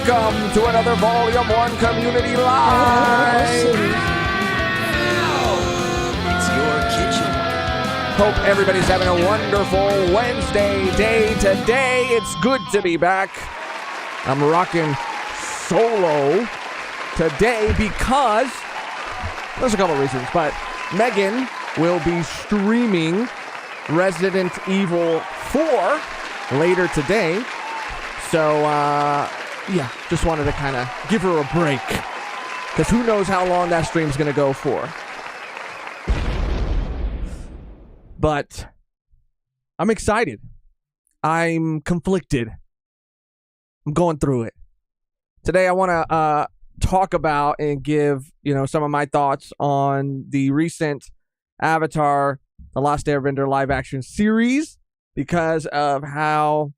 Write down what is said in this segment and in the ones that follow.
welcome to another Volume 1 Community Live. It's your kitchen. Hope everybody's having a wonderful Wednesday day today. It's good to be back. I'm rocking solo today because there's a couple of reasons, but Megan will be streaming Resident Evil 4 later today. So, just wanted to kind of give her a break, because who knows how long that stream's going to go for. But I'm excited. I'm conflicted. I'm going through it. Today I want to talk about and give, some of my thoughts on the recent Avatar: The Last Airbender live action series, because of how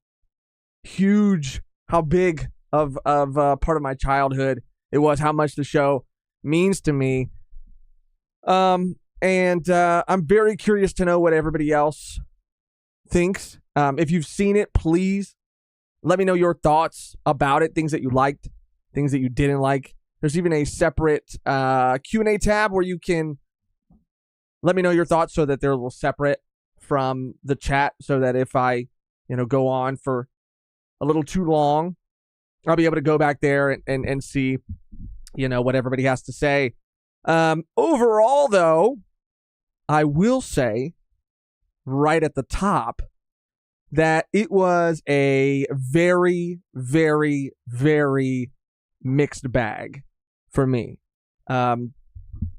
huge, how big of part of my childhood it was, how much the show means to me. And I'm very curious to know what everybody else thinks. If you've seen it, please let me know your thoughts about it, things that you liked, things that you didn't like. There's even a separate Q&A tab where you can let me know your thoughts, so that they're a little separate from the chat, so that if I, go on for a little too long, I'll be able to go back there and see, what everybody has to say. Overall, though, I will say right at the top that it was a very, very, very mixed bag for me. I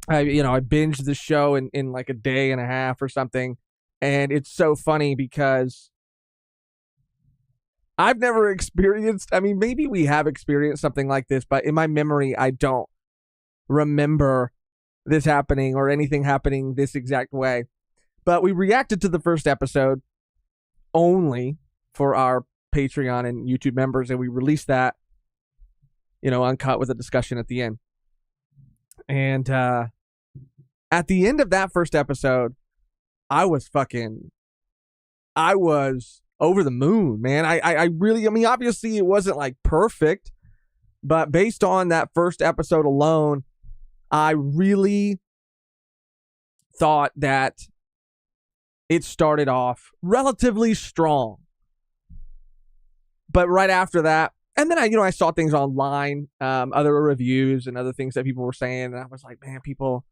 binged the show in like a day and a half or something. And it's so funny because I've never experienced, maybe we have experienced something like this, but in my memory, I don't remember this happening or anything happening this exact way. But we reacted to the first episode only for our Patreon and YouTube members, and we released that, uncut with a discussion at the end. And at the end of that first episode, I was over the moon, man. I really, obviously it wasn't like perfect, but based on that first episode alone, I really thought that it started off relatively strong. But right after that, and then I saw things online, other reviews and other things that people were saying, and I was like, man, people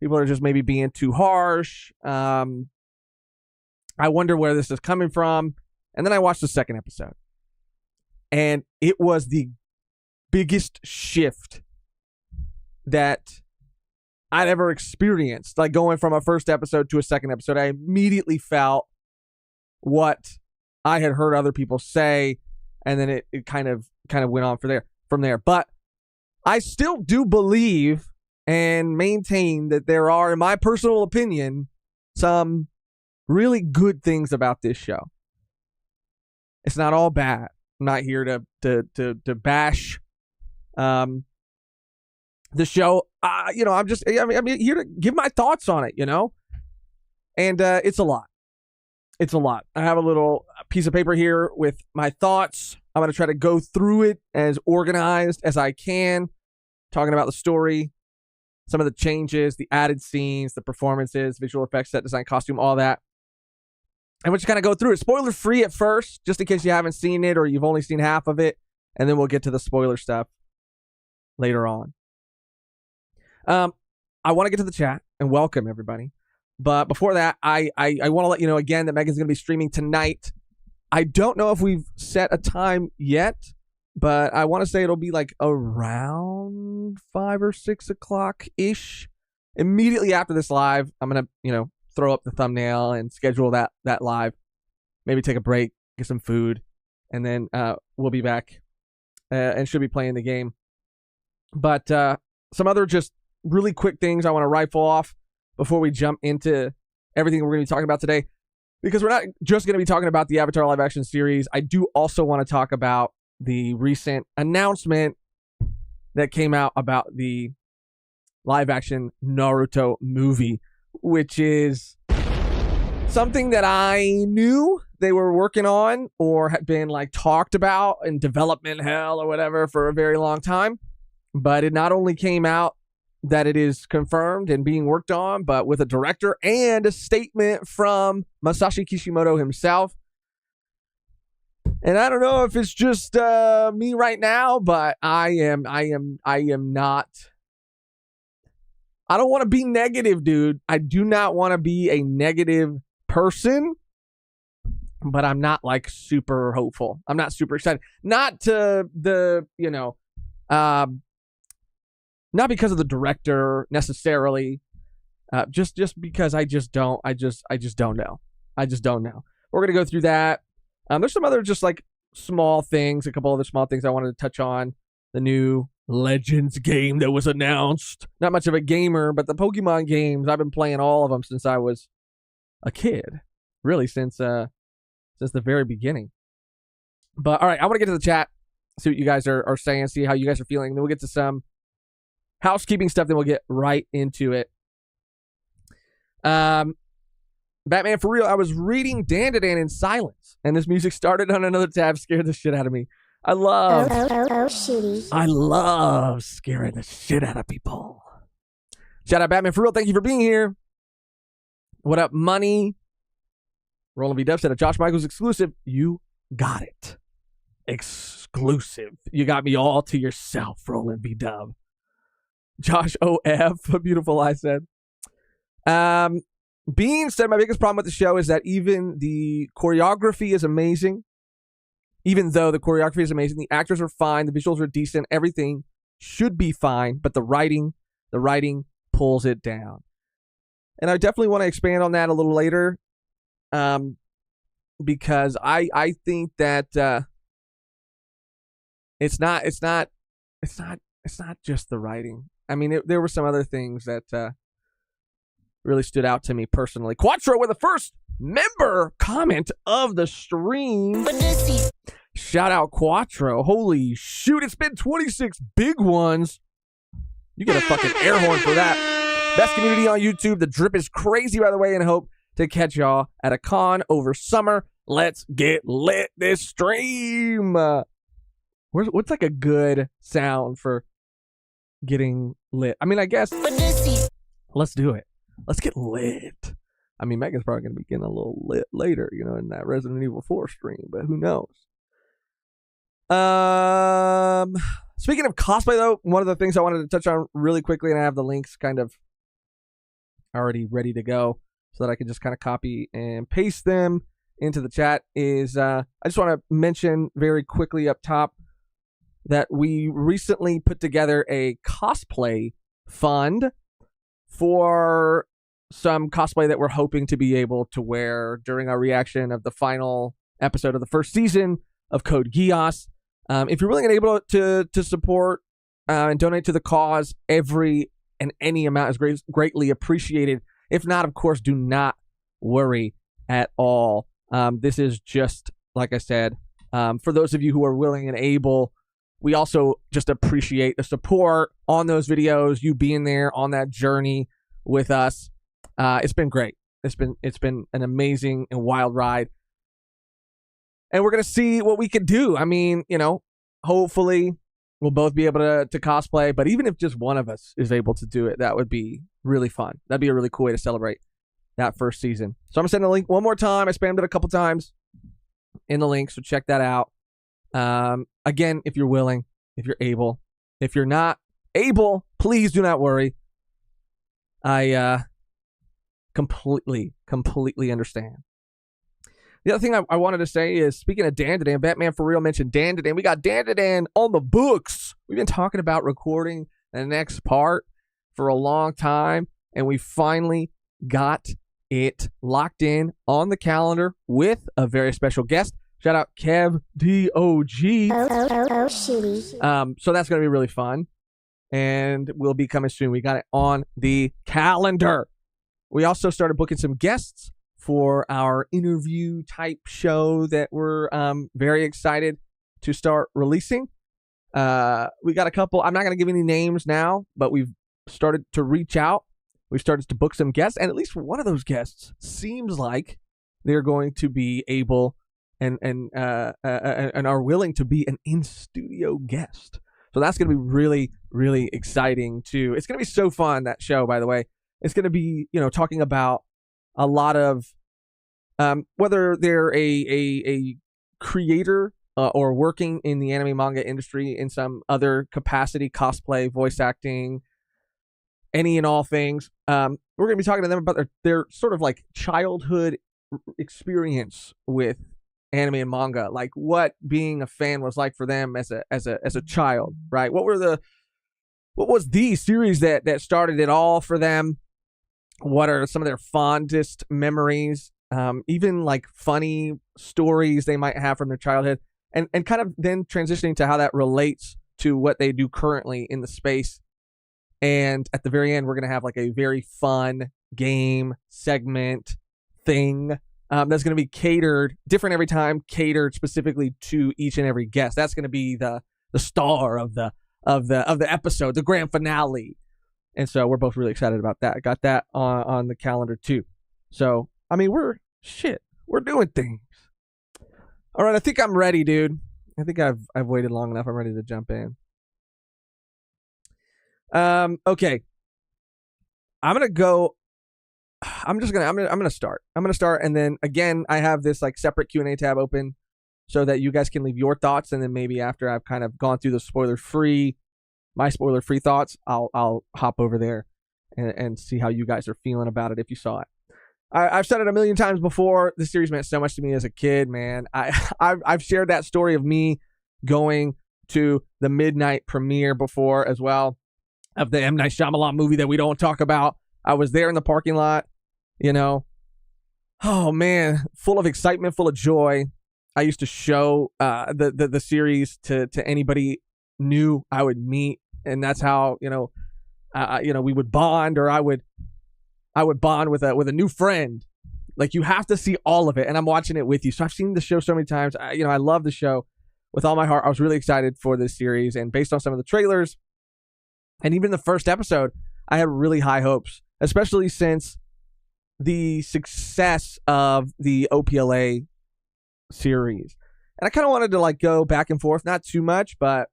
are just maybe being too harsh. I wonder where this is coming from. And then I watched the second episode, and it was the biggest shift that I'd ever experienced. Like, going from a first episode to a second episode, I immediately felt what I had heard other people say, and then it kind of went on from there. But I still do believe and maintain that there are, in my personal opinion, some really good things about this show. It's not all bad. I'm not here to bash the show. I'm here to give my thoughts on it, and it's a lot. It's a lot. I have a little piece of paper here with my thoughts. I'm going to try to go through it as organized as I can, talking about the story, some of the changes, the added scenes, the performances, visual effects, set design, costume, all that. And we'll just kind of go through it. Spoiler free at first, just in case you haven't seen it or you've only seen half of it. And then we'll get to the spoiler stuff later on. I want to get to the chat and welcome everybody. But before that, I want to let you know again that Megan's going to be streaming tonight. I don't know if we've set a time yet, but I want to say it'll be like around 5 or 6 o'clock-ish. Immediately after this live, I'm going to, throw up the thumbnail and schedule that live. Maybe take a break, get some food, and then we'll be back and should be playing the game. But some other just really quick things I want to rifle off before we jump into everything we're going to be talking about today. Because we're not just going to be talking about the Avatar live action series. I do also want to talk about the recent announcement that came out about the live action Naruto movie, which is something that I knew they were working on or had been like talked about in development hell or whatever for a very long time. But it not only came out that it is confirmed and being worked on, but with a director and a statement from Masashi Kishimoto himself. And I don't know if it's just me right now, but I am not. I don't want to be negative, dude. I do not want to be a negative person, but I'm not like super hopeful. I'm not super excited. Not to the, not because of the director necessarily, just because I just don't know. I just don't know. We're going to go through that. There's some other just like small things, a couple other small things I wanted to touch on. The new Legends game that was announced. Not much of a gamer, but the Pokemon games, I've been playing all of them since I was a kid. Really, since the very beginning. But all right, I want to get to the chat, see what you guys are saying, see how you guys are feeling. Then we'll get to some housekeeping stuff, then we'll get right into it. Batman for real, I was reading Dandadan in silence, and this music started on another tab, scared the shit out of me. I love scaring the shit out of people. Shout out Batman for real, thank you for being here. What up, Money? Roland V. Dub said a Josh Michaels exclusive. You got it. Exclusive. You got me all to yourself, Roland V. Dub. Josh O.F. Beautiful, I said. Bean said, my biggest problem with the show is that even the choreography is amazing. Even though the choreography is amazing, the actors are fine, the visuals are decent, everything should be fine, but the writing pulls it down. And I definitely want to expand on that a little later, because I think that it's not just the writing. I mean, there were some other things that really stood out to me personally. Quattro with the first member comment of the stream. Shout out Quattro. Holy shoot, it's been 26 big ones. You get a fucking air horn for that. Best community on YouTube. The drip is crazy, by the way, and I hope to catch y'all at a con over summer. Let's get lit this stream. What's like a good sound for getting lit? I mean, I guess let's do it. Let's get lit. I mean, Megan's probably going to be getting a little lit later, in that Resident Evil 4 stream, but who knows? Speaking of cosplay, though, one of the things I wanted to touch on really quickly, and I have the links kind of already ready to go so that I can just kind of copy and paste them into the chat, is I just want to mention very quickly up top that we recently put together a cosplay fund for some cosplay that we're hoping to be able to wear during our reaction of the final episode of the first season of Code Geass. If you're willing and able to support and donate to the cause, every and any amount is greatly appreciated. If not, of course, do not worry at all. This is just, like I said, for those of you who are willing and able. We also just appreciate the support on those videos, you being there on that journey with us. It's been great. It's been an amazing and wild ride. And we're going to see what we can do. I mean, hopefully we'll both be able to cosplay, but even if just one of us is able to do it, that would be really fun. That'd be a really cool way to celebrate that first season. So I'm going to send the link one more time. I spammed it a couple times in the link, so check that out. Again, if you're willing, if you're able. If you're not able, please do not worry. I completely understand. The other thing I wanted to say is, speaking of Dandadan, Batman for real mentioned Dandadan. We got Dandadan on the books. We've been talking about recording the next part for a long time, and we finally got it locked in on the calendar with a very special guest. Shout out Kev D-O-G. So that's going to be really fun. And will be coming soon. We got it on the calendar. We also started booking some guests for our interview type show that we're very excited to start releasing. We got a couple. I'm not going to give any names now, but we've started to reach out. We've started to book some guests. And at least one of those guests seems like they're going to be able and are willing to be an in-studio guest. So that's going to be really, really exciting too. It's going to be so fun, that show, by the way. It's going to be, talking about a lot of whether they're a creator or working in the anime manga industry in some other capacity, cosplay, voice acting, any and all things. We're going to be talking to them about their sort of like childhood experience with anime and manga, like what being a fan was like for them as a child, right? What was the series that started it all for them? What are some of their fondest memories? Even like funny stories they might have from their childhood, and kind of then transitioning to how that relates to what they do currently in the space. And at the very end, we're going to have like a very fun game segment thing that's going to be catered different every time, catered specifically to each and every guest. That's going to be the star of the episode, the grand finale. And so we're both really excited about that. I got that on the calendar too. So, I mean, we're doing things. All right, I think I'm ready, dude. I think I've waited long enough. I'm ready to jump in. Okay. I'm gonna start. I'm gonna start, and then again, I have this like separate Q&A tab open so that you guys can leave your thoughts, and then maybe after I've kind of gone through my spoiler-free thoughts, I'll hop over there and see how you guys are feeling about it if you saw it. I've said it a million times before. This series meant so much to me as a kid, man. I've shared that story of me going to the midnight premiere before as well of the M. Night Shyamalan movie that we don't talk about. I was there in the parking lot, Oh, man, full of excitement, full of joy. I used to show the series to anybody new I would meet, and that's how we would bond, or I would bond with a new friend. Like, you have to see all of it, and I'm watching it with you. So I've seen the show so many times. I love the show with all my heart. I was really excited for this series, and based on some of the trailers and even the first episode, I had really high hopes, especially since the success of the OPLA series. And I kind of wanted to like go back and forth, not too much, but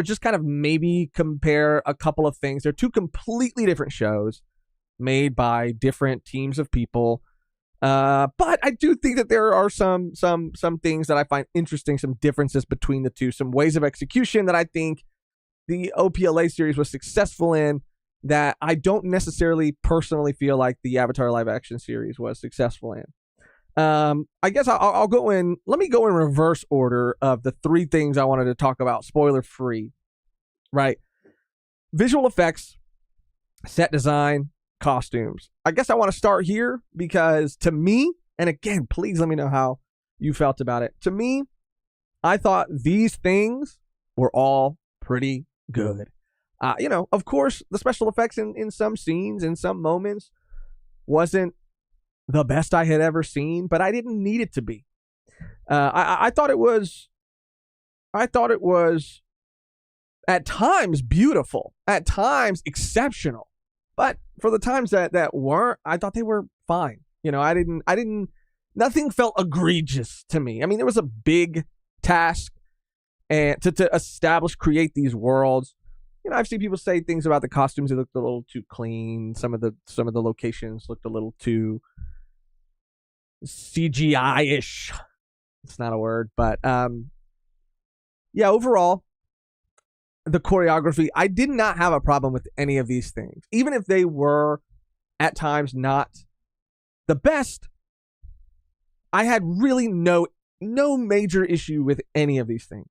just kind of maybe compare a couple of things. They're two completely different shows made by different teams of people. But I do think that there are some things that I find interesting, some differences between the two, some ways of execution that I think the OPLA series was successful in that I don't necessarily personally feel like the Avatar live action series was successful in. I guess I'll go in. Let me go in reverse order of the three things I wanted to talk about, spoiler free, right? Visual effects, set design, costumes. I guess I want to start here because to me, and again, please let me know how you felt about it. To me, I thought these things were all pretty good. Of course, the special effects in some scenes, in some moments, wasn't the best I had ever seen, but I didn't need it to be. I thought it was at times beautiful, at times exceptional, but for the times that weren't, I thought they were fine. Nothing felt egregious to me. I mean, it was a big task and to create these worlds. I've seen people say things about the costumes. It looked a little too clean. Some of the locations looked a little too CGI-ish. It's not a word, but overall, the choreography, I did not have a problem with any of these things. Even if they were at times not the best, I had really no major issue with any of these things.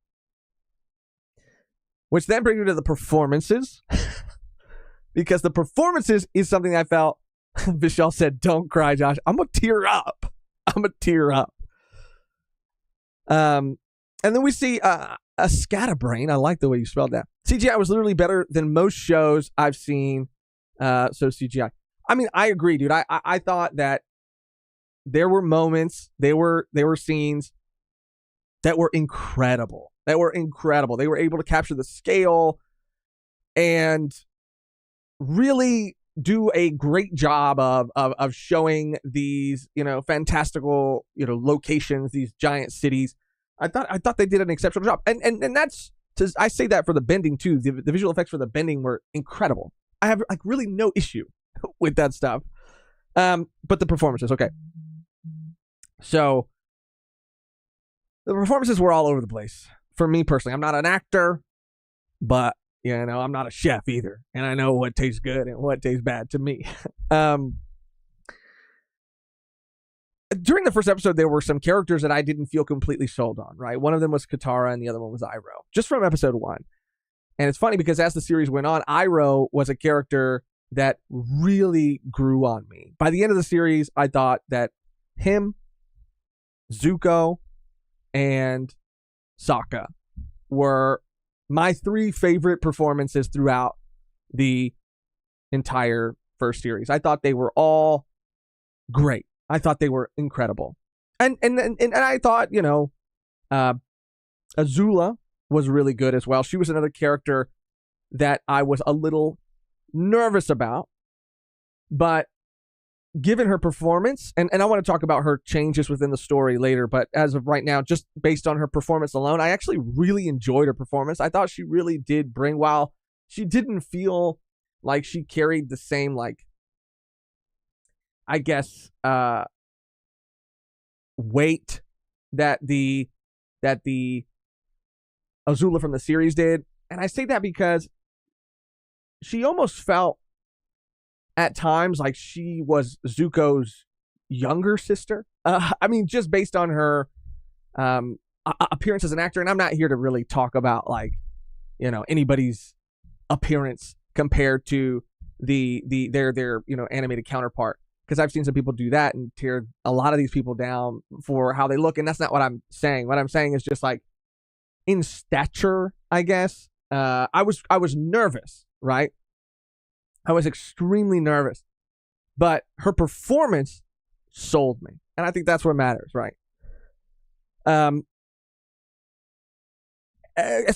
Which then brings me to the performances. Because the performances is something I felt, Vishal said, don't cry, Josh. I'm going to tear up. And then we see a scatterbrain. I like the way you spelled that. CGI was literally better than most shows I've seen. So CGI. I mean, I agree, dude. I thought that there were moments, there were scenes that were incredible. They were able to capture the scale and really do a great job of showing these, fantastical, locations, these giant cities. I thought they did an exceptional job. And that's, I say that for the bending too. The visual effects for the bending were incredible. I have like really no issue with that stuff. But the performances, okay. So the performances were all over the place for me personally. I'm not an actor, but I'm not a chef either, and I know what tastes good and what tastes bad to me. During the first episode, there were some characters that I didn't feel completely sold on, right? One of them was Katara and the other one was Iroh, just from episode 1. And it's funny because as the series went on, Iroh was a character that really grew on me. By the end of the series, I thought that him, Zuko, and Sokka were my 3 favorite performances throughout the entire first series. I thought they were all great. I thought they were incredible. And I thought, Azula was really good as well. She was another character that I was a little nervous about, but given her performance, and I want to talk about her changes within the story later, but as of right now, just based on her performance alone, I actually really enjoyed her performance. I thought she really did bring, while she didn't feel like she carried the same, I guess, weight that the Azula from the series did. And I say that because she almost felt at times like she was Zuko's younger sister. I mean, just based on her appearance as an actor. And I'm not here to really talk about anybody's appearance compared to their animated counterpart, because I've seen some people do that and tear a lot of these people down for how they look, and that's not what I'm saying. What I'm saying is just in stature, I guess. I was nervous, right? I was extremely nervous, but her performance sold me, and I think that's what matters, right? As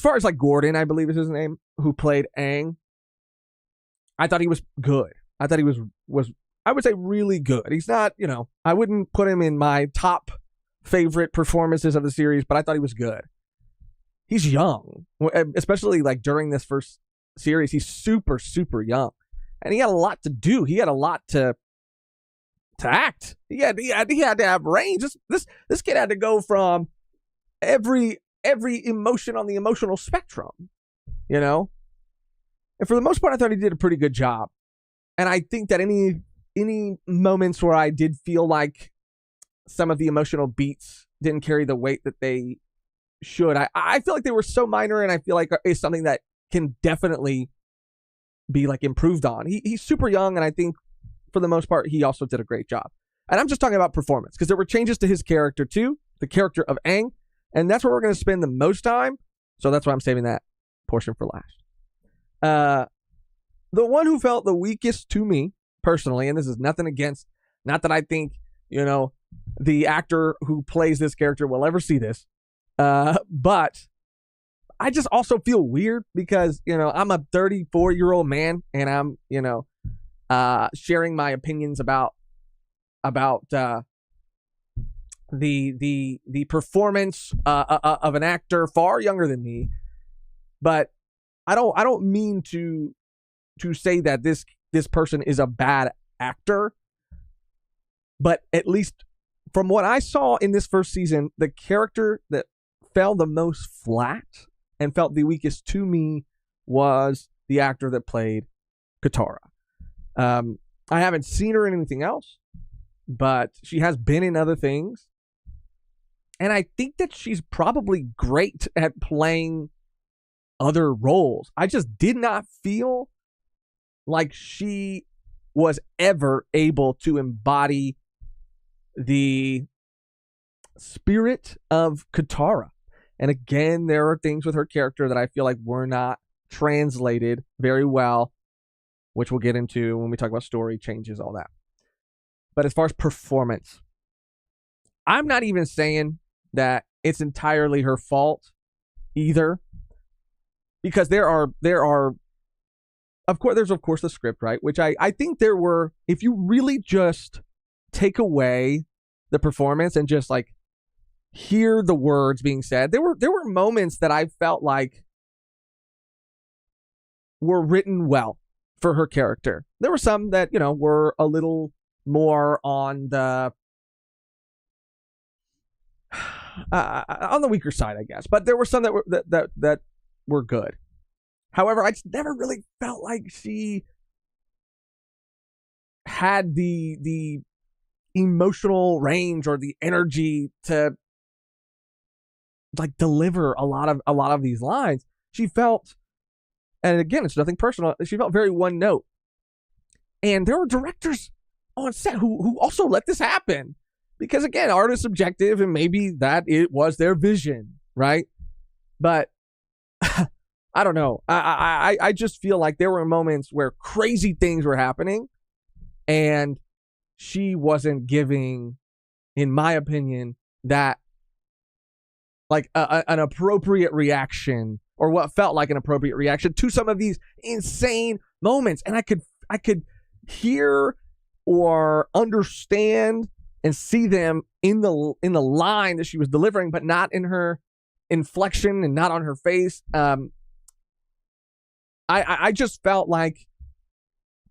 far as Gordon, I believe is his name, who played Aang, I thought he was good. I thought he was I would say really good. He's not, I wouldn't put him in my top favorite performances of the series, but I thought he was good. He's young, especially during this first series. He's super, super young, and he had a lot to do. He had a lot to act. He had to have range. This kid had to go from every emotion on the emotional spectrum, And for the most part, I thought he did a pretty good job. And I think that any moments where I did feel like some of the emotional beats didn't carry the weight that they should, I feel like they were so minor, and I feel like it's something that can definitely be improved on. He's super young, and I think for the most part he also did a great job. And I'm just talking about performance, because there were changes to his character too, the character of Aang, and that's where we're going to spend the most time. So that's why I'm saving that portion for last. The one who felt the weakest to me personally, and this is nothing against, not that I think the actor who plays this character will ever see this, but I just also feel weird because, I'm a 34-year-old man, and I'm, sharing my opinions about the performance of an actor far younger than me. But I don't mean to say that this person is a bad actor, but at least from what I saw in this first season, the character that fell the most flat and felt the weakest to me was the actor that played Katara. I haven't seen her in anything else, but she has been in other things. And I think that she's probably great at playing other roles. I just did not feel like she was ever able to embody the spirit of Katara. And again, there are things with her character that I feel like were not translated very well, which we'll get into when we talk about story changes, all that. But as far as performance, I'm not even saying that it's entirely her fault either, because there are there's of course the script, right? Which I think there were, if you really just take away the performance and just like hear the words being said, there were moments that I felt like were written well for her character. There were some that, were a little more on the weaker side, I guess. But there were some that were good. However, I just never really felt like she had the emotional range or the energy to like deliver a lot of these lines. She felt, and again, it's nothing personal, she felt very one note. And there were directors on set who also let this happen. Because again, art is subjective, and maybe that it was their vision, right? But I don't know. I just feel like there were moments where crazy things were happening, and she wasn't giving, in my opinion, that like an appropriate reaction, or what felt like an appropriate reaction to some of these insane moments. And I could hear or understand and see them in the line that she was delivering, but not in her inflection and not on her face. I just felt like,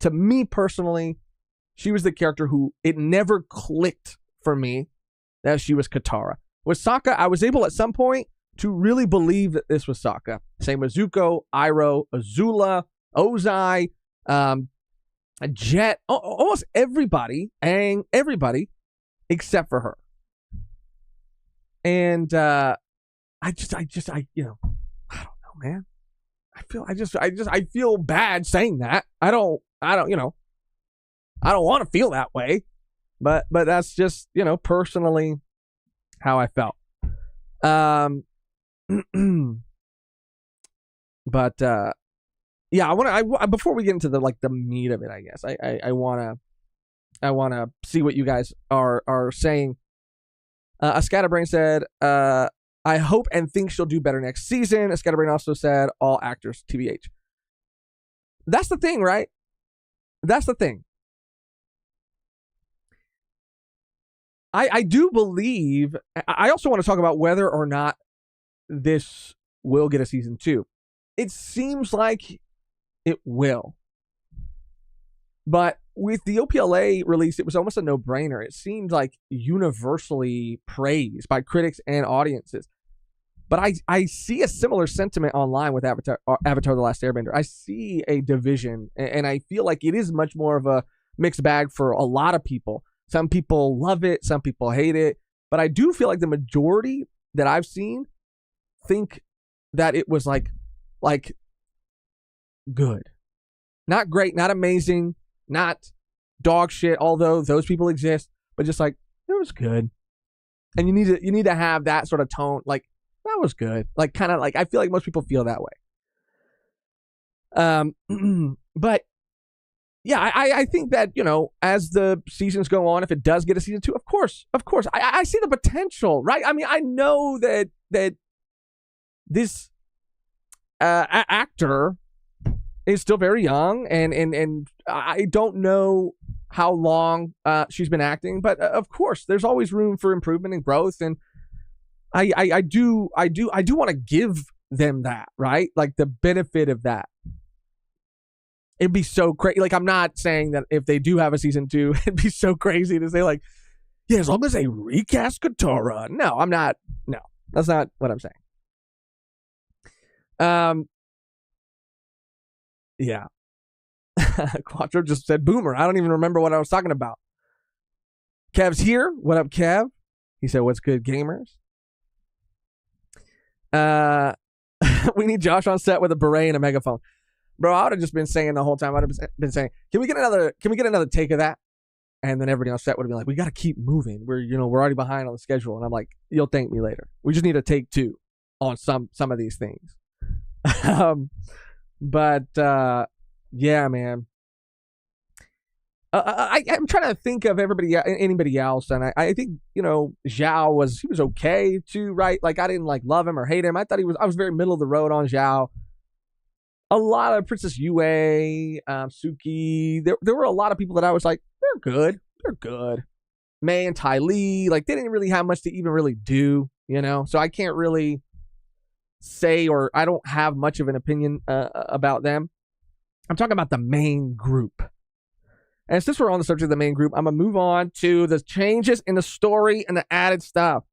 to me personally, she was the character who it never clicked for me that she was Katara. With Sokka, I was able at some point to really believe that this was Sokka. Same with Zuko, Iroh, Azula, Ozai, Jet, almost everybody, Aang, everybody except for her. And I don't know, man. I feel bad saying that. I don't want to feel that way, but that's just, personally how I felt. But yeah, I before we get into the meat of it, I guess I want to see what you guys are saying. A Scatterbrain said, I hope and think she'll do better next season. A Scatterbrain also said, all actors, TBH. That's the thing, right? That's the thing. I do believe, I also want to talk about whether or not this will get a season 2. It seems like it will. But with the OPLA release, it was almost a no-brainer. It seemed like universally praised by critics and audiences. But I see a similar sentiment online with Avatar The Last Airbender. I see a division, and I feel like it is much more of a mixed bag for a lot of people. Some people love it, some people hate it. But I do feel like the majority that I've seen think that it was like good. Not great, not amazing, not dog shit, although those people exist, but just like, it was good. And you need to have that sort of tone, like, that was good. Like, kind of like, I feel like most people feel that way. But yeah, I think that, as the seasons go on, if it does get a season 2, of course, I see the potential, right? I mean, I know that this actor is still very young, and I don't know how long she's been acting, but of course, there's always room for improvement and growth, and I do want to give them that, right? Like, the benefit of that. It'd be so crazy. Like, I'm not saying that if they do have a season 2, it'd be so crazy to say, like, yeah, as long as they recast Katara. No, I'm not. No, that's not what I'm saying. Yeah. Quattro just said boomer. I don't even remember what I was talking about. Kev's here. What up, Kev? He said, what's good, gamers? We need Josh on set with a beret and a megaphone. Bro, I would have just been saying the whole time, I'd have been saying, can we get another take of that? And then everybody on set would have been like, we got to keep moving. We're already behind on the schedule. And I'm like, you'll thank me later. We just need a take 2 on some of these things. But yeah, man. I'm trying to think of anybody else, and I think Zhao was okay too, right? Like, I didn't love him or hate him. I thought I was very middle of the road on Zhao. a lot of Princess Yue, Suki. There were a lot of people that I was like, they're good. They're good. Mei and Ty Lee, like they didn't really have much to even really do, you know? So I can't really say, or I don't have much of an opinion about them. I'm talking about the main group. And since we're on the subject of the main group, I'm going to move on to the changes in the story and the added stuff.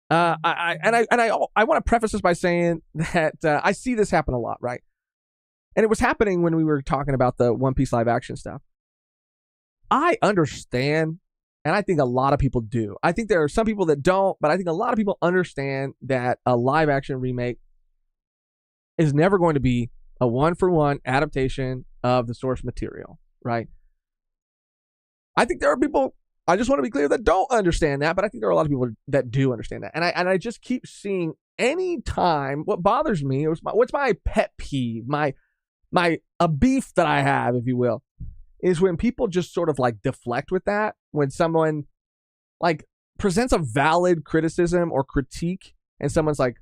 I want to preface this by saying that I see this happen a lot, right? And it was happening when we were talking about the One Piece live action stuff. I understand, and I think a lot of people do. I think there are some people that don't, but I think a lot of people understand that a live action remake is never going to be a one-for-one adaptation of the source material, right? I think there are people, I just want to be clear, that don't understand that, but I think there are a lot of people that do understand that. And I just keep seeing any time, what bothers me, what's my pet peeve, a beef that I have, if you will, is when people just sort of like deflect with that. When someone like presents a valid criticism or critique and someone's like,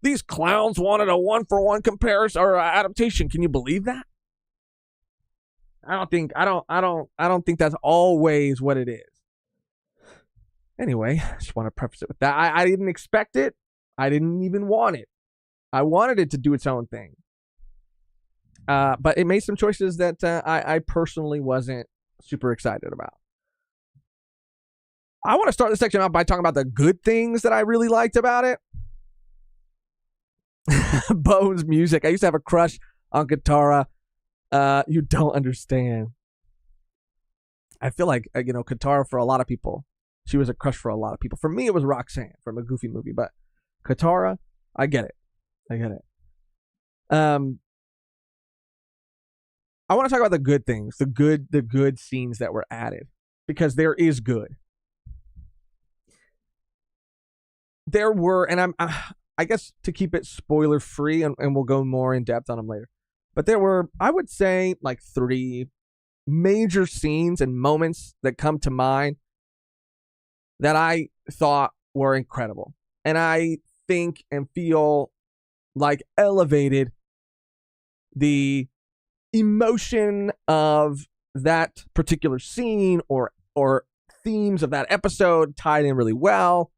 these clowns wanted a one-for-one comparison or adaptation. Can you believe that? I don't think that's always what it is. Anyway, I just want to preface it with that. I didn't expect it. I didn't even want it. I wanted it to do its own thing. But it made some choices that I personally wasn't super excited about. I want to start this section off by talking about the good things that I really liked about it. Bones music. I used to have a crush on Katara. You don't understand. I feel like, Katara, for a lot of people, she was a crush for a lot of people. For me, it was Roxanne from a Goofy movie, but Katara, I get it. I want to talk about the good things, the good scenes that were added, because there is good. There were, and I guess to keep it spoiler free, and we'll go more in depth on them later. But there were, I would say, like 3 major scenes and moments that come to mind that I thought were incredible. And I think and feel like elevated the emotion of that particular scene or themes of that episode, tied in really well.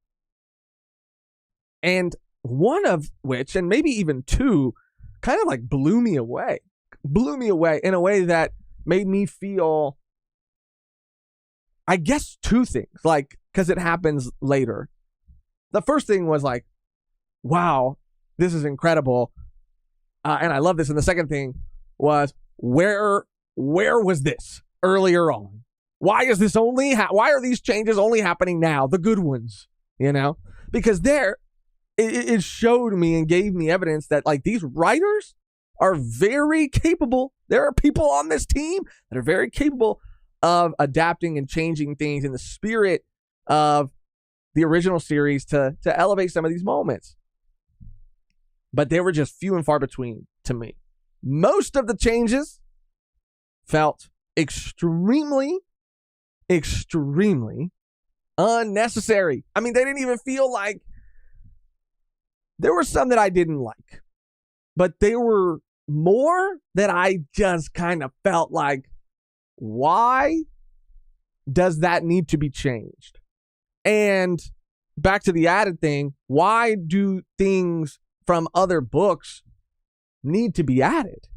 And one of which, and maybe even 2, kind of like blew me away in a way that made me feel, I guess, 2 things, like, because it happens later. The first thing was like, wow, this is incredible, and I love this. And the second thing was, where was this earlier on? Why is this why are these changes only happening now? The good ones, because it showed me and gave me evidence that, like, these writers are very capable. There are people on this team that are very capable of adapting and changing things in the spirit of the original series to elevate some of these moments. But they were just few and far between to me. Most of the changes felt extremely, extremely unnecessary. I mean, they didn't even feel like, there were some that I didn't like, but there were more that I just kind of felt like, why does that need to be changed? And back to the added thing, why do things from other books need to be added?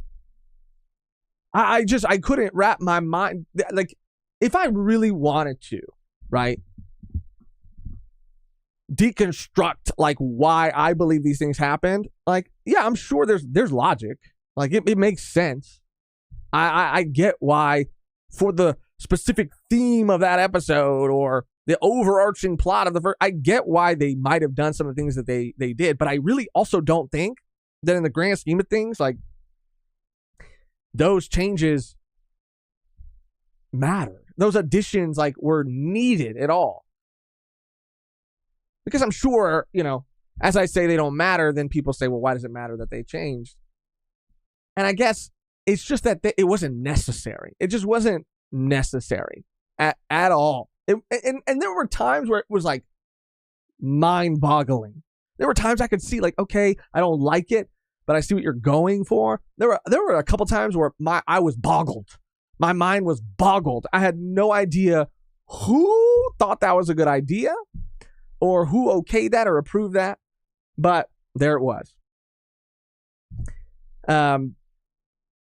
I couldn't wrap my mind, like, if I really wanted to, right, deconstruct like why I believe these things happened, like, yeah, I'm sure there's logic, like it makes sense. I get why, for the specific theme of that episode or the overarching plot of the first, I get why they might have done some of the things that they did, but I really also don't think that in the grand scheme of things, like, those changes matter. Those additions, like, were needed at all. Because I'm sure, as I say they don't matter, then people say, well, why does it matter that they changed? And I guess it's just that it wasn't necessary. It just wasn't necessary at all. And there were times where it was like mind-boggling. There were times I could see, like, okay, I don't like it, but I see what you're going for. There were a couple times where I was boggled. My mind was boggled. I had no idea who thought that was a good idea or who okayed that or approved that, but there it was.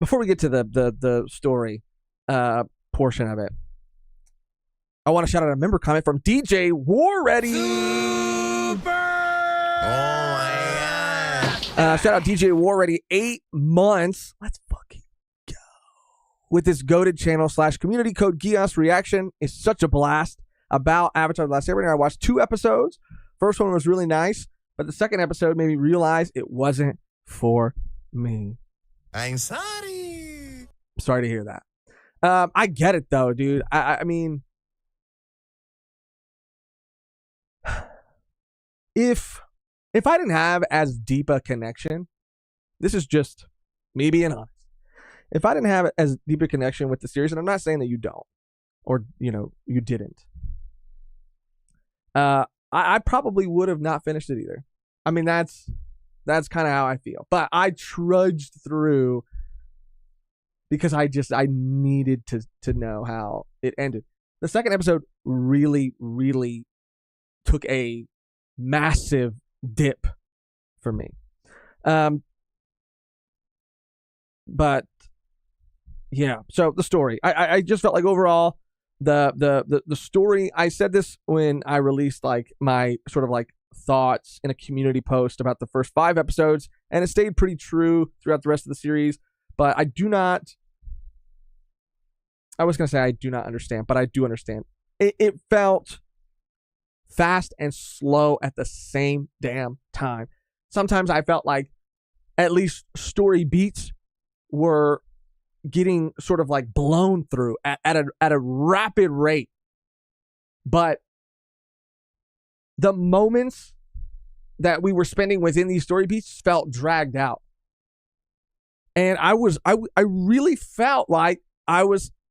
Before we get to the story portion of it, I want to shout out a member comment from DJ Warready. Super! Oh my God. Shout out DJ Warready, 8 months. Let's fucking go. With this goated channel / community code Gios reaction is such a blast about Avatar The Last Airbender. I watched 2 episodes. First one was really nice, but the second episode made me realize it wasn't for me. I'm sorry. Sorry to hear that. I get it though, dude. I mean, if I didn't have as deep a connection, this is just me being honest. If I didn't have as deep a connection with the series, and I'm not saying that you don't, or you didn't, I probably would have not finished it either. I mean, that's kind of how I feel. But I trudged through because I needed to know how it ended. The second episode really, really took a massive dip for me. But yeah, so the story. I just felt like overall the story, I said this when I released like my sort of like thoughts in a community post about the first 5 episodes, and it stayed pretty true throughout the rest of the series. But I do not understand, but I do understand. It felt fast and slow at the same damn time. Sometimes I felt like at least story beats were getting sort of like blown through at a rapid rate. But the moments that we were spending within these story beats felt dragged out. And I really felt like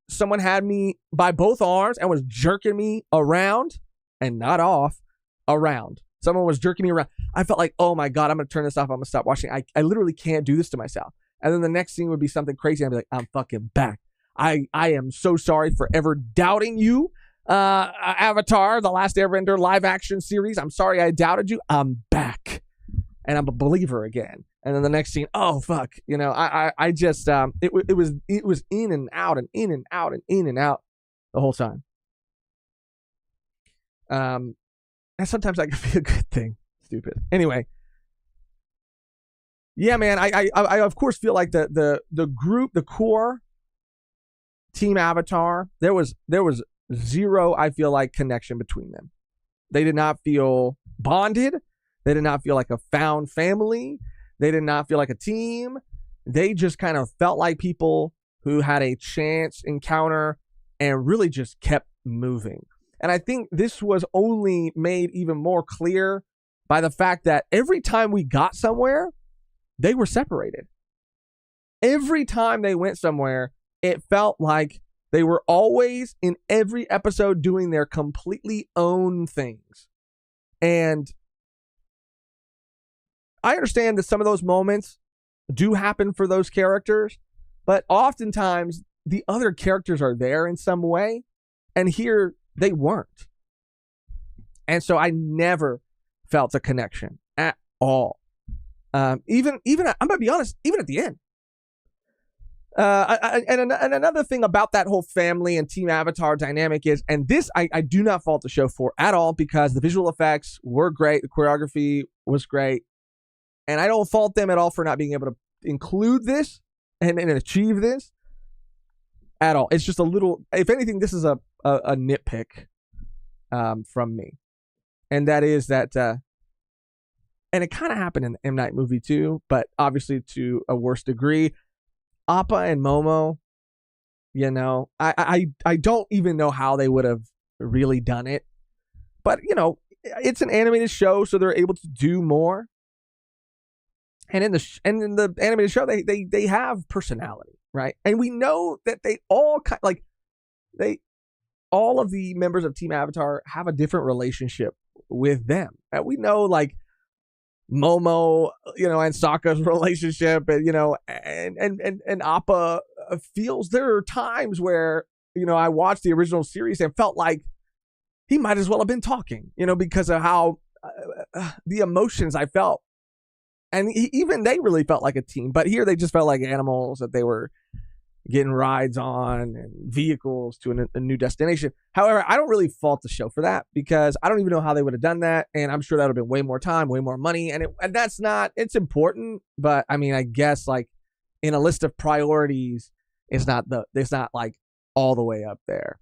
someone had me by both arms and was jerking me around and not off, around. Someone was jerking me around. I felt like, oh my God, I'm going to turn this off. I'm going to stop watching. I literally can't do this to myself. And then the next scene would be something crazy. I'd be like, I'm fucking back. I am so sorry for ever doubting you. Avatar, The Last Airbender live action series. I'm sorry I doubted you. I'm back. And I'm a believer again. And then the next scene, oh fuck. I just it was in and out and in and out and in and out the whole time. And sometimes that can be a good thing. Stupid. Anyway. Yeah, man, I of course feel like the group, the core Team Avatar, there was zero, I feel like, connection between them. They did not feel bonded. They did not feel like a found family. They did not feel like a team. They just kind of felt like people who had a chance encounter and really just kept moving. And I think this was only made even more clear by the fact that every time we got somewhere, they were separated. Every time they went somewhere, it felt like they were always in every episode doing their completely own things. And I understand that some of those moments do happen for those characters, but oftentimes the other characters are there in some way, and here they weren't. And so I never felt a connection at all. Even I'm gonna be honest, even at the end. And another thing about that whole family and Team Avatar dynamic is, and this I do not fault the show for at all, because the visual effects were great, the choreography was great, and I don't fault them at all for not being able to include this and achieve this at all. It's just a little, if anything, this is a nitpick from me, and that is that. And it kind of happened in the M. Night movie too, but obviously to a worse degree. Appa and Momo, I don't even know how they would have really done it. But, it's an animated show, so they're able to do more. And in the animated show, they have personality, right? And we know that they all all of the members of Team Avatar have a different relationship with them. And we know, Momo, and Sokka's relationship, and Appa feels there are times where, I watched the original series and felt like he might as well have been talking, because of how the emotions I felt. And even they really felt like a team, but here they just felt like animals that they were getting rides on and vehicles to a new destination. However, I don't really fault the show for that, because I don't even know how they would have done that. And I'm sure that would have been way more time, way more money. And that's not, it's important. But I mean, I guess like in a list of priorities, it's not like all the way up there.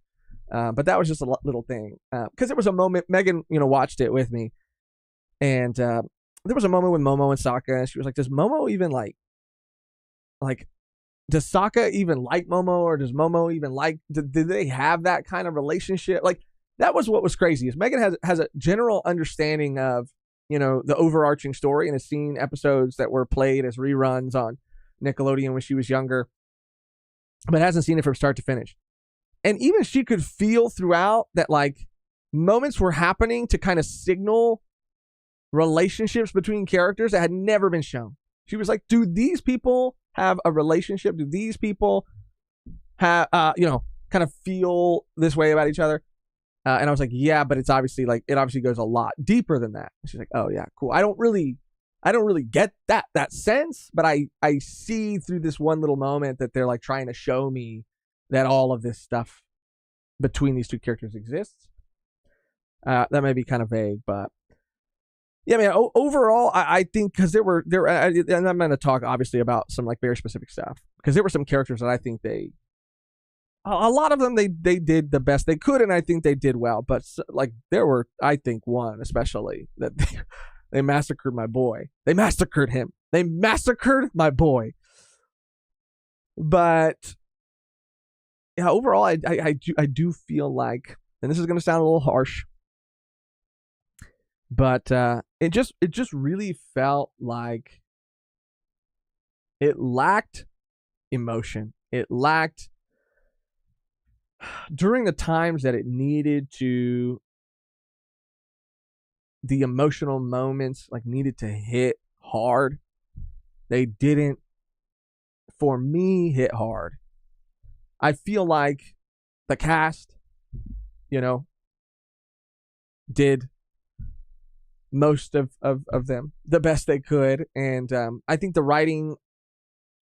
But that was just a little thing. Because there was a moment, Megan, watched it with me. And there was a moment with Momo and Sokka. And she was like, does Momo even like, does Sokka even like Momo, or does Momo even like, did they have that kind of relationship? Like, that was what was crazy, is Megan has a general understanding of, the overarching story, and has seen episodes that were played as reruns on Nickelodeon when she was younger, but hasn't seen it from start to finish. And even she could feel throughout that like moments were happening to kind of signal relationships between characters that had never been shown. She was like, do these people have a relationship? Do these people have, kind of feel this way about each other? And I was like, yeah, but it's obviously like, it obviously goes a lot deeper than that. And she's like, oh yeah, cool. I don't really get that sense, but I see through this one little moment that they're like trying to show me that all of this stuff between these two characters exists. That may be kind of vague, but yeah, man. Overall, I think, because there were, and I'm going to talk obviously about some like very specific stuff, because there were some characters that I think a lot of them they did the best they could, and I think they did well. But like there were, I think, one especially that they massacred my boy. They massacred him. They massacred my boy. But yeah, overall, I do feel like, and this is going to sound a little harsh, but it just really felt like it lacked emotion. It lacked, during the times that it needed to, the emotional moments like needed to hit hard. They didn't, for me, hit hard. I feel like the cast, did most of them the best they could, and I think the writing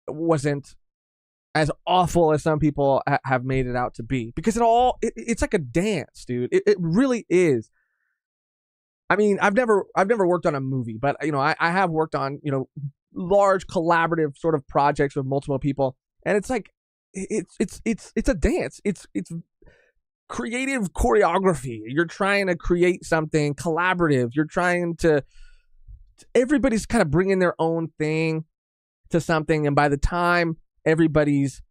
wasn't as awful as some people have made it out to be, because it's like a dance, dude. It really is. I mean, I've never worked on a movie, but I have worked on large collaborative sort of projects with multiple people, and it's like it's a dance. It's creative choreography. You're trying to create something collaborative. You're trying to, everybody's kind of bringing their own thing to something, and by the time everybody's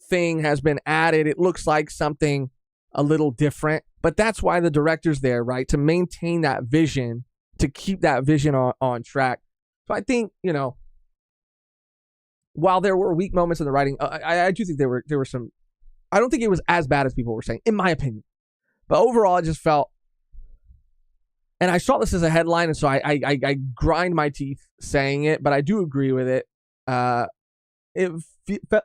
thing has been added, it looks like something a little different. But that's why the director's there, right? To maintain that vision, to keep that vision on track. So I think, while there were weak moments in the writing, I do think there were some, I don't think it was as bad as people were saying, in my opinion. But overall, I just felt, and I saw this as a headline, and so I grind my teeth saying it, but I do agree with it. It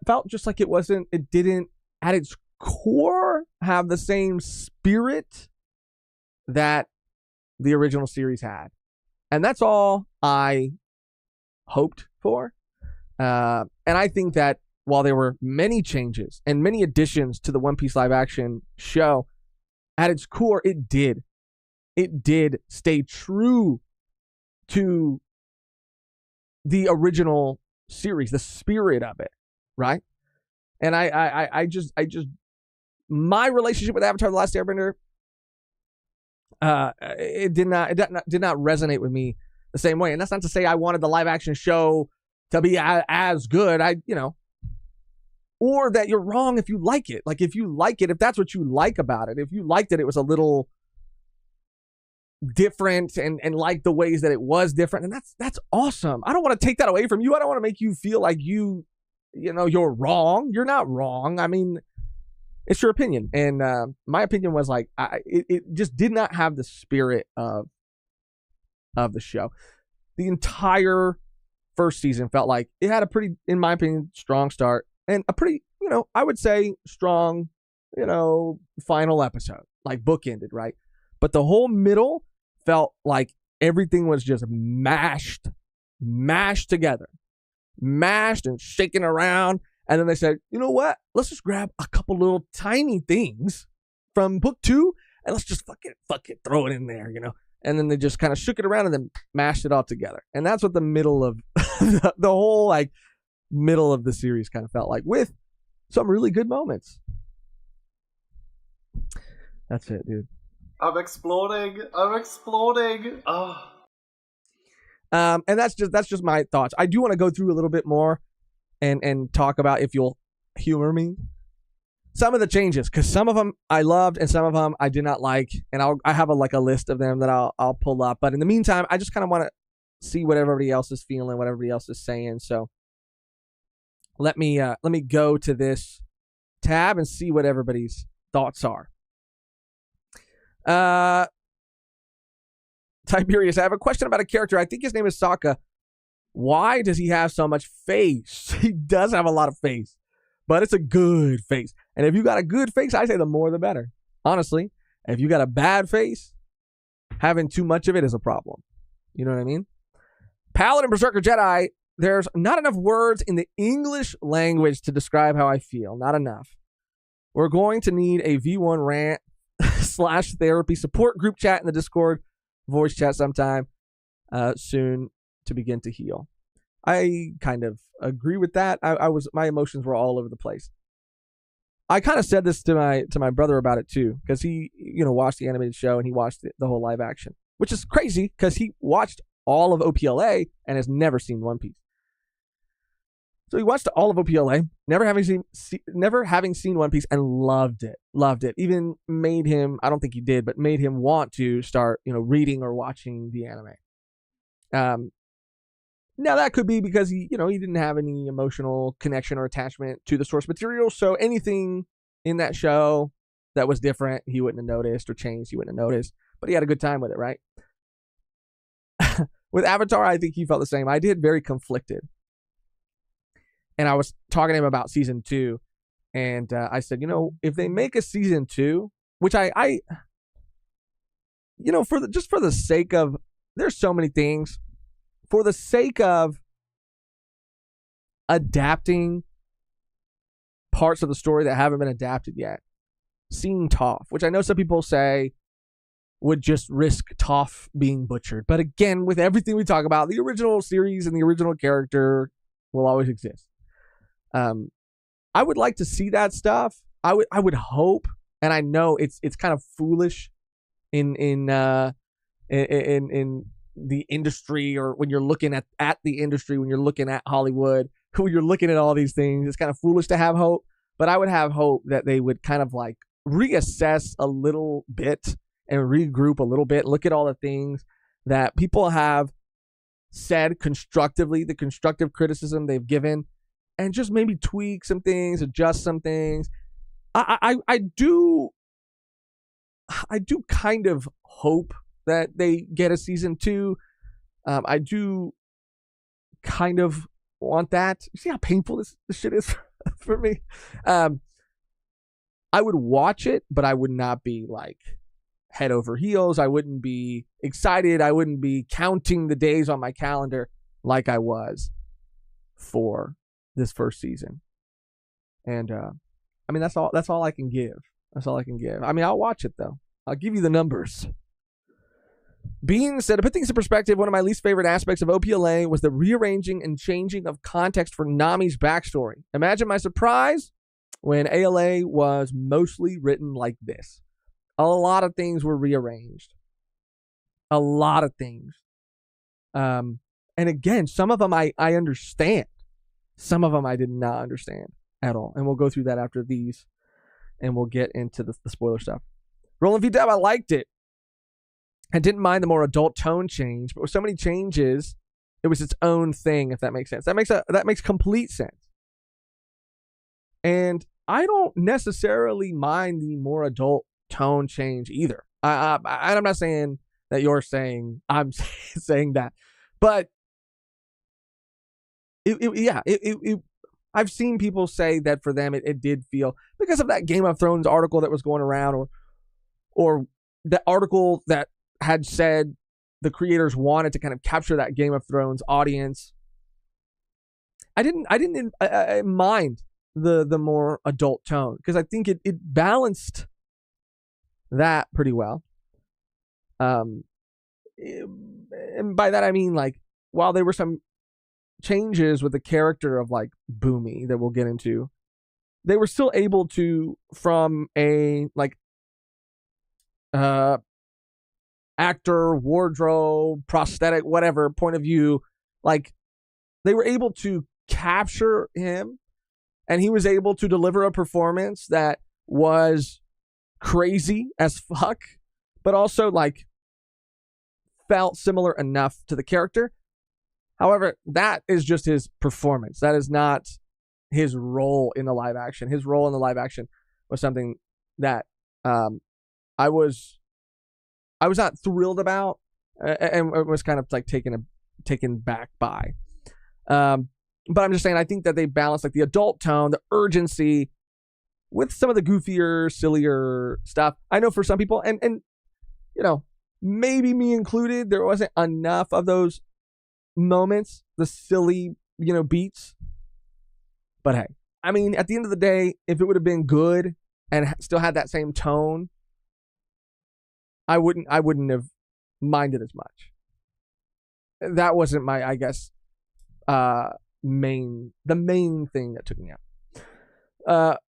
felt just like it didn't, at its core, have the same spirit that the original series had. And that's all I hoped for. And I think that while there were many changes and many additions to the One Piece live action show, at its core, it did stay true to the original series, the spirit of it, right? And I just my relationship with Avatar: The Last Airbender, it did not resonate with me the same way. And that's not to say I wanted the live action show to be as good. Or that you're wrong if you like it. Like, if you like it, if that's what you like about it, if you liked it, it was a little different and like the ways that it was different, and that's awesome. I don't want to take that away from you. I don't want to make you feel like you're wrong. You're not wrong. I mean, it's your opinion, and my opinion was like, it just did not have the spirit of the show. the entire first season felt like it had a pretty, in my opinion, strong start and a pretty, I would say strong, final episode, like bookended, right? But the whole middle felt like everything was just mashed together, mashed and shaking around. And then they said, you know what? Let's just grab a couple little tiny things from book 2 and let's just fucking throw it in there, And then they just kind of shook it around and then mashed it all together. And that's what the middle of the whole like middle of the series kind of felt like, with some really good moments. That's it, dude. I'm exploding. Oh. And that's just my thoughts. I do want to go through a little bit more and talk about, if you'll humor me, some of the changes, because some of them I loved and some of them I did not like, and I have a list of them that I'll pull up. But in the meantime, I just kind of want to see what everybody else is feeling, what everybody else is saying. So let me go to this tab and see what everybody's thoughts are. Tiberius, I have a question about a character. I think his name is Sokka. Why does he have so much face? He does have a lot of face, but it's a good face. And if you got a good face, I say the more the better. Honestly, if you got a bad face, having too much of it is a problem. You know what I mean? Paladin Berserker Jedi, there's not enough words in the English language to describe how I feel. Not enough. We're going to need a V1 rant / therapy support group chat in the Discord voice chat sometime soon to begin to heal. I kind of agree with that. My emotions were all over the place. I kind of said this to my brother about it too, because he watched the animated show and he watched the whole live action, which is crazy because he watched all of OPLA and has never seen One Piece. So he watched all of OPLA, never having seen One Piece, and loved it. Even made him, I don't think he did, but made him want to start, reading or watching the anime. Now that could be because he didn't have any emotional connection or attachment to the source material. So anything in that show that was different, he wouldn't have noticed, or changed, he wouldn't have noticed. But he had a good time with it, right? With Avatar, I think he felt the same. I did, very conflicted. And I was talking to him about season 2, and I said, if they make a season 2, which I for the sake of, there's so many things, for the sake of adapting parts of the story that haven't been adapted yet, seeing Toph, which I know some people say would just risk Toph being butchered. But again, with everything we talk about, the original series and the original character will always exist. I would like to see that stuff. I would hope, and I know it's kind of foolish in the industry, or when you're looking at the industry, when you're looking at Hollywood, when you're looking at all these things, it's kind of foolish to have hope. But I would have hope that they would kind of like reassess a little bit and regroup a little bit, look at all the things that people have said constructively, the constructive criticism they've given, and just maybe tweak some things, adjust some things. I do kind of hope that they get a season 2. I do kind of want that. You see how painful this shit is for me? I would watch it, but I would not be like head over heels. I wouldn't be excited. I wouldn't be counting the days on my calendar like I was for this first season. And I mean, that's all I can give. That's all I can give. I mean, I'll watch it though. I'll give you the numbers. Bean said, to put things in perspective, one of my least favorite aspects of OPLA was the rearranging and changing of context for Nami's backstory. Imagine my surprise when ALA was mostly written like this. A lot of things were rearranged. A lot of things. And again, some of them I understand. Some of them I did not understand at all. And we'll go through that after these, and we'll get into the spoiler stuff. Roland V. Deb, I liked it. I didn't mind the more adult tone change, but with so many changes, it was its own thing, if that makes sense. That makes complete sense. And I don't necessarily mind the more adult tone change either. I'm not saying that you're saying, I'm saying that. But I've seen people say that for them it did feel, because of that Game of Thrones article that was going around, or the article that had said the creators wanted to kind of capture that Game of Thrones audience. I didn't mind the more adult tone, because I think it balanced that pretty well. And by that I mean, like, while there were some changes with the character of like Boomy that we'll get into, they were still able to, from a like actor, wardrobe, prosthetic, whatever point of view, like they were able to capture him, and he was able to deliver a performance that was crazy as fuck, but also like felt similar enough to the character. However, that is just his performance. That is not his role in the live action. His role in the live action was something that I was not thrilled about, and it was kind of like taken back by. But I'm just saying, I think that they balance like the adult tone, the urgency, with some of the goofier, sillier stuff. I know for some people, and you know, maybe me included, there wasn't enough of those moments, the silly, beats. But hey, I mean, at the end of the day, if it would have been good and still had that same tone, I wouldn't have minded as much. That wasn't my, I guess, the main thing that took me out.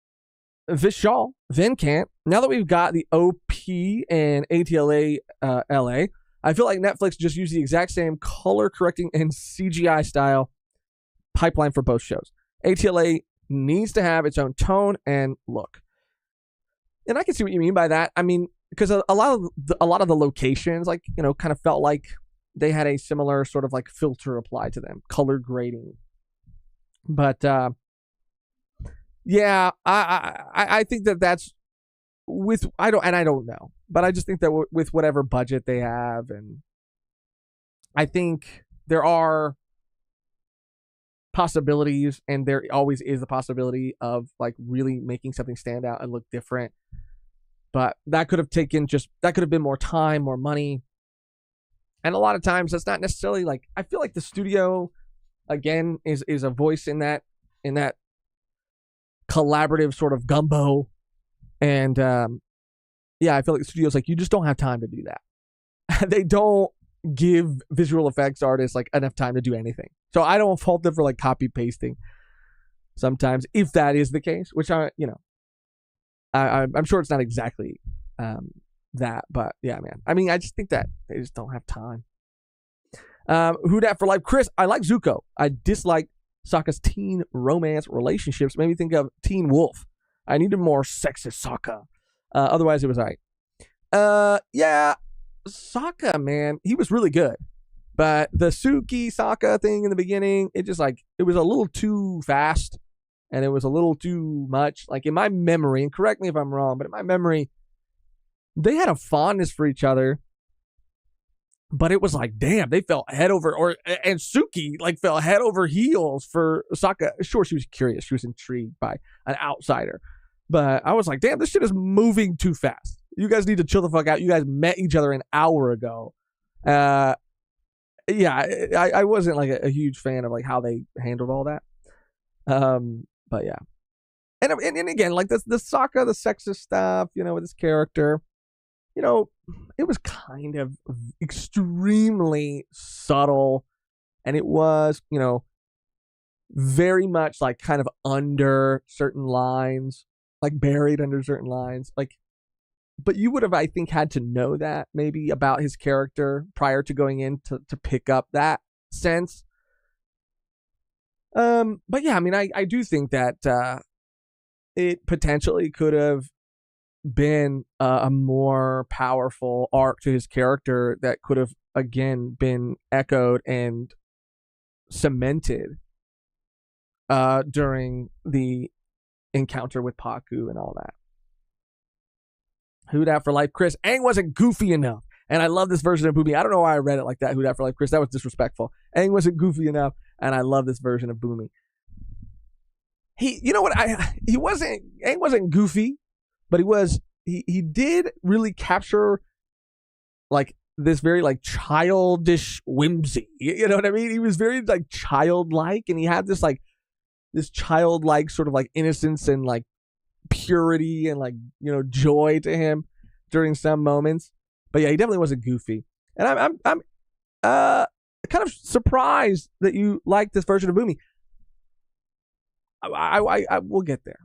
Vishal Vincant, now that we've got the OP and ATLA LA, I feel like Netflix just used the exact same color correcting and CGI style pipeline for both shows. ATLA needs to have its own tone and look. And I can see what you mean by that. I mean, because a lot of the locations, like, kind of felt like they had a similar sort of like filter applied to them, color grading. But yeah, I think that's with, I don't know, but I just think that with whatever budget they have, and I think there are possibilities, and there always is the possibility of like really making something stand out and look different. But that could have been more time, more money. And a lot of times that's not necessarily like, I feel like the studio again is a voice in that collaborative sort of gumbo. And yeah, I feel like the studio's like, you just don't have time to do that. They don't give visual effects artists like enough time to do anything. So I don't fault them for like copy pasting sometimes, if that is the case, which I'm sure it's not exactly that, but yeah, man. I mean, I just think that they just don't have time. Who dat for life? Chris, I like Zuko. I dislike Sokka's teen romance relationships. Made me think of Teen Wolf. I needed more sexist Sokka. Otherwise, it was all right. Yeah, Sokka, man, he was really good. But the Suki Sokka thing in the beginning, it was a little too fast, and it was a little too much. Like, in my memory, and correct me if I'm wrong, but in my memory, they had a fondness for each other. But it was like, damn, they fell head over, and Suki like fell head over heels for Sokka. Sure, she was curious, she was intrigued by an outsider, but I was like, damn, this shit is moving too fast. You guys need to chill the fuck out. You guys met each other an hour ago. Yeah, I wasn't like a huge fan of like how they handled all that. But yeah, and again, like the Sokka, the sexist stuff, with his character. It was kind of extremely subtle, and it was, very much like kind of under certain lines, like buried under certain lines, like, but you would have, I think, had to know that maybe about his character prior to going in to pick up that sense. But yeah, I mean, I do think that it potentially could have been a more powerful arc to his character that could have again been echoed and cemented during the encounter with Paku and all that. Who dat for life? Chris, Aang wasn't goofy enough. And I love this version of Boomy. I don't know why I read it like that. Who that for life, Chris? That was disrespectful. Aang wasn't goofy enough, and I love this version of Boomy. You know what? Aang wasn't goofy, but he did really capture like this very like childish whimsy. You know what I mean? He was very like childlike, and he had this childlike sort of like innocence and like purity and like, you know, joy to him during some moments. But yeah, he definitely wasn't goofy. And I'm kind of surprised that you like this version of Boomy. I we'll get there.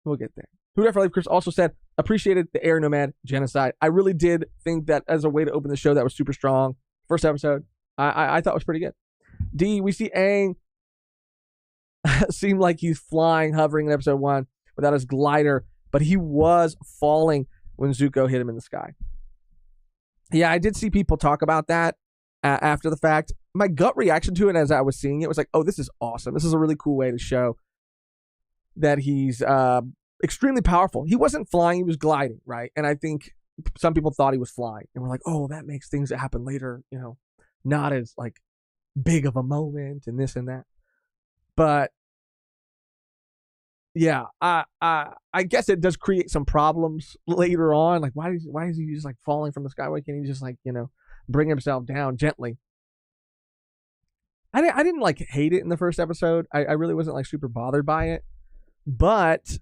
We'll get there. Who Dat for Life Chris also said, appreciated the Air Nomad genocide. I really did think that as a way to open the show, that was super strong. First episode, I thought was pretty good. D, we see Aang seem like he's flying, hovering in episode 1 without his glider, but he was falling when Zuko hit him in the sky. Yeah, I did see people talk about that after the fact. My gut reaction to it as I was seeing it was like, oh, this is awesome. This is a really cool way to show that he's extremely powerful. He wasn't flying, he was gliding, right? And I think some people thought he was flying. And we're like, oh, that makes things that happen later, you know, not as like big of a moment and this and that. But yeah, I guess it does create some problems later on. Like, why is he just like falling from the sky? Why can't he just like, you know, bring himself down gently? I didn't like hate it in the first episode. I really wasn't like super bothered by it. But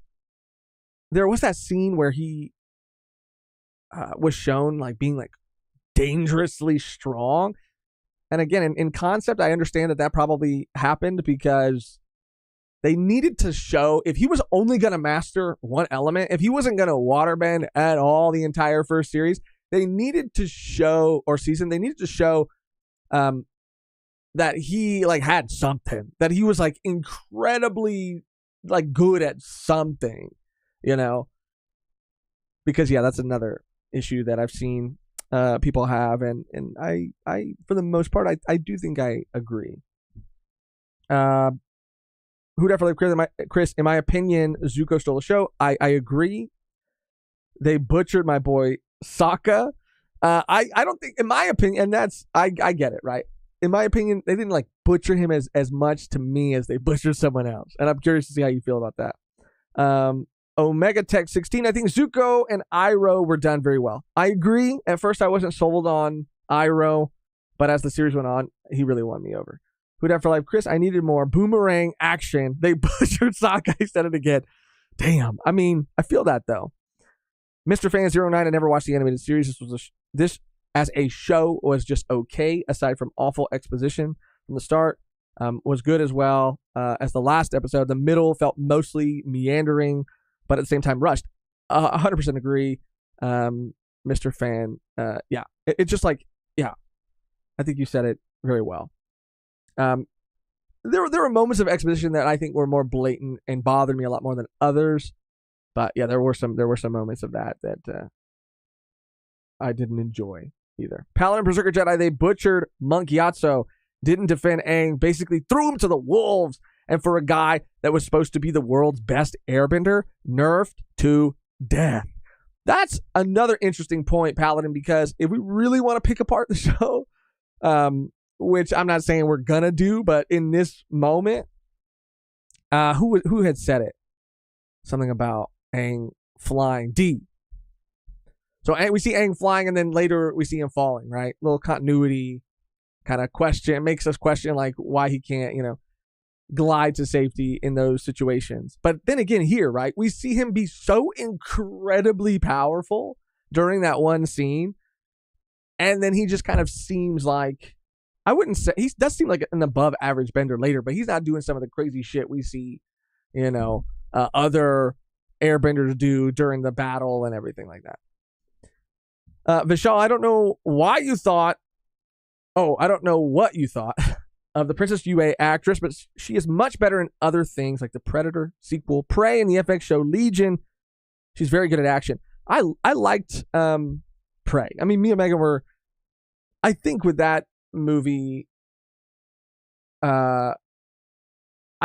there was that scene where he was shown like being like dangerously strong. And again, in concept, I understand that probably happened because they needed to show if he was only going to master one element, if he wasn't going to waterbend at all the entire first series, they needed to show, or season, they needed to show that he like had something, that he was like incredibly like good at something, you know, because yeah, that's another issue that I've seen people have. And I, for the most part, I do think I agree. Who definitely Chris, in my opinion, Zuko stole the show. I agree. They butchered my boy Sokka. I don't think, in my opinion, and that's I get it, right? In my opinion, they didn't like butcher him as much to me as they butchered someone else. And I'm curious to see how you feel about that. Omega Tech 16, I think Zuko and Iroh were done very well. I agree. At first, I wasn't sold on Iroh, but as the series went on, he really won me over. Who Dat for Life Chris, I needed more boomerang action. They butchered Sokka. I said it again. Damn. I mean, I feel that though. Mr. Fan 09, I never watched the animated series. This as a show was just okay, aside from awful exposition from the start. Was good as well as the last episode. The middle felt mostly meandering, but at the same time rushed. 100% agree, Mr. Fan. Yeah, it's just like, yeah, I think you said it very well. There were moments of exposition that I think were more blatant and bothered me a lot more than others. But yeah, there were some moments of that I didn't enjoy either. Paladin Berserker Jedi, they butchered Monk Yatso, didn't defend Aang, basically threw him to the wolves, and for a guy that was supposed to be the world's best airbender, nerfed to death. That's another interesting point, Paladin, because if we really want to pick apart the show, which I'm not saying we're gonna do, but in this moment, who had said it? Something about Aang flying. D. So we see Aang flying, and then later we see him falling, right? Little continuity kind of question. It makes us question like why he can't, you know, glide to safety in those situations. But then again here, right? We see him be so incredibly powerful during that one scene. And then he just kind of seems like, I wouldn't say, he does seem like an above average bender later, but he's not doing some of the crazy shit we see, you know, other airbenders do during the battle and everything like that. Vishal, I don't know what you thought of the Princess Yue actress, but she is much better in other things like the Predator sequel, Prey, and the FX show Legion. She's very good at action. I liked Prey. I mean, me and Megan were, I think with that movie, I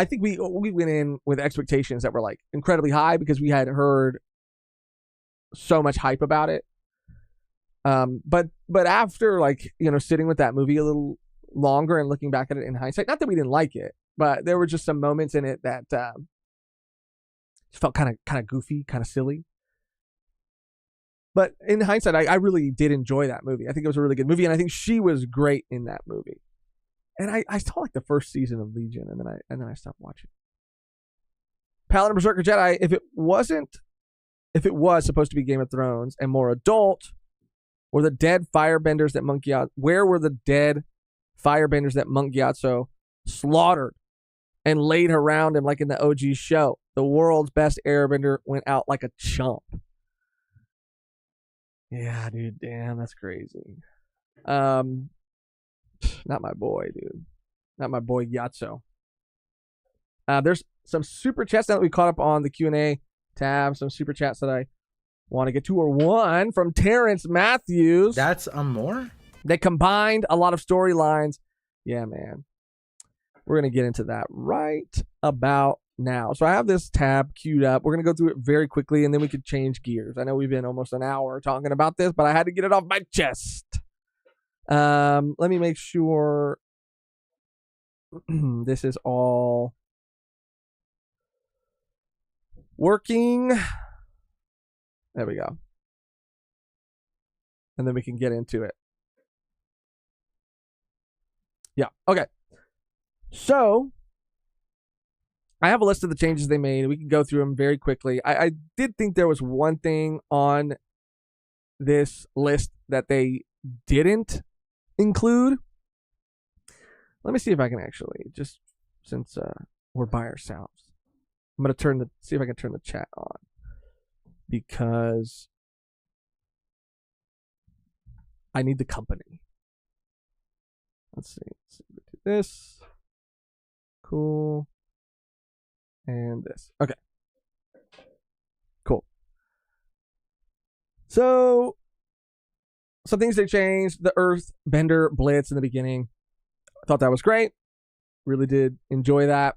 think we went in with expectations that were like incredibly high because we had heard so much hype about it. But after like, sitting with that movie a little longer and looking back at it in hindsight, not that we didn't like it, but there were just some moments in it that felt kind of goofy, kind of silly. But in hindsight, I really did enjoy that movie. I think it was a really good movie, and I think she was great in that movie. And I saw like the first season of Legion, and then I stopped watching. Paladin Berserker Jedi, if it was supposed to be Game of Thrones and more adult, were the dead firebenders that where were the dead firebenders that Monk Gyatso slaughtered and laid around him like in the OG show? The world's best airbender went out like a chump. Yeah, dude, damn, that's crazy. Not my boy, dude. Not my boy Gyatso. There's some super chats now that we caught up on the Q&A tab. Some super chats that I want to get to. Or one from Terrence Matthews. That's more? They combined a lot of storylines. Yeah, man. We're going to get into that right about now. So I have this tab queued up. We're going to go through it very quickly, and then we could change gears. I know we've been almost an hour talking about this, but I had to get it off my chest. Let me make sure this is all working. There we go. And then we can get into it. Yeah. Okay. So I have a list of the changes they made. We can go through them very quickly. I did think there was one thing on this list that they didn't include. Let me see if I can actually, just since we're by ourselves, I'm going to see if I can turn the chat on, because I need the company. Let's see. Let's do this. Cool. And this. Okay. Cool. So, some things they changed. The Earth Bender Blitz in the beginning. I thought that was great. Really did enjoy that.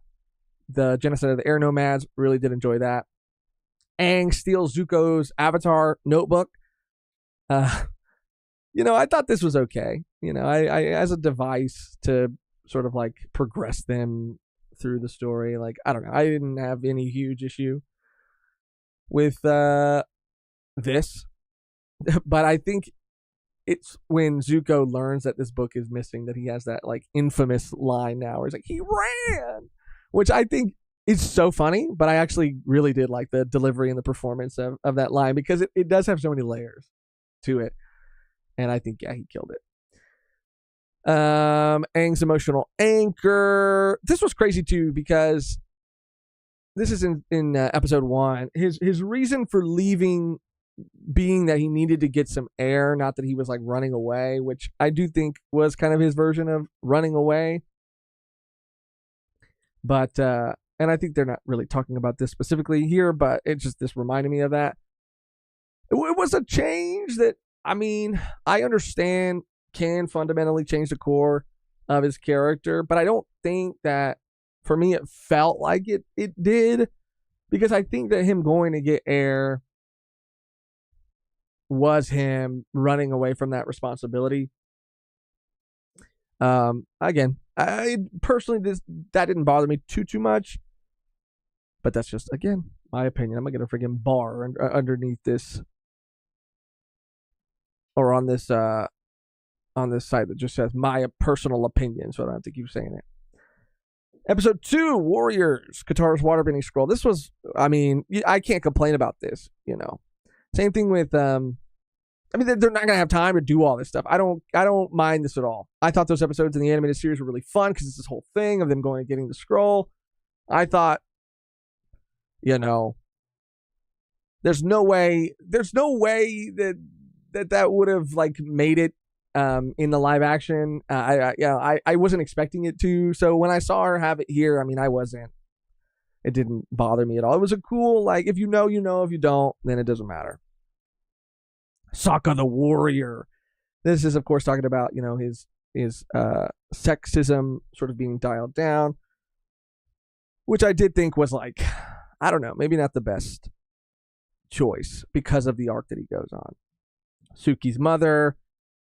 The Genocide of the Air Nomads. Really did enjoy that. Aang steals Zuko's Avatar notebook. I thought this was okay. I as a device to sort of like progress them through the story. Like, I don't know. I didn't have any huge issue with this. But I think it's when Zuko learns that this book is missing that he has that like infamous line now where he's like, he ran, which I think is so funny, but I actually really did like the delivery and the performance of that line, because it does have so many layers to it. And I think, yeah, he killed it. Aang's emotional anchor. This was crazy too, because this is in episode 1. His reason for leaving being that he needed to get some air, not that he was like running away, which I do think was kind of his version of running away. But and I think they're not really talking about this specifically here, but this reminded me of that. It was a change that, I mean, I understand can fundamentally change the core of his character, but I don't think that, for me, it felt like it did, because I think that him going to get air was him running away from that responsibility. Again, I personally, that didn't bother me too much, but that's just, again, my opinion. I'm gonna get a friggin' bar underneath this, or on this site that just says my personal opinion, so I don't have to keep saying it. Episode 2, Warriors, Katara's waterbending scroll. This was, I mean, I can't complain about this, Same thing with, I mean, they're not going to have time to do all this stuff. I don't mind this at all. I thought those episodes in the animated series were really fun, because it's this whole thing of them going and getting the scroll. I thought, there's no way that would have like made it in the live action. I wasn't expecting it to. So when I saw her have it here, I mean, it didn't bother me at all. It was a cool, like, if you know, if you don't, then it doesn't matter. Sokka the Warrior. This is, of course, talking about, his sexism sort of being dialed down, which I did think was like, I don't know, maybe not the best choice because of the arc that he goes on. Suki's mother.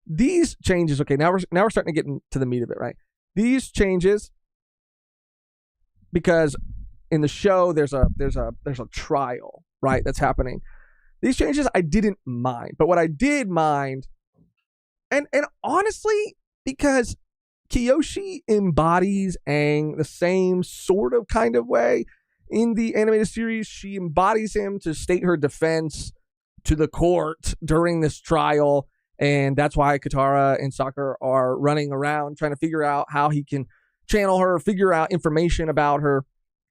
These changes, okay, now we're starting to get into the meat of it, right? These changes, because in the show there's a trial, right, that's happening. These changes I didn't mind, but what I did mind, and honestly, because Kyoshi embodies Aang the same sort of kind of way in the animated series. She embodies him to state her defense to the court during this trial, and that's why Katara and Sokka are running around trying to figure out how he can channel her, figure out information about her.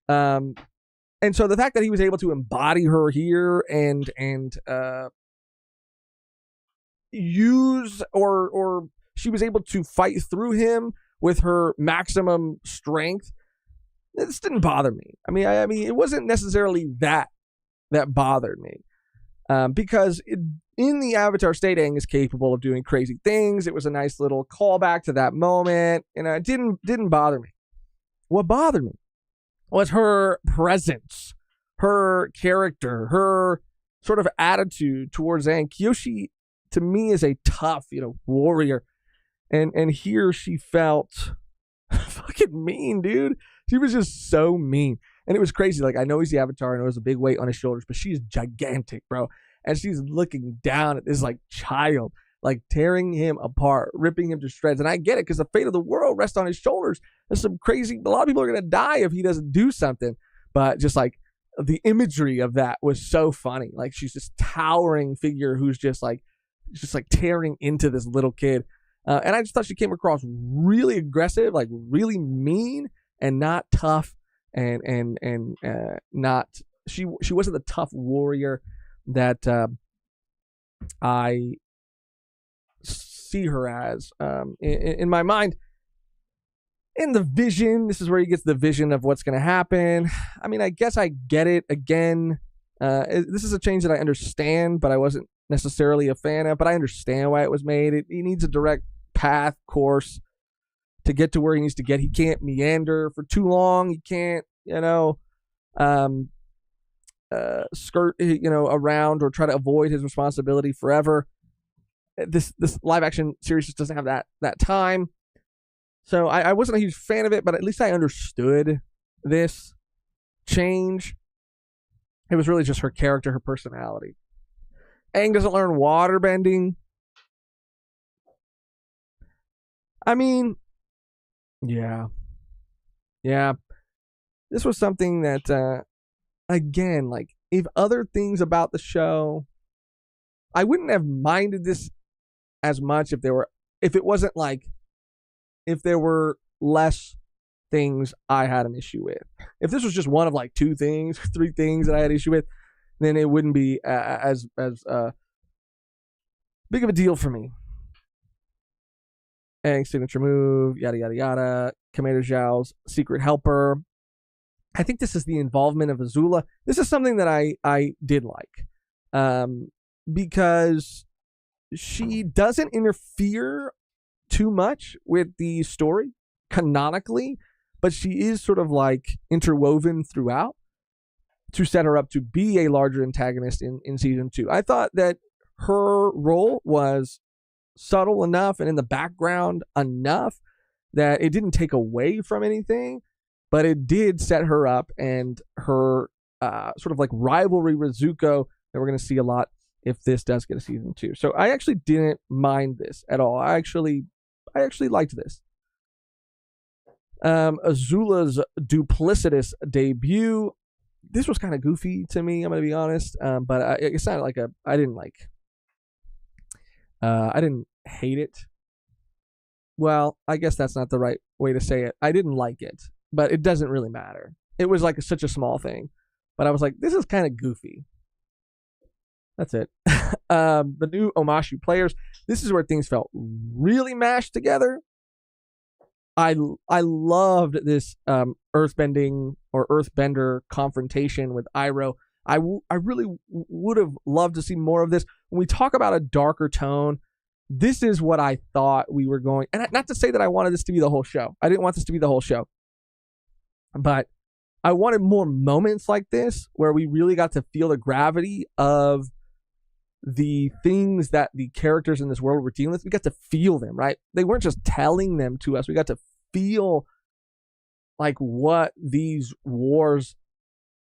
And so the fact that he was able to embody her here and use or she was able to fight through him with her maximum strength, this didn't bother me. I mean, it wasn't necessarily that bothered me, because in the Avatar state, Aang is capable of doing crazy things. It was a nice little callback to that moment, and it didn't bother me. What bothered me was her presence, her character, her sort of attitude towards Aang. Kyoshi, to me, is a tough, warrior. And here she felt fucking mean, dude. She was just so mean. And it was crazy. Like, I know he's the Avatar. I know there's a big weight on his shoulders, but she's gigantic, bro. And she's looking down at this, like, child, like, tearing him apart, ripping him to shreds. And I get it, because the fate of the world rests on his shoulders. There's some crazy, a lot of people are going to die if he doesn't do something. But just, like, the imagery of that was so funny. Like, she's this towering figure who's just tearing into this little kid. And I just thought she came across really aggressive, like really mean, and not tough, and not she wasn't the tough warrior that I see her as in my mind. In the vision, this is where he gets the vision of what's going to happen. I mean, I guess I get it. Again, this is a change that I understand, but I wasn't necessarily a fan of. But I understand why it was made. He needs a direct path, course, to get to where he needs to get. He can't meander for too long. He can't, skirt, around or try to avoid his responsibility forever. This live action series just doesn't have that time. So I wasn't a huge fan of it, but at least I understood this change. It was really just her character, her personality. Aang doesn't learn waterbending. I mean, yeah. This was something that, again, like, if other things about the show, I wouldn't have minded this as much if it wasn't like, if there were less things I had an issue with. If this was just one of like 2 things, 3 things that I had issue with, then it wouldn't be as big of a deal for me. Aang's signature move, yada, yada, yada. Commander Zhao's secret helper. I think this is the involvement of Azula. This is something that I did like. Because she doesn't interfere too much with the story, canonically, but she is sort of like interwoven throughout to set her up to be a larger antagonist in season 2. I thought that her role was subtle enough and in the background enough that it didn't take away from anything, but it did set her up, and her sort of like rivalry with Zuko that we're going to see a lot if this does get a season 2. So I actually didn't mind this at all. I actually liked this. Azula's duplicitous debut. This was kind of goofy to me, I'm going to be honest. But it's not like I didn't hate it. Well, I guess that's not the right way to say it. I didn't like it, but it doesn't really matter. It was like such a small thing, but I was like, this is kind of goofy. That's it. The new Omashu players. This is where things felt really mashed together. I loved this earthbending or earthbender confrontation with Iroh. I really would have loved to see more of this. When we talk about a darker tone, this is what I thought we were going. And not to say that I wanted this to be the whole show. I didn't want this to be the whole show. But I wanted more moments like this where we really got to feel the gravity of the things that the characters in this world were dealing with, we got to feel them, right? They weren't just telling them to us. We got to feel like what these wars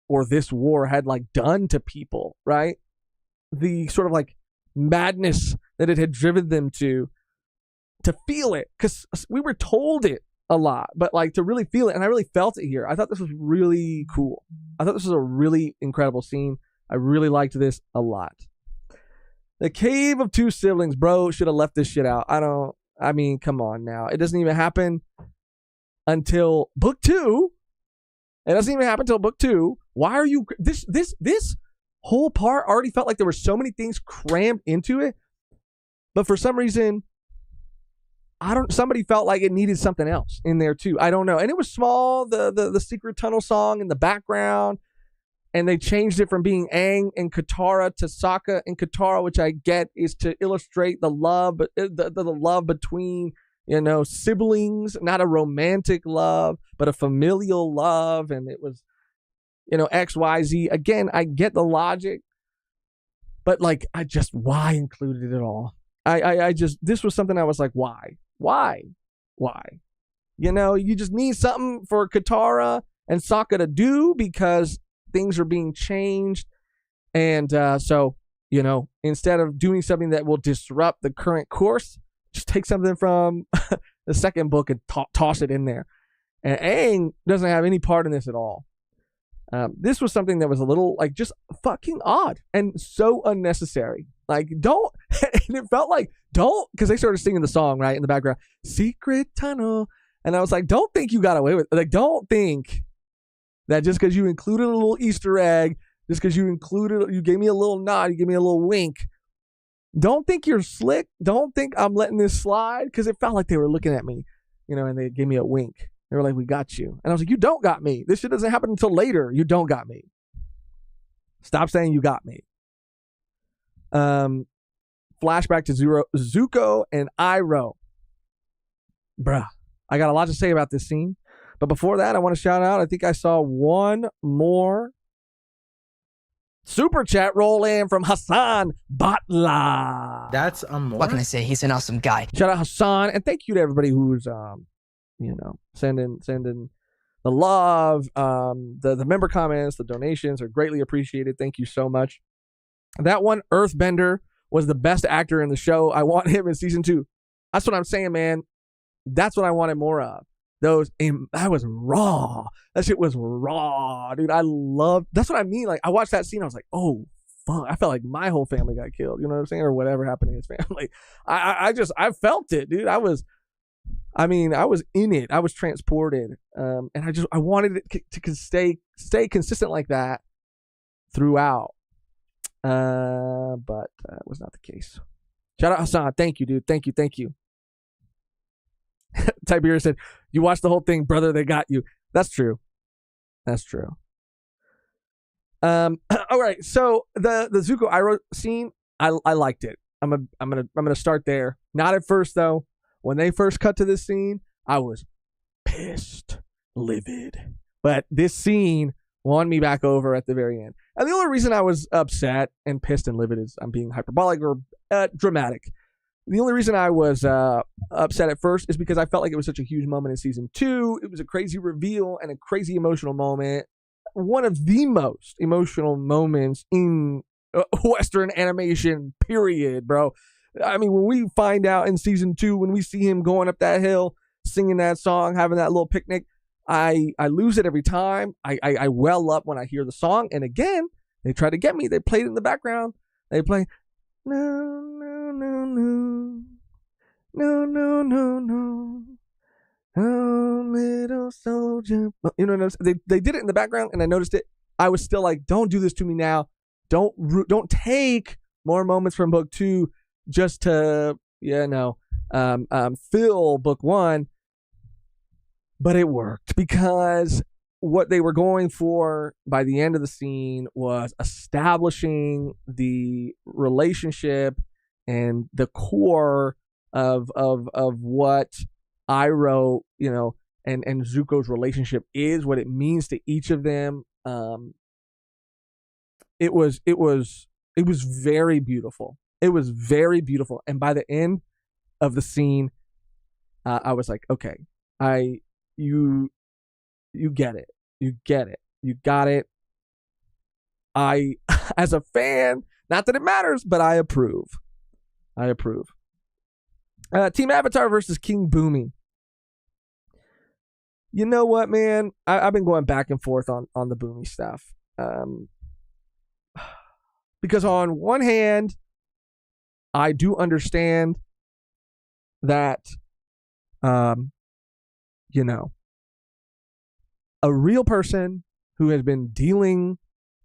or this war had like done to people, right? The sort of like madness that it had driven them to feel it, because we were told it a lot, but like to really feel it, and I really felt it here. I thought this was really cool. I thought this was a really incredible scene. I really liked this a lot. The Cave of Two Siblings, bro, should have left this shit out. I mean, come on now. It doesn't even happen until book 2. It doesn't even happen until book 2. Why are you this whole part already felt like there were so many things crammed into it, but for some reason somebody felt like it needed something else in there too. I don't know. And it was small, the secret tunnel song in the background, and they changed it from being Aang and Katara to Sokka and Katara, which I get is to illustrate the love, the love between, siblings, not a romantic love, but a familial love. And it was, XYZ. Again, I get the logic, but like, why included it all? This was something I was like, why? You just need something for Katara and Sokka to do because things are being changed. And so, instead of doing something that will disrupt the current course, just take something from the second book and toss it in there. And Aang doesn't have any part in this at all. This was something that was a little like just fucking odd and so unnecessary. Like, don't, and it felt like, don't, because they started singing the song, right, in the background, Secret Tunnel. And I was like, don't think you got away with it. Like, don't think that just because you included a little Easter egg, just because you gave me a little nod, you gave me a little wink, don't think you're slick. Don't think I'm letting this slide, because it felt like they were looking at me, and they gave me a wink. They were like, we got you. And I was like, you don't got me. This shit doesn't happen until later. You don't got me. Stop saying you got me. Flashback to Zuko and Iroh. Bruh, I got a lot to say about this scene. But before that, I want to shout out, I think I saw one more super chat roll in from Hassan Batla. That's a more. What can I say? He's an awesome guy. Shout out Hassan, and thank you to everybody who's sending the love, the member comments, the donations are greatly appreciated. Thank you so much. That one, Earthbender, was the best actor in the show. I want him in season 2. That's what I'm saying, man. That's what I wanted more of. That was raw. That shit was raw, dude. That's what I mean. Like, I watched that scene, I was like, oh, fuck. I felt like my whole family got killed. You know what I'm saying? Or whatever happened to his family. I felt it, dude. I was in it. I was transported. And I wanted it to stay consistent like that throughout. But it was not the case. Shout out Hassan. Thank you, dude. Thank you. Tiberius said, you watched the whole thing, brother. They got you. That's true. All right. So the Zuko Iroh scene, I liked it. I'm gonna start there. Not at first though. When they first cut to this scene, I was pissed, livid. But this scene won me back over at the very end. And the only reason I was upset and pissed and livid is I'm being hyperbolic or dramatic. The only reason I was upset at first is because I felt like it was such a huge moment in season 2. It was a crazy reveal and a crazy emotional moment. One of the most emotional moments in Western animation, period, bro. I mean, when we find out in season 2, when we see him going up that hill, singing that song, having that little picnic, I lose it every time. I well up when I hear the song. And again, they try to get me. They played it in the background. They play, no, oh, little soldier. You know what I'm saying? They did it in the background, and I noticed it. I was still like, don't do this to me now. Don't take more moments from book 2 just to, fill book 1. But it worked because what they were going for by the end of the scene was establishing the relationship and the core of what Iroh, and Zuko's relationship is, what it means to each of them. It was It was very beautiful. It was very beautiful. And by the end of the scene, I was like, okay, you get it. You get it. You got it. I, as a fan, not that it matters, but I approve. I approve. Team Avatar versus King Boomy. You know what, man? I've been going back and forth on the Boomy stuff. Because on one hand, I do understand that, you know, a real person who has been dealing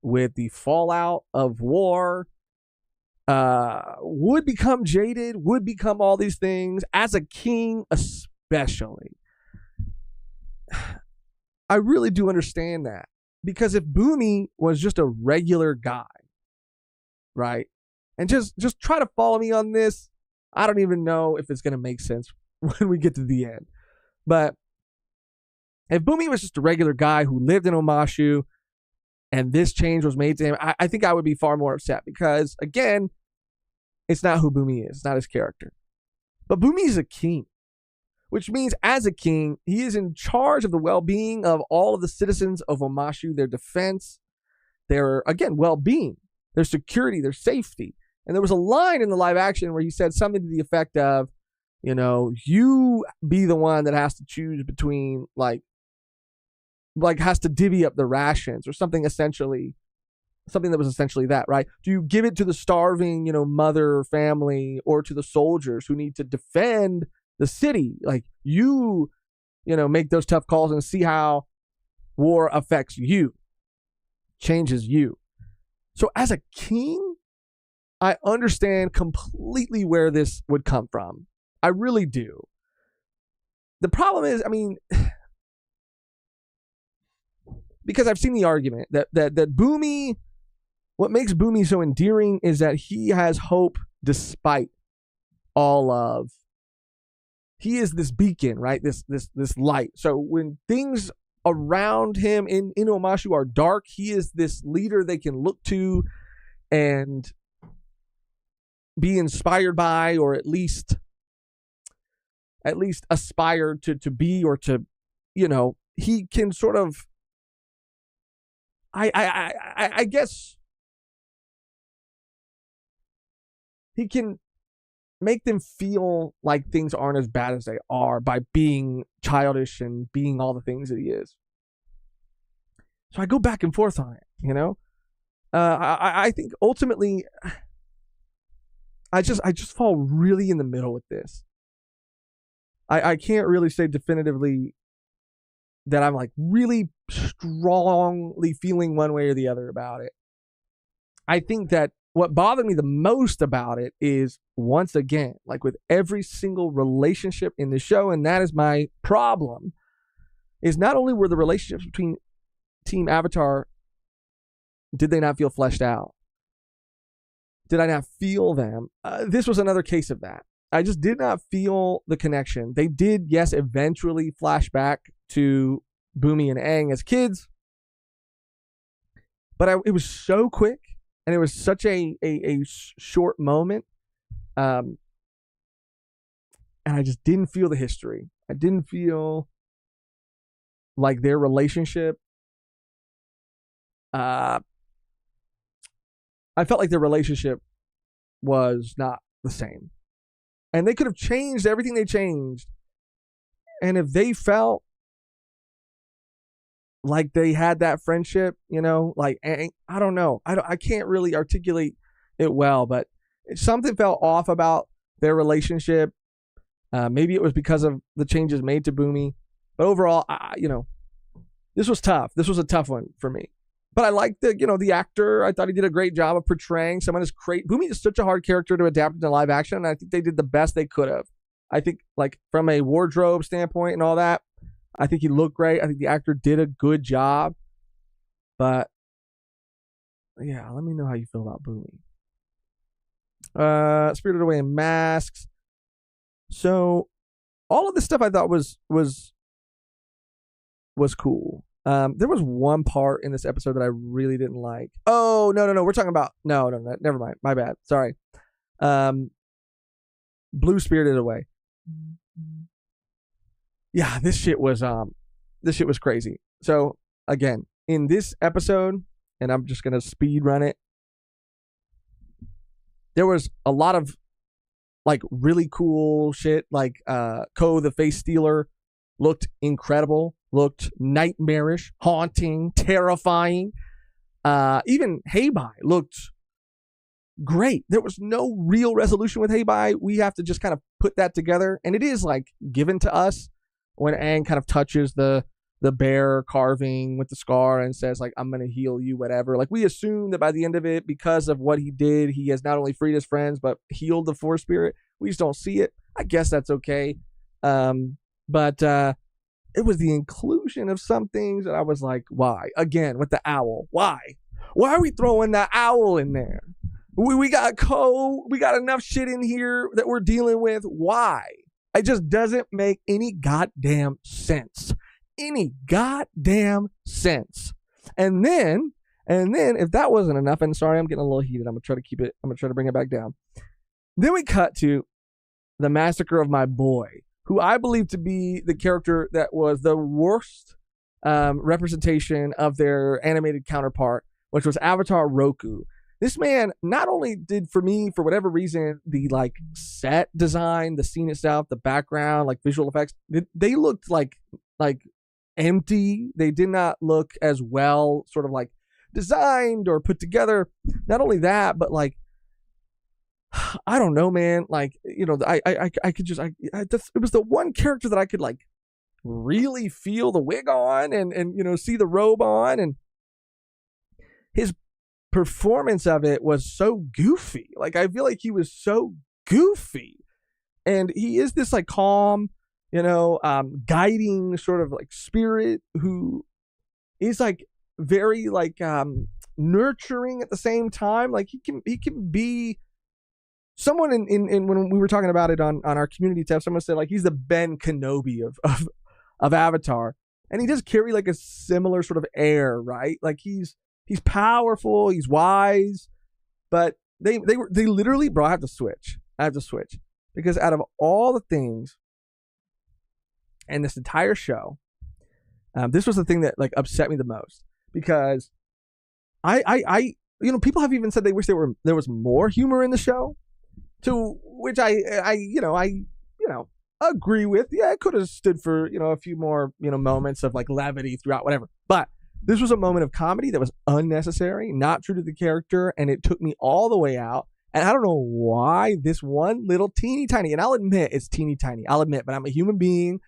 with the fallout of war would become jaded, would become all these things, as a king especially. I really do understand that. Because if Boomy was just a regular guy, right? And just try to follow me on this. I don't even know if it's going to make sense when we get to the end. But if Boomy was just a regular guy who lived in Omashu and this change was made to him, I think I would be far more upset because, again, it's not who Boomy is. It's not his character. But Boomy is a king, which means as a king, he is in charge of the well-being of all of the citizens of Omashu, their defense, their, again, well-being, their security, their safety. And there was a line in the live action where he said something to the effect of, you know, you be the one that has to choose between, like has to divvy up the rations or something essentially, something that was essentially that, right? Do you give it to the starving, you know, mother, family, or to the soldiers who need to defend the city? Like, you know, make those tough calls and see how war affects you, changes you. So as a king, I understand completely where this would come from. I really do. The problem is, I mean, because I've seen the argument that Boomy, what makes Boomy so endearing is that he has hope despite all of, he is this beacon, right? This light. So when things around him in Omashu are dark, he is this leader they can look to and be inspired by, or at least aspire to be, or to, you know, he can sort of, I guess he can make them feel like things aren't as bad as they are by being childish and being all the things that he is. So I go back and forth on it, you know. I think ultimately, I just fall really in the middle with this. I can't really say definitively that I'm like really strongly feeling one way or the other about it. I think that what bothered me the most about it is, once again, like with every single relationship in the show, and that is my problem, is not only were the relationships between Team Avatar, did they not feel fleshed out? Did I not feel them? This was another case of that. I just did not feel the connection. They did, yes, eventually flash back to Boomy and Aang as kids, but it was so quick, and it was such a short moment, and I just didn't feel the history. I didn't feel like their relationship. I felt like their relationship was not the same. And they could have changed everything they changed. And if they felt like they had that friendship, you know, like, I don't know. I can't really articulate it well, but something felt off about their relationship. Maybe it was because of the changes made to Boomy. But overall, you know, this was tough. This was a tough one for me. But I liked the actor. I thought he did a great job of portraying someone as crazy. Boomy is such a hard character to adapt into live action, and I think they did the best they could have. I think, like, from a wardrobe standpoint and all that, I think he looked great. I think the actor did a good job. But yeah, let me know how you feel about Boomy. Spirited Away in Masks. So all of this stuff I thought was cool. There was one part in this episode that I really didn't like. Oh, no. We're talking about no. Never mind. My bad. Sorry. Blue Spirited Away. Yeah, this shit was crazy. So again, in this episode, and I'm just gonna speed run it. There was a lot of like really cool shit. Like Ko the Face Stealer looked incredible, looked nightmarish, haunting, terrifying. Even Heibai looked great. There was no real resolution with Heibai. We have to just kind of put that together, and it is like given to us when Aang kind of touches the bear carving with the scar and says like, I'm gonna heal you, whatever. Like we assume that by the end of it, because of what he did, he has not only freed his friends but healed the Force Spirit. We just don't see it. I guess that's okay. But it was the inclusion of some things that I was like, why? Again, with the owl. Why are we throwing that owl in there? We got Ko. We got enough shit in here that we're dealing with. Why? It just doesn't make any goddamn sense. Any goddamn sense. And then if that wasn't enough, and sorry, I'm getting a little heated. I'm going to try to bring it back down. Then we cut to the massacre of my boy, who I believe to be the character that was the worst representation of their animated counterpart, which was Avatar Roku. This man not only did for me, for whatever reason, the like set design, the scene itself, the background, like visual effects, they looked like empty. They did not look as well sort of like designed or put together. Not only that, but like, I don't know, man. Like, you know, I could just, it was the one character that I could like really feel the wig on and, you know, see the robe on, and his performance of it was so goofy. Like, I feel like he was so goofy, and he is this like calm, you know, guiding sort of like spirit who is like very like nurturing at the same time. Like he can be someone in when we were talking about it on our community tab, someone said like he's the Ben Kenobi of Avatar, and he does carry like a similar sort of air, right? Like he's powerful, he's wise, but they literally, bro, I have to switch because out of all the things in this entire show, this was the thing that like upset me the most, because I you know, people have even said they wish there was more humor in the show, to which I agree with. Yeah, it could have stood for, you know, a few more, you know, moments of like levity throughout, whatever. But this was a moment of comedy that was unnecessary, not true to the character, and it took me all the way out. And I don't know why this one little teeny tiny, and I'll admit it's teeny tiny, but I'm a human being,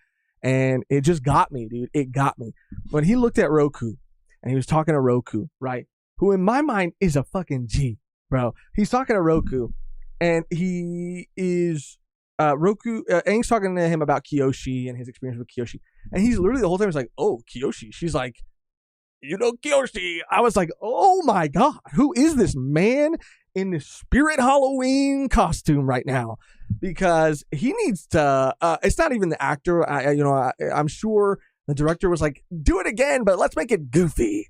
and it just got me, dude. It got me. When he looked at Roku, and he was talking to Roku, right? Who in my mind is a fucking G, bro. He's talking to Roku, and he is Roku. Aang's talking to him about Kyoshi and his experience with Kyoshi, and he's literally the whole time he's like, "Oh, Kyoshi." She's like, "You know Kyoshi." I was like, "Oh my god, who is this man in this Spirit Halloween costume right now?" Because he needs to. It's not even the actor. I'm sure the director was like, "Do it again, but let's make it goofy."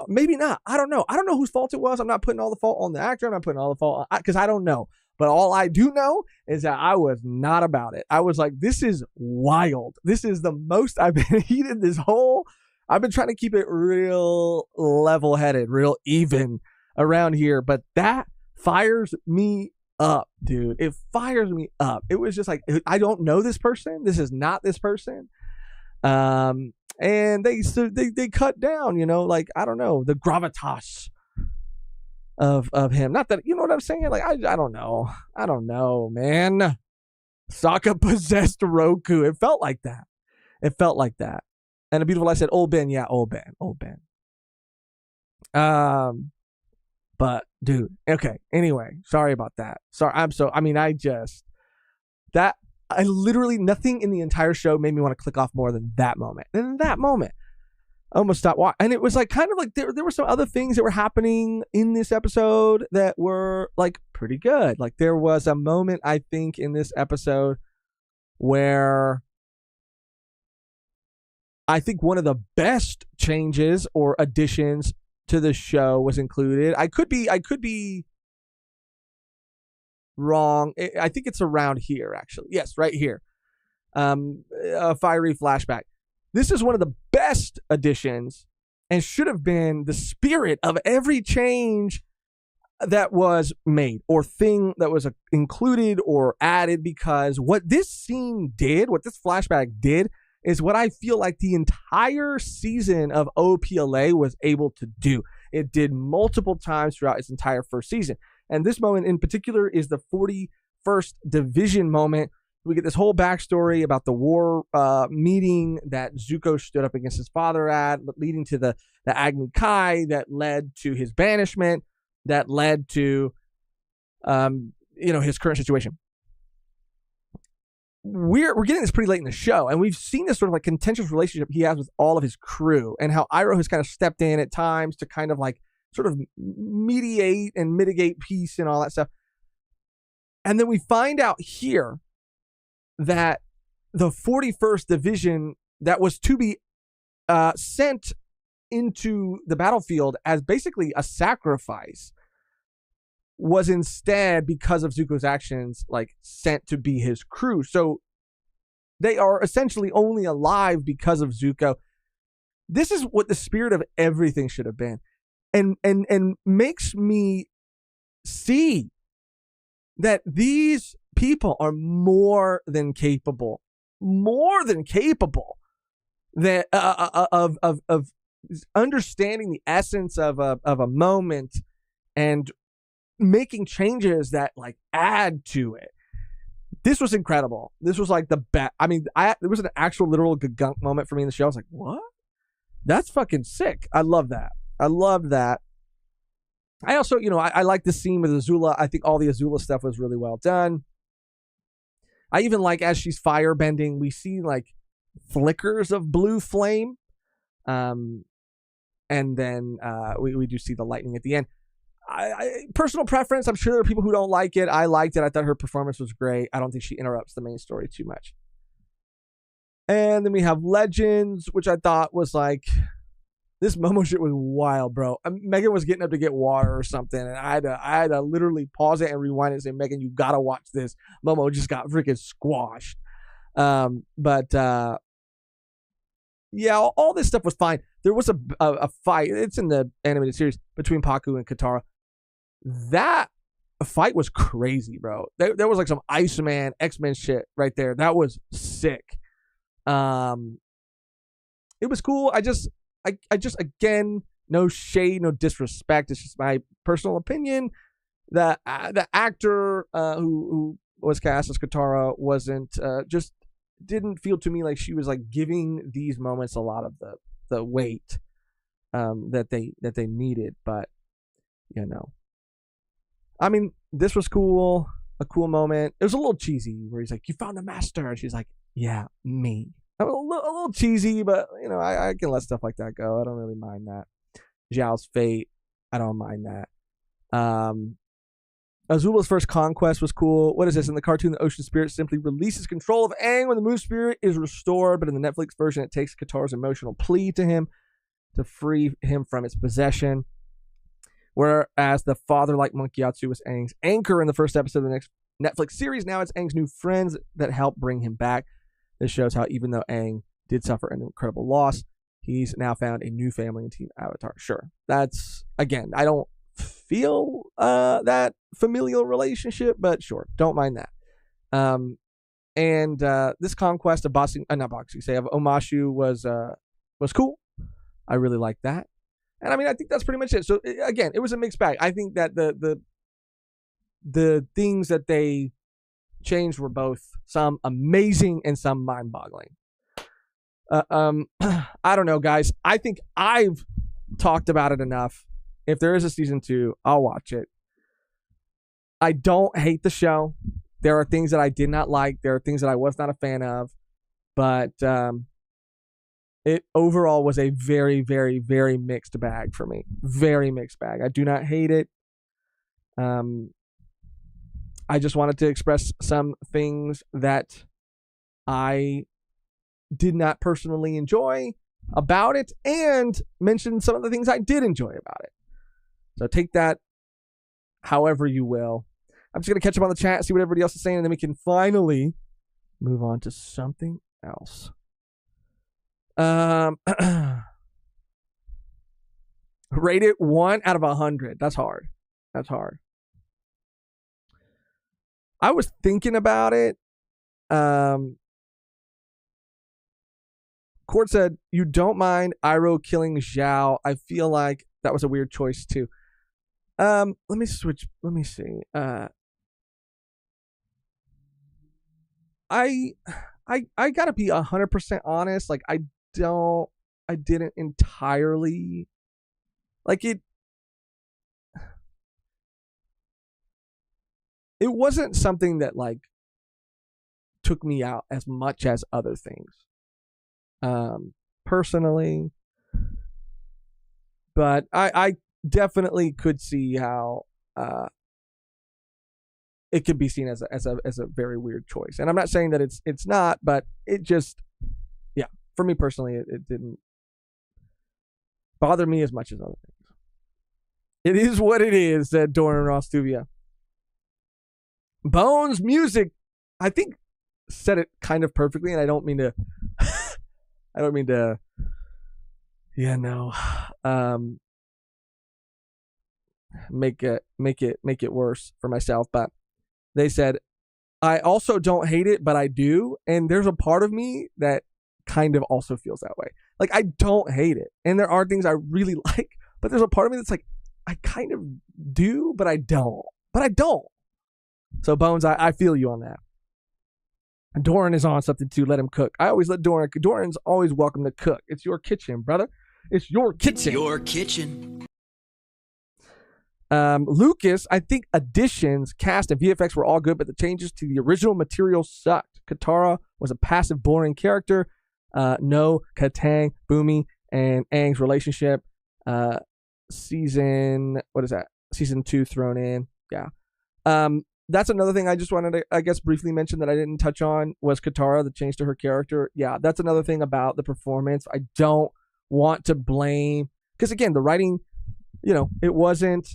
Maybe not. I don't know. I don't know whose fault it was. I'm not putting all the fault on the actor. I'm not putting all the fault because I don't know. But all I do know is that I was not about it. I was like, this is wild. This is the most I've been heated this whole. I've been trying to keep it real level-headed, real even around here. But that fires me up, dude. It fires me up. It was just like, I don't know this person. This is not this person. And they cut down, you know, like, I don't know, the gravitas of him. Not that, you know what I'm saying? Like, I don't know, man. Sokka possessed Roku. It felt like that. And a beautiful, I said, old Ben. Yeah, old Ben. But dude, okay. Anyway, sorry about that. I literally, nothing in the entire show made me want to click off more than that moment. And in that moment, I almost stopped watching. And it was like kind of like there were some other things that were happening in this episode that were like pretty good. Like there was a moment, I think, in this episode where I think one of the best changes or additions to the show was included. I could be wrong. I think it's around here, actually. Yes, right here. A fiery flashback. This is one of the best additions and should have been the spirit of every change that was made or thing that was included or added, because what this scene did, what this flashback did, is what I feel like the entire season of OPLA was able to do. It did multiple times throughout its entire first season. And this moment in particular is the 41st Division moment. We get this whole backstory about the war meeting that Zuko stood up against his father at, leading to the Agni Kai that led to his banishment, that led to his current situation. We're getting this pretty late in the show, and we've seen this sort of like contentious relationship he has with all of his crew, and how Iroh has kind of stepped in at times to kind of like sort of mediate and mitigate peace and all that stuff. And then we find out here that the 41st Division that was to be sent into the battlefield as basically a sacrifice was instead, because of Zuko's actions, like sent to be his crew. So they are essentially only alive because of Zuko. This is what the spirit of everything should have been, and makes me see that these people are more than capable that of understanding the essence of a moment and making changes that like add to it. This was incredible. This was like the best. I mean, there was an actual literal gunk moment for me in the show. I was like, what? That's fucking sick. I love that. I loved that. I also, I like the scene with Azula. I think all the Azula stuff was really well done. I even like, as she's firebending, we see like flickers of blue flame. And then we do see the lightning at the end. I personal preference, I'm sure there are people who don't like it. I liked it. I thought her performance was great. I don't think she interrupts the main story too much. And then we have Legends, which I thought was like, this Momo shit was wild, bro. Megan was getting up to get water or something, and I had to literally pause it and rewind it and say, Megan, you gotta watch this. Momo just got freaking squashed. Yeah, all this stuff was fine. There was a fight. It's in the animated series between Paku and Katara. That fight was crazy, bro. There was like some Iceman, X-Men shit right there. That was sick. It was cool. I just again, no shade, no disrespect. It's just my personal opinion. The actor who was cast as Katara wasn't just didn't feel to me like she was like giving these moments a lot of the weight that they needed. But I mean, this was cool, a cool moment. It was a little cheesy where he's like, "You found the master," and she's like, "Yeah, me." A little cheesy, but I can let stuff like that go. I don't really mind that. Zhao's fate, I don't mind that. Azula's first conquest was cool. What is this? In the cartoon, the ocean spirit simply releases control of Aang when the moon spirit is restored, but in the Netflix version, it takes Katara's emotional plea to him to free him from its possession. Whereas the father-like Monk Gyatso was Aang's anchor in the first episode of the next Netflix series, now it's Aang's new friends that help bring him back. This shows how even though Aang did suffer an incredible loss, he's now found a new family in Team Avatar. Sure, that's, again, I don't feel that familial relationship, but sure, don't mind that. And this conquest of of Omashu was cool. I really liked that. And I mean, I think that's pretty much it. So again, it was a mixed bag. I think that the things that they changed were both some amazing and some mind-boggling. I don't know, guys. I think I've talked about it enough. If there is a season 2, I'll watch it. I don't hate the show. There are things that I did not like. There are things that I was not a fan of. But it overall was a very, very, very mixed bag for me. Very mixed bag. I do not hate it. I just wanted to express some things that I did not personally enjoy about it, and mention some of the things I did enjoy about it. So take that however you will. I'm just going to catch up on the chat, see what everybody else is saying, and then we can finally move on to something else. Rate it 1 out of 100. That's hard. I was thinking about it. Court said, you don't mind Iroh killing Zhao. I feel like that was a weird choice too. Let me switch. Let me see. I gotta be 100% honest. Like, I didn't entirely like it. It wasn't something that like took me out as much as other things. Personally, but I definitely could see how it could be seen as a very weird choice. And I'm not saying that it's not, but it just, yeah, for me personally, it didn't bother me as much as other things. It is what it is, said Doran Rostuvia. Bones music, I think, said it kind of perfectly, and I don't mean to make it worse for myself, but they said, I also don't hate it, but I do, and there's a part of me that kind of also feels that way. Like, I don't hate it, and there are things I really like, but there's a part of me that's like, I kind of do, but I don't. So Bones, I feel you on that. Doran is on something too. Let him cook. I always let Doran. Doran's always welcome to cook. It's your kitchen, brother. It's your kitchen. It's your kitchen. Lucas, I think additions, cast, and VFX were all good, but the changes to the original material sucked. Katara was a passive, boring character. No Katang, Boomy, and Aang's relationship. Season 2 thrown in. Yeah. That's another thing I just wanted to, I guess, briefly mention that I didn't touch on was Katara, the change to her character. Yeah, that's another thing about the performance. I don't want to blame, because again, the writing, it wasn't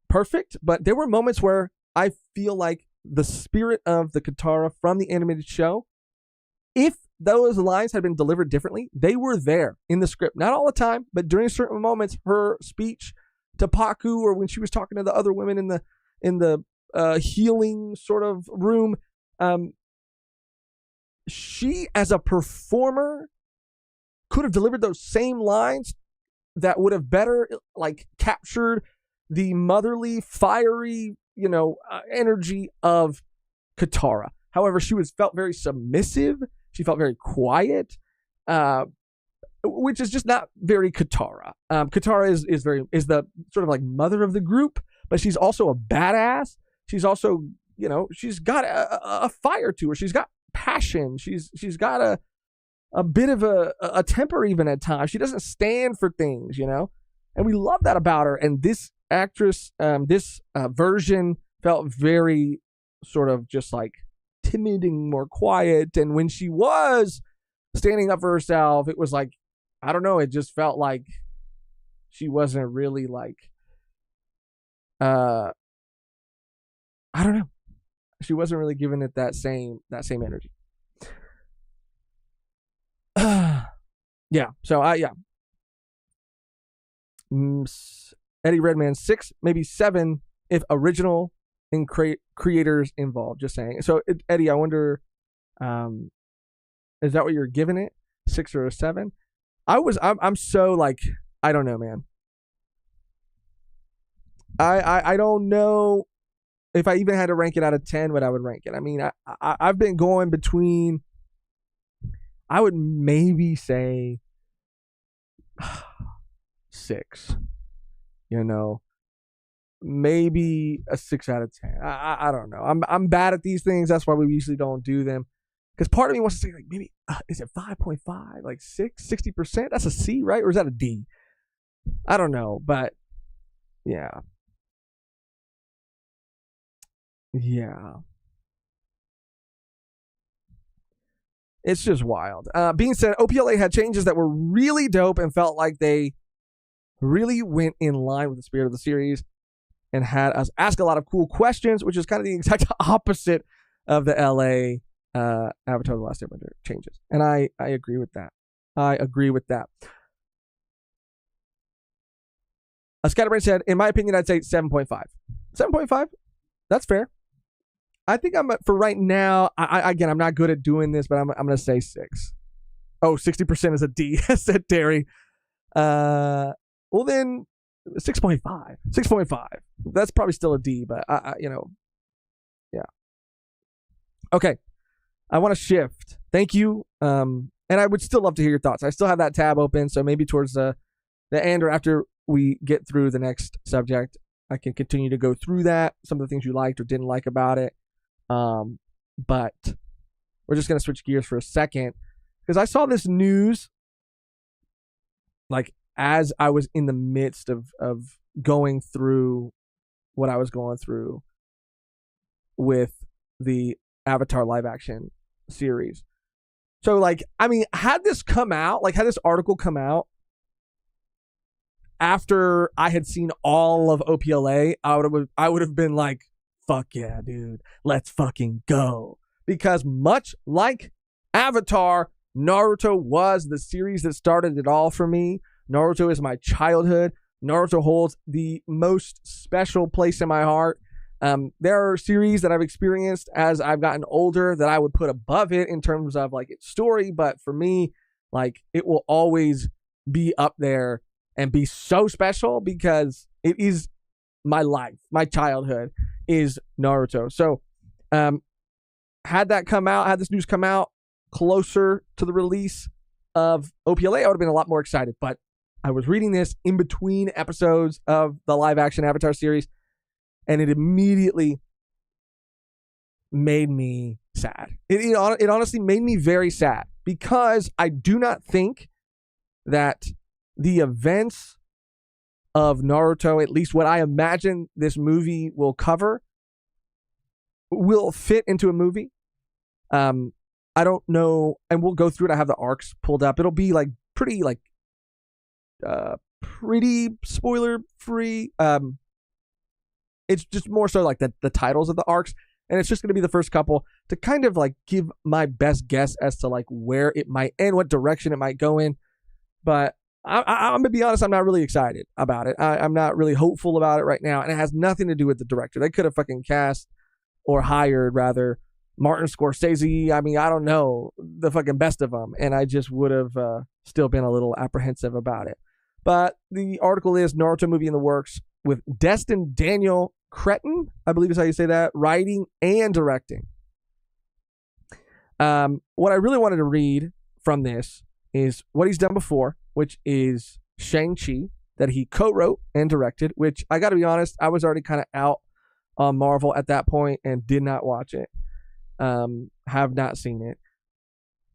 perfect, but there were moments where I feel like the spirit of the Katara from the animated show, if those lines had been delivered differently, they were there in the script. Not all the time, but during certain moments, her speech to Paku, or when she was talking to the other women in the healing sort of room, she as a performer could have delivered those same lines that would have better like captured the motherly, fiery, energy of Katara. However, she felt very submissive. She felt very quiet, which is just not very Katara. Katara is the sort of like mother of the group, but she's also a badass. She's also, she's got a fire to her. She's got passion. She's got a bit of a temper even at times. She doesn't stand for things, and we love that about her. And this actress, this version felt very sort of just like timid and more quiet. And when she was standing up for herself, it was like, I don't know, it just felt like she wasn't really like, I don't know. She wasn't really giving it that same energy. Yeah. So Eddie Redman 6, maybe 7 if original and creators involved. Just saying. So Eddie, I wonder, is that what you're giving it? 6 or a 7? I'm so like, I don't know, man. I don't know if I even had to rank it out of 10, what I would rank it. I mean, I've been going between, I would maybe say 6, maybe a 6 out of 10. I don't know. I'm bad at these things. That's why we usually don't do them. Because part of me wants to say, like, maybe, is it 5.5? Like 60%? That's a C, right? Or is that a D? I don't know. But, yeah. Yeah. It's just wild. Being said, OPLA had changes that were really dope and felt like they really went in line with the spirit of the series and had us ask a lot of cool questions, which is kind of the exact opposite of the LA Avatar The Last Airbender changes. And I agree with that. I agree with that. Scatterbrain said, in my opinion, I'd say 7.5. 7.5? That's fair. I think I'm for right now. Again, I'm not good at doing this, but I'm going to say 6. Oh, 60% is a D, said Terry. Well, then 6.5. 6.5. That's probably still a D, but yeah. Okay. I want to shift. Thank you. And I would still love to hear your thoughts. I still have that tab open, so maybe towards the end or after we get through the next subject, I can continue to go through that, some of the things you liked or didn't like about it. But we're just going to switch gears for a second because I saw this news like as I was in the midst of going through what I was going through with the Avatar live action series. So like, I mean, had this article come out after I had seen all of OPLA, I would have been like, fuck yeah, dude, let's fucking go. Because much like Avatar, Naruto was the series that started it all for me. Naruto is my childhood. Naruto holds the most special place in my heart. There are series that I've experienced as I've gotten older that I would put above it in terms of like its story. But for me, like it will always be up there and be so special because it is my life. My childhood is Naruto. So, had this news come out closer to the release of OPLA, I would have been a lot more excited. But I was reading this in between episodes of the live action Avatar series, and it immediately made me sad. It honestly made me very sad because I do not think that the events of Naruto, at least what I imagine this movie will cover, will fit into a movie. I don't know, and we'll go through it. I have the arcs pulled up. It'll be like pretty spoiler free. It's just more so like the titles of the arcs, and it's just going to be the first couple to kind of like give my best guess as to like where it might end, what direction it might go in. But I'm going to be honest, I'm not really excited about it. I'm not really hopeful about it right now, and it has nothing to do with the director. They could have fucking cast or hired, rather, Martin Scorsese. I mean, I don't know, the fucking best of them, and I just would have still been a little apprehensive about it. But the article is Naruto movie in the works with Destin Daniel Cretton, I believe is how you say that, writing and directing. What I really wanted to read from this is what he's done before, which is Shang-Chi, that he co-wrote and directed, which I got to be honest, I was already kind of out on Marvel at that point and did not watch it. Have not seen it.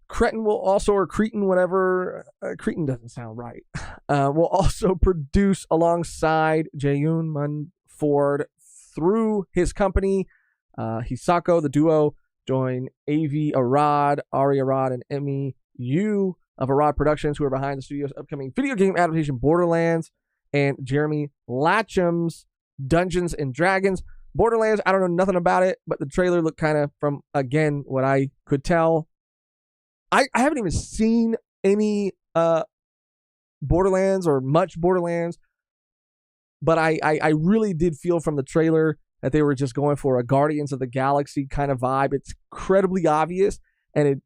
Cretin will also, or Cretin, whatever, Cretin doesn't sound right, will also produce alongside Jaeyoon Munford through his company, Hisako. The duo join Avi Arad, Ari Arad, and Emmy Yu of Arad Productions, who are behind the studio's upcoming video game adaptation Borderlands, and Jeremy Latcham's Dungeons and Dragons. Borderlands, I don't know nothing about it, but the trailer looked kind of, from, again, what I could tell, I haven't even seen any Borderlands or much Borderlands, but I really did feel from the trailer that they were just going for a Guardians of the Galaxy kind of vibe. It's incredibly obvious, and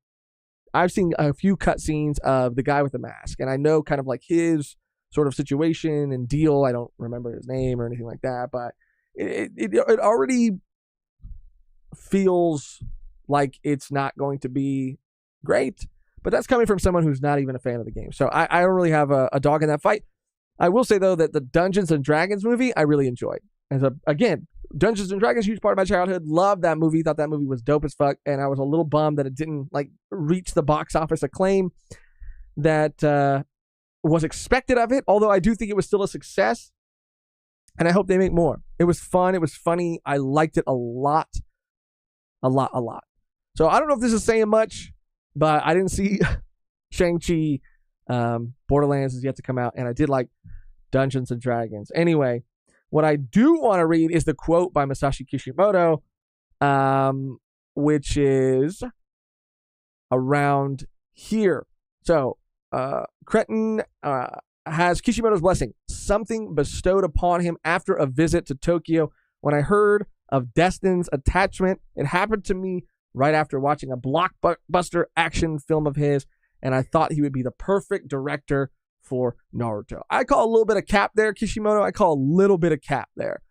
I've seen a few cutscenes of the guy with the mask, and I know kind of like his sort of situation and deal. I don't remember his name or anything like that, but it already feels like it's not going to be great, but that's coming from someone who's not even a fan of the game. So I don't really have a dog in that fight. I will say, though, that the Dungeons and Dragons movie, I really enjoyed. Again, Dungeons and Dragons, huge part of my childhood. Loved that movie. Thought that movie was dope as fuck. And I was a little bummed that it didn't like reach the box office acclaim that was expected of it. Although I do think it was still a success. And I hope they make more. It was fun. It was funny. I liked it a lot. A lot. So I don't know if this is saying much. But I didn't see Shang-Chi. Borderlands is yet to come out, and I did like Dungeons and Dragons. Anyway, what I do want to read is the quote by Masashi Kishimoto, which is around here. So, Cretin has Kishimoto's blessing, something bestowed upon him after a visit to Tokyo. When I heard of Destin's attachment, it happened to me right after watching a blockbuster action film of his, and I thought he would be the perfect director for Naruto. I call a little bit of cap there, Kishimoto. I call a little bit of cap there.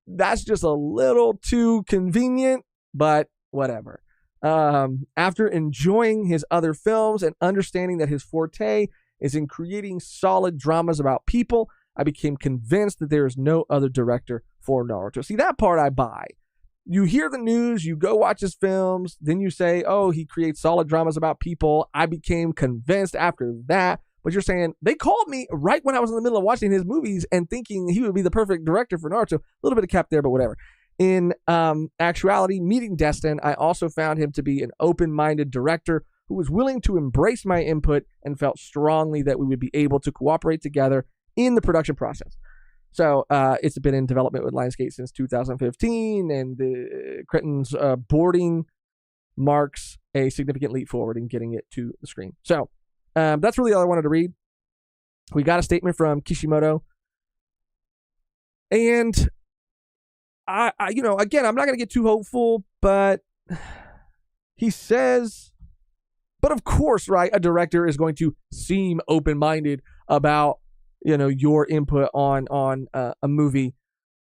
That's just a little too convenient, but whatever. After enjoying his other films and understanding that his forte is in creating solid dramas about people, I became convinced that there is no other director for Naruto. See, that part I buy. You hear the news, you go watch his films, then you say, oh, he creates solid dramas about people. I became convinced after that. But you're saying, they called me right when I was in the middle of watching his movies and thinking he would be the perfect director for Naruto. A little bit of cap there, but whatever. In actuality, meeting Destin, I also found him to be an open-minded director who was willing to embrace my input and felt strongly that we would be able to cooperate together in the production process. So it's been in development with Lionsgate since 2015, and the Cretin's boarding marks a significant leap forward in getting it to the screen. So that's really all I wanted to read. We got a statement from Kishimoto, and I again, I'm not going to get too hopeful, but he says, but of course, right, a director is going to seem open-minded about, your input on a movie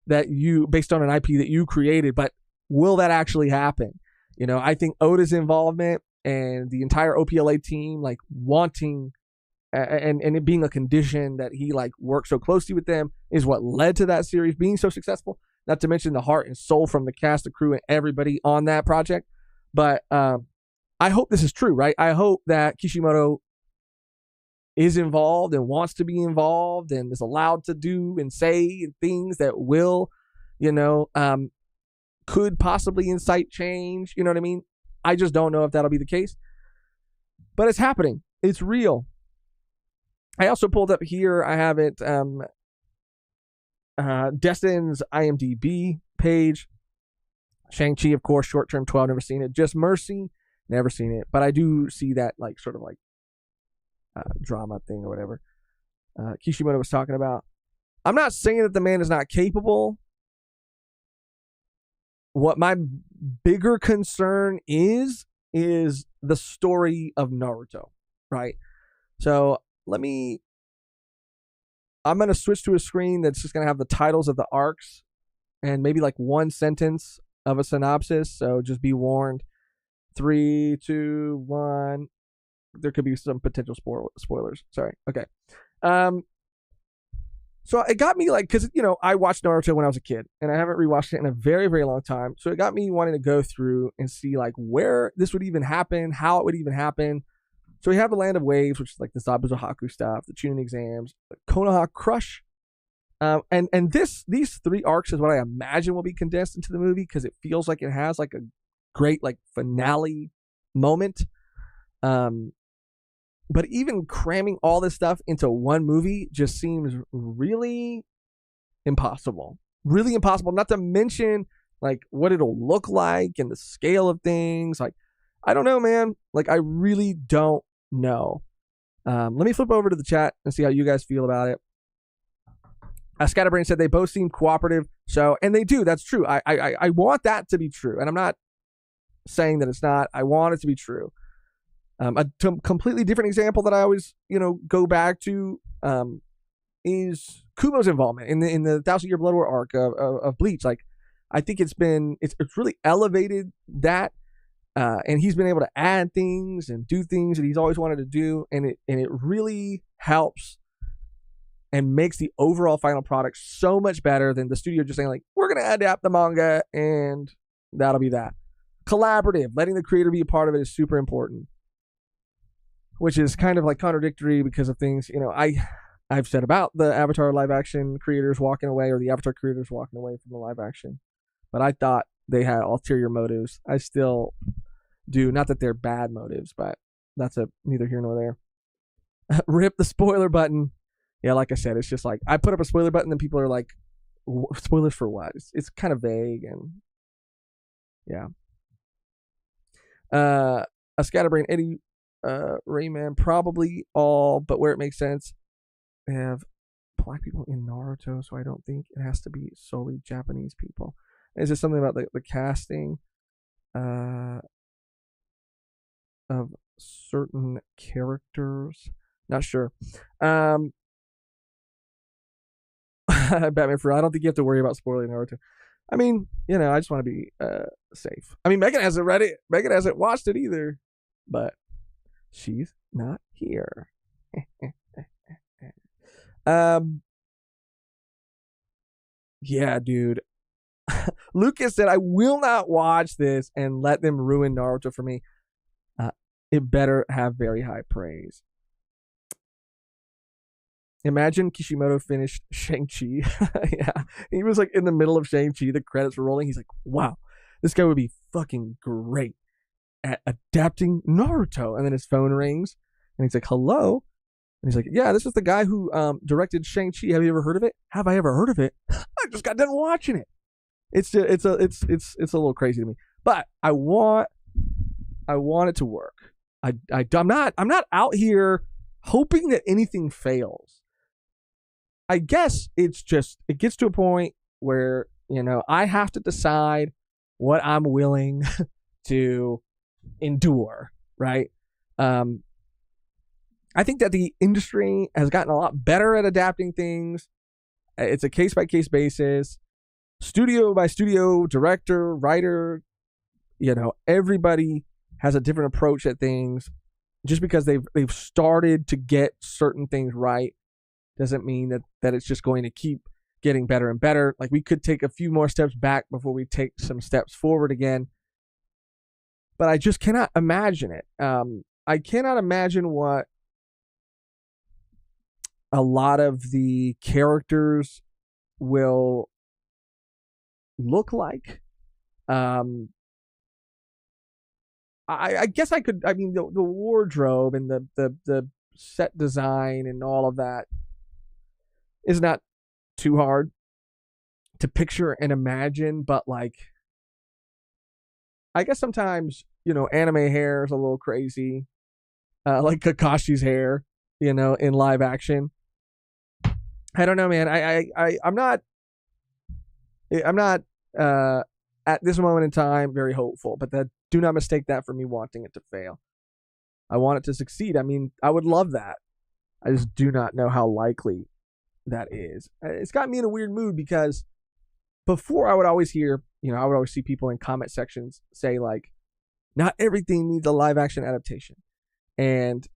that you, based on an IP that you created, but will that actually happen? I think Oda's involvement and the entire OPLA team, like, wanting and it being a condition that he, like, worked so closely with them is what led to that series being so successful. Not to mention the heart and soul from the cast, the crew, and everybody on that project. But I hope this is true, right? I hope that Kishimoto is involved and wants to be involved and is allowed to do and say things that will, could possibly incite change. You know what I mean? I just don't know if that'll be the case. But it's happening. It's real. I also pulled up here, I have it, Destin's IMDb page. Shang-Chi, of course, short-term 12, never seen it. Just Mercy, never seen it. But I do see that, like, sort of like drama thing or whatever Kishimoto was talking about. I'm not saying that the man is not capable. What my bigger concern is the story of Naruto, right? So I'm going to switch to a screen that's just going to have the titles of the arcs and maybe like one sentence of a synopsis. So just be warned. 3, 2, 1. There could be some potential spoilers. Sorry. Okay. So it got me, like, because, I watched Naruto when I was a kid and I haven't rewatched it in a very, very long time. So it got me wanting to go through and see, like, where this would even happen, how it would even happen. So we have the Land of Waves, which is like the Zabuza Haku stuff, the Chunin exams, the Konoha Crush. And these 3 arcs is what I imagine will be condensed into the movie, because it feels like it has like a great, like, finale moment. But even cramming all this stuff into one movie just seems really impossible. Really impossible. Not to mention, like, what it'll look like and the scale of things. Like, I don't know, man. Like, I really don't know. Let me flip over to the chat and see how you guys feel about it. Scatterbrain said they both seem cooperative. So, and they do. That's true. I want that to be true. And I'm not saying that it's not. I want it to be true. A completely different example that I always, go back to is Kubo's involvement in the 1,000-Year Blood War arc of Bleach. Like, I think it's really elevated that, and he's been able to add things and do things that he's always wanted to do, and it really helps and makes the overall final product so much better than the studio just saying, like, we're gonna adapt the manga and that'll be that. Collaborative, letting the creator be a part of it is super important. Which is kind of like contradictory because of things, I've said about the Avatar live action creators walking away, or the Avatar creators walking away from the live action. But I thought they had ulterior motives. I still do. Not that they're bad motives, but that's neither here nor there. Rip the spoiler button. Yeah, like I said, it's just like I put up a spoiler button, and people are like, "Spoilers for what?" It's kind of vague, and yeah. A Scatterbrain Eddie, Rayman, probably all, but where it makes sense. They have black people in Naruto, so I don't think it has to be solely Japanese people. Is there something about the casting of certain characters? Not sure. Batman for real. I don't think you have to worry about spoiling Naruto. I mean, I just want to be safe. I mean, Megan hasn't read it. Megan hasn't watched it either, but she's not here. Yeah, dude. Lucas said, I will not watch this and let them ruin Naruto for me. It better have very high praise. Imagine Kishimoto finished Shang-Chi. Yeah, he was like in the middle of Shang-Chi. The credits were rolling. He's like, wow, this guy would be fucking great at adapting Naruto. And then his phone rings and he's like, hello. And he's like, yeah, this is the guy who directed Shang-Chi. Have you ever heard of it? Have I ever heard of it? I just got done watching it. It's a little crazy to me, but I want it to work. I'm not out here hoping that anything fails. I guess it gets to a point where, I have to decide what I'm willing to endure, right? I think that the industry has gotten a lot better at adapting things. It's a case-by-case basis, studio by studio, director, writer, everybody has a different approach at things. Just because they've started to get certain things right doesn't mean that it's just going to keep getting better and better. Like, we could take a few more steps back before we take some steps forward again. But I just cannot imagine it. I cannot imagine what a lot of the characters will look like. I guess I could. I mean, the wardrobe and the set design and all of that is not too hard to picture and imagine. But like, I guess sometimes anime hair is a little crazy, like Kakashi's hair, in live action. I don't know, man. I'm not at this moment in time very hopeful, but do not mistake that for me wanting it to fail. I want it to succeed. I mean, I would love that. I just do not know how likely that is. It's got me in a weird mood because before I would always hear, I would always see people in comment sections say like, not everything needs a live action adaptation. And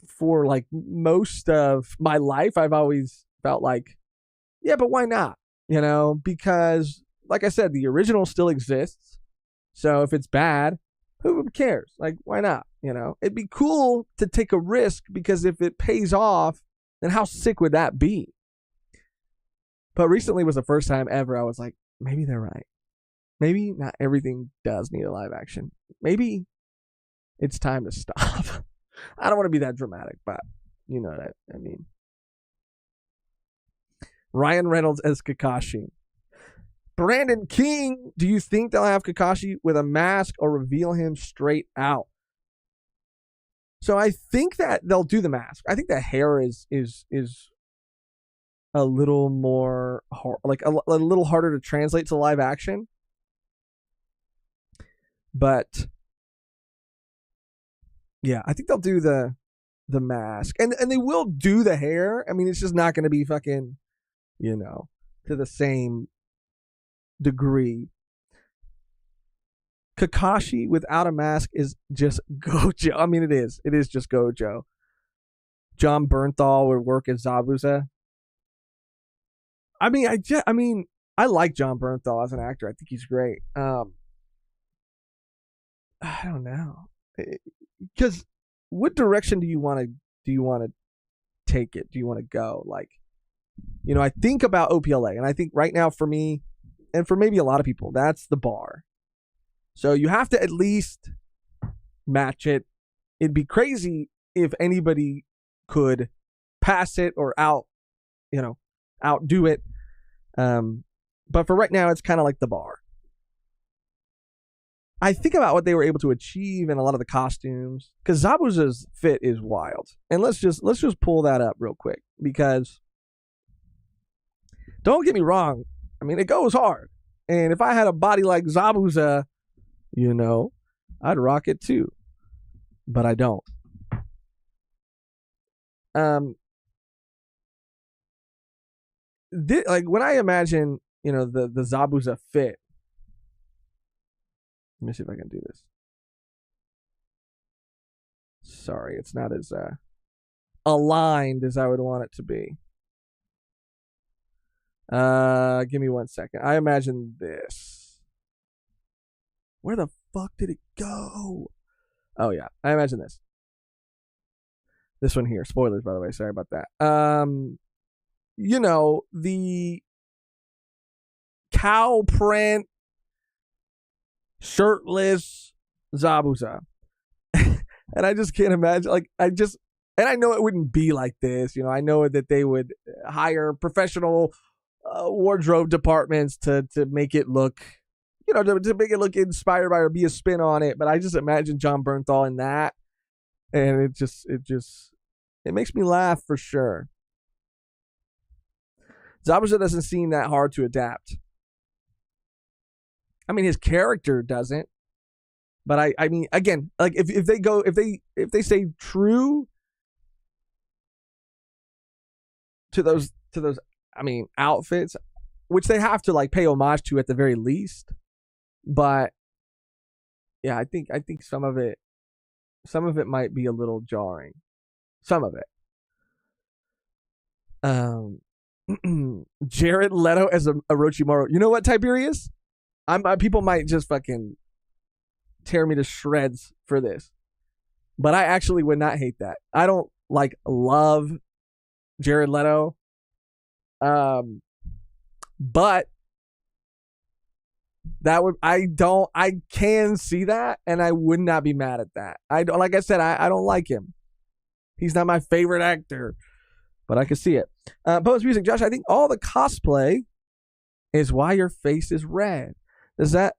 for like most of my life, I've always felt like, yeah, but why not? Because like I said, the original still exists. So if it's bad, who cares? Like, why not? It'd be cool to take a risk because if it pays off, then how sick would that be? But recently was the first time ever I was like, maybe they're right. Maybe not everything does need a live action. Maybe it's time to stop. I don't want to be that dramatic, but you know what I mean. Ryan Reynolds as Kakashi. Brandon King, do you think they'll have Kakashi with a mask or reveal him straight out? So I think that they'll do the mask. I think the hair is a little more like a little harder to translate to live action. But yeah, I think they'll do the mask. And they will do the hair. I mean, it's just not going to be fucking, to the same degree. Kakashi without a mask is just Gojo. I mean, it is just Gojo. John Bernthal would work as Zabuza. I mean, I like John Bernthal as an actor. I think he's great. I don't know, because what direction do you want to take it? Do you want to go? Like, I think about OPLA, and I think right now for me, and for maybe a lot of people, that's the bar. So you have to at least match it. It'd be crazy if anybody could pass it or outdo it. But for right now, it's kind of like the bar. I think about what they were able to achieve in a lot of the costumes, because Zabuza's fit is wild. And let's just pull that up real quick, because don't get me wrong, I mean, it goes hard. And if I had a body like Zabuza, I'd rock it too. But I don't. When I imagine, the Zabuza fit. Let me see if I can do this. Sorry, it's not as aligned as I would want it to be. Give me 1 second. I imagine this. Where the fuck did it go? Oh yeah, I imagine this. This one here. Spoilers, by the way. Sorry about that. The cow print, shirtless Zabuza. And I just can't imagine, and I know it wouldn't be like this. I know that they would hire professional wardrobe departments to make it look, to make it look inspired by or be a spin on it. But I just imagine John Bernthal in that. And it makes me laugh for sure. Zabuza doesn't seem that hard to adapt. I mean, his character doesn't. But I mean, again, like if they stay true to those outfits, which they have to pay homage to at the very least. But yeah, I think some of it might be a little jarring. Some of it. Jared Leto as a Orochimaru. You know what, Tiberius? People might just fucking tear me to shreds for this, but I actually would not hate that. I don't love Jared Leto, but I can see that, and I would not be mad at that. I don't, like I said, I don't like him. He's not my favorite actor, but I can see it. Post Music, Josh, I think all the cosplay is why your face is red. Does that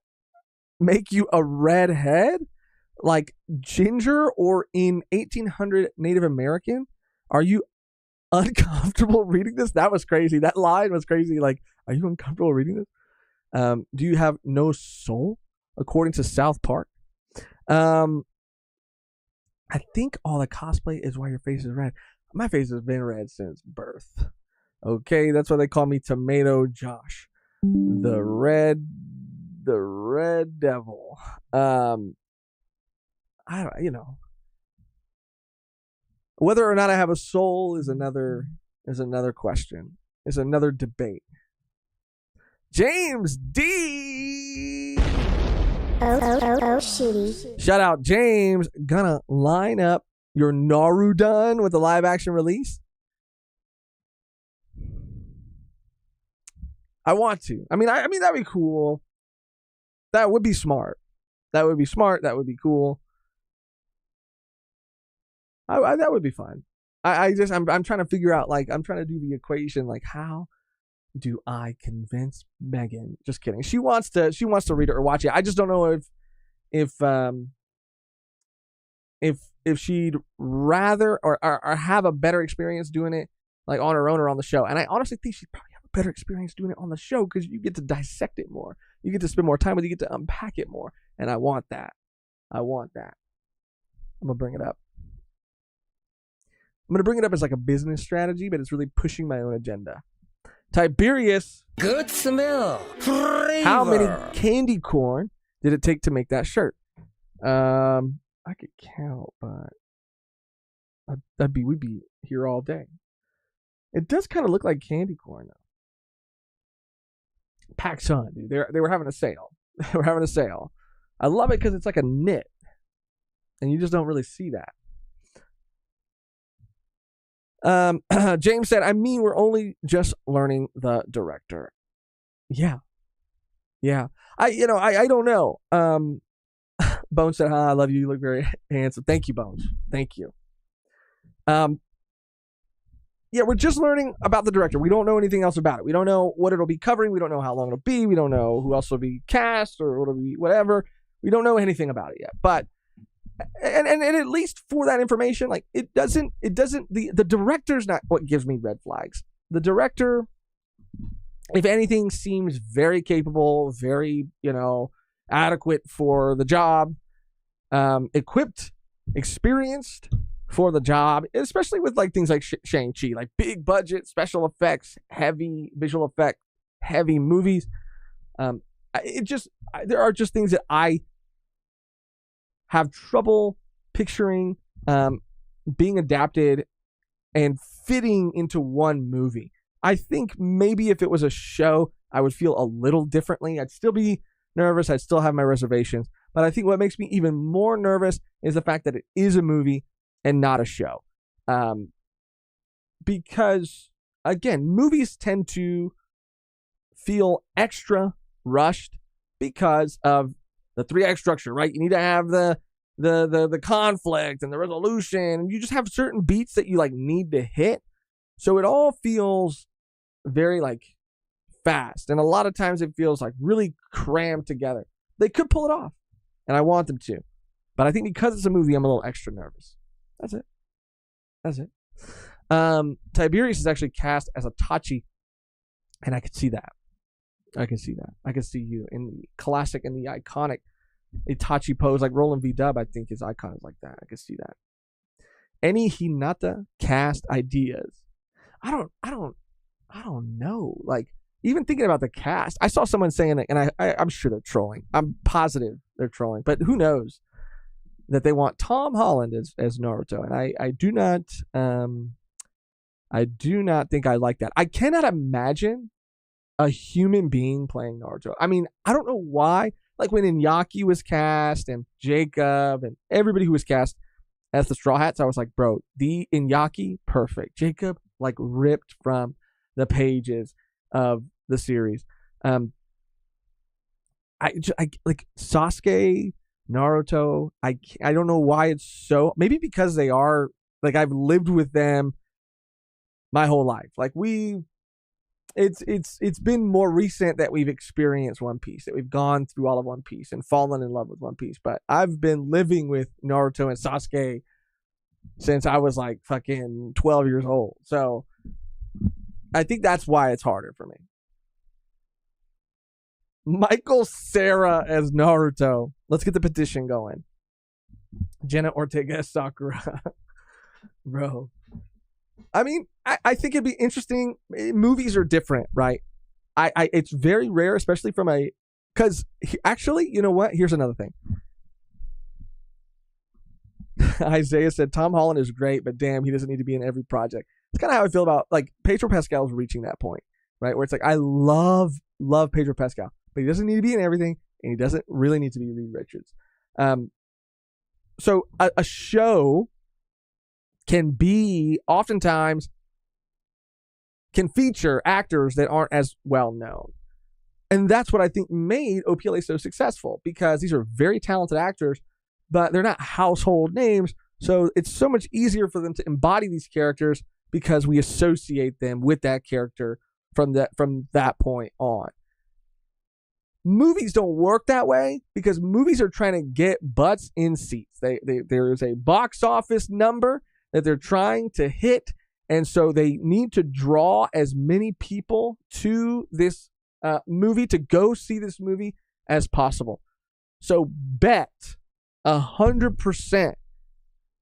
make you a redhead? Like Ginger or in 1800 Native American? Are you uncomfortable reading this? That was crazy. That line was crazy. Are you uncomfortable reading this? Do you have no soul? According to South Park. I think all the cosplay is why your face is red. My face has been red since birth. Okay, that's why they call me Tomato Josh. The red devil. I don't, whether or not I have a soul is another question. Is another debate. James D. Shitty. Shout out, James. Gonna line up your Naruto with a live action release? I want to. I mean, that'd be cool. That would be smart. That would be cool. That would be fun. I'm trying to figure out, I'm trying to do the equation, how do I convince Megan? Just kidding. She wants to read it or watch it. I just don't know if she'd rather or have a better experience doing it on her own or on the show. And I honestly think she'd probably have a better experience doing it on the show, because you get to dissect it more. You get to spend more time with it. You get to unpack it more. And I want that. I'm going to bring it up. I'm going to bring it up as a business strategy, but it's really pushing my own agenda. Tiberius. Good smell. Flavor. How many candy corn did it take to make that shirt? I could count, but we'd be here all day. It does kind of look like candy corn, though. PacSun, dude. They were having a sale. They were having a sale. I love it because it's like a knit, and you just don't really see that. James said, I mean, we're only just learning the director. Yeah. I don't know. Bones said, "Hi, I love you. You look very handsome." Thank you, Bones. Thank you. Yeah, we're just learning about the director. We don't know anything else about it. We don't know what it'll be covering. We don't know how long it'll be. We don't know who else will be cast or what'll be whatever. We don't know anything about it yet. But and at least for that information, like it doesn't the director's not what gives me red flags. The director, if anything, seems very capable, very, adequate for the job, equipped, experienced for the job, especially with like things like Shang-Chi, like big budget, special effects, heavy visual effect, heavy movies. There are just things that I have trouble picturing being adapted and fitting into one movie. I think maybe if it was a show, I would feel a little differently. I'd still be nervous. I'd still have my reservations. But I think what makes me even more nervous is the fact that it is a movie and not a show. Because, again, movies tend to feel extra rushed because of the 3-act structure, right? You need to have the conflict and the resolution, and you just have certain beats that you like need to hit. So it all feels very like fast, and a lot of times it feels like really crammed together. They could pull it off, and I want them to, but I think because it's a movie, I'm a little extra nervous. That's it. Tiberius is actually cast as Itachi, and I could see that. I can see you in the classic and the iconic Itachi pose, like Roland V. Dub. I think his icon is like that. I can see that. Any Hinata cast ideas? I don't know. Like, even thinking about the cast, I saw someone saying it, and I'm sure they're trolling. I'm positive they're trolling, but who knows? That they want Tom Holland as Naruto, and I do not think I like that. I cannot imagine a human being playing Naruto. I mean, I don't know why. Like when Iñaki was cast and Jacob and everybody who was cast as the Straw Hats, I was like, bro, the Iñaki, perfect. Jacob, like ripped from the pages of the series. I like Sasuke, Naruto. I don't know why it's so. Maybe because they are like I've lived with them my whole life. Like it's been more recent that we've experienced One Piece, that we've gone through all of One Piece and fallen in love with One Piece. But I've been living with Naruto and Sasuke since I was like fucking 12 years old. So I think that's why it's harder for me. Michael Cera as Naruto. Let's get the petition going. Jenna Ortega as Sakura. Bro. I mean, I think it'd be interesting. Movies are different, right? It's very rare, especially from because actually, you know what? Here's another thing. Isaiah said Tom Holland is great, but damn, he doesn't need to be in every project. It's kind of how I feel about like Pedro Pascal's reaching that point, right? Where it's like I love Pedro Pascal, but he doesn't need to be in everything, and he doesn't really need to be Reed Richards. So a show can be oftentimes can feature actors that aren't as well known. And that's what I think made OPLA so successful, because these are very talented actors, but they're not household names. So it's so much easier for them to embody these characters because we associate them with that character from that point on. Movies don't work that way because movies are trying to get butts in seats. There is a box office number that they're trying to hit, and so they need to draw as many people to this movie, to go see this movie as possible. So bet 100%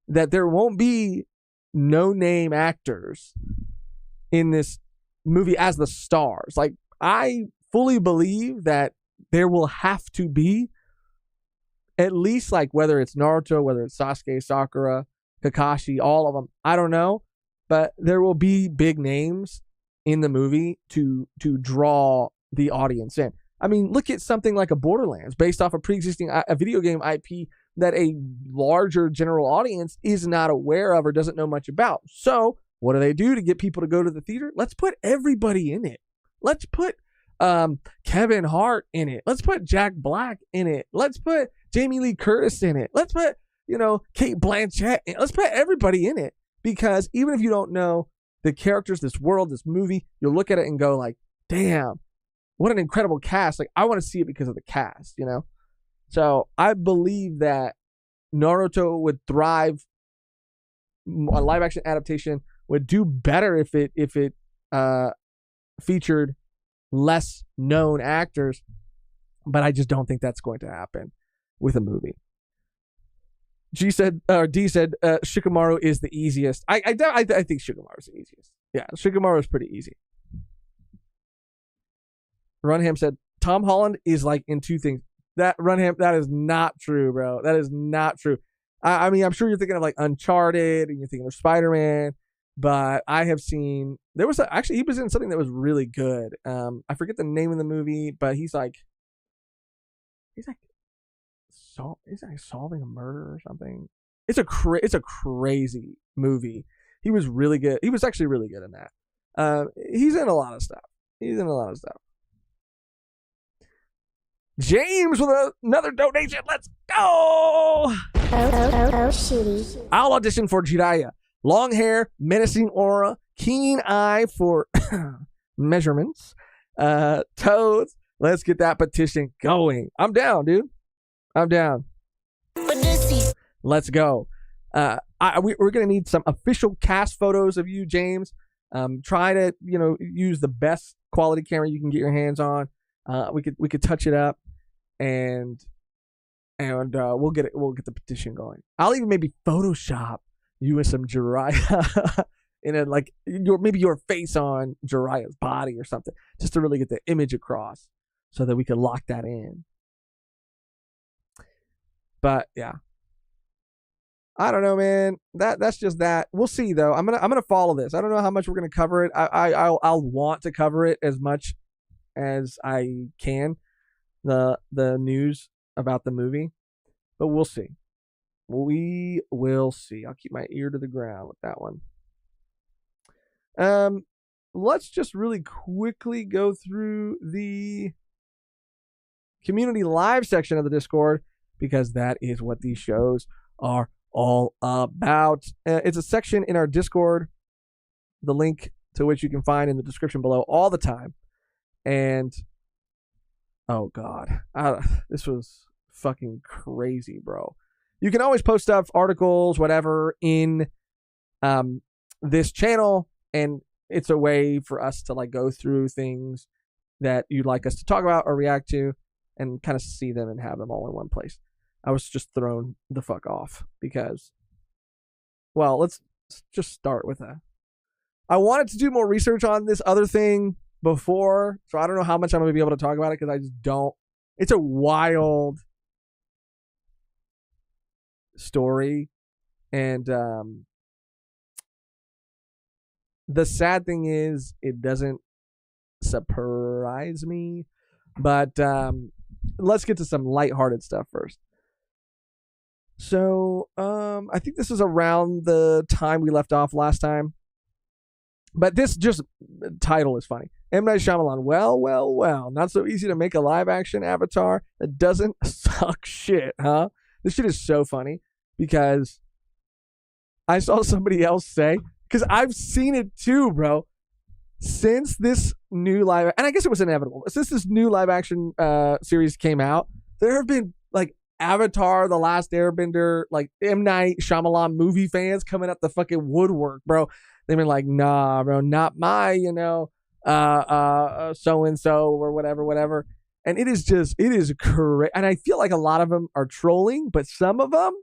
that there won't be no-name actors in this movie as the stars. Like, I fully believe that there will have to be at least, like, whether it's Naruto, whether it's Sasuke, Sakura, Kakashi, all of them, I don't know, but there will be big names in the movie to draw the audience in. I mean, look at something like a Borderlands based off a pre-existing a video game IP that a larger general audience is not aware of or doesn't know much about. So what do they do to get people to go to the theater? Let's put everybody in it. Let's put Kevin Hart in it. Let's put Jack Black in it. Let's put Jamie Lee Curtis in it. Let's put, Kate Blanchett in. Let's put everybody in it, because even if you don't know the characters, this world, this movie, you'll look at it and go like, damn, what an incredible cast. Like, I want to see it because of the cast, So I believe that Naruto would thrive. A live action adaptation would do better if it featured less known actors, but I just don't think that's going to happen with a movie. D said Shikamaru is the easiest. I think Shikamaru is the easiest. Yeah, Shikamaru is pretty easy. Runham said Tom Holland is like in two things. That is not true, bro. That is not true. I mean, I'm sure you're thinking of like Uncharted and you're thinking of Spider-Man, but I have seen he was in something that was really good. I forget the name of the movie, but he's like solving a murder or something. It's a crazy movie. He was really good. He was actually really good in that. He's in a lot of stuff. James with another donation. Let's go. Shitty. I'll audition for Jiraiya. Long hair, menacing aura, keen eye for measurements, toes. Let's get that petition going. I'm down, dude. I'm down. Let's go. We're gonna need some official cast photos of you, James. Try to use the best quality camera you can get your hands on. We could touch it up, and we'll get the petition going. I'll even maybe Photoshop you with some Jiraiya in maybe your face on Jiraiya's body or something, just to really get the image across, so that we can lock that in. But yeah, I don't know, man. That's just that. We'll see though. I'm gonna follow this. I don't know how much we're gonna cover it. I'll want to cover it as much as I can, the news about the movie, but we'll see. We will see. I'll keep my ear to the ground with that one. Let's just really quickly go through the community live section of the Discord, because that is what these shows are all about. It's a section in our Discord, the link to which you can find in the description below all the time. And oh god, this was fucking crazy, bro. You can always post stuff, articles, whatever, in this channel, and it's a way for us to like go through things that you'd like us to talk about or react to, and kind of see them and have them all in one place. I was just thrown the fuck off because, well, let's just start with that. I wanted to do more research on this other thing before, so I don't know how much I'm going to be able to talk about it, because I just don't. It's a wild story, and the sad thing is it doesn't surprise me, but let's get to some lighthearted stuff first. So I think this is around the time we left off last time, but this just title is funny. M. Night Shyamalan, well, not so easy to make a live action Avatar that doesn't suck shit, huh? This shit is so funny, because I saw somebody else say, because I've seen it too, bro. Since this new live, and I guess it was inevitable, since this new live action series came out, there have been like Avatar, The Last Airbender, like M. Night Shyamalan movie fans coming up the fucking woodwork, bro. They've been like, nah, bro, not my, so-and-so or whatever. And it is correct. And I feel like a lot of them are trolling, but some of them,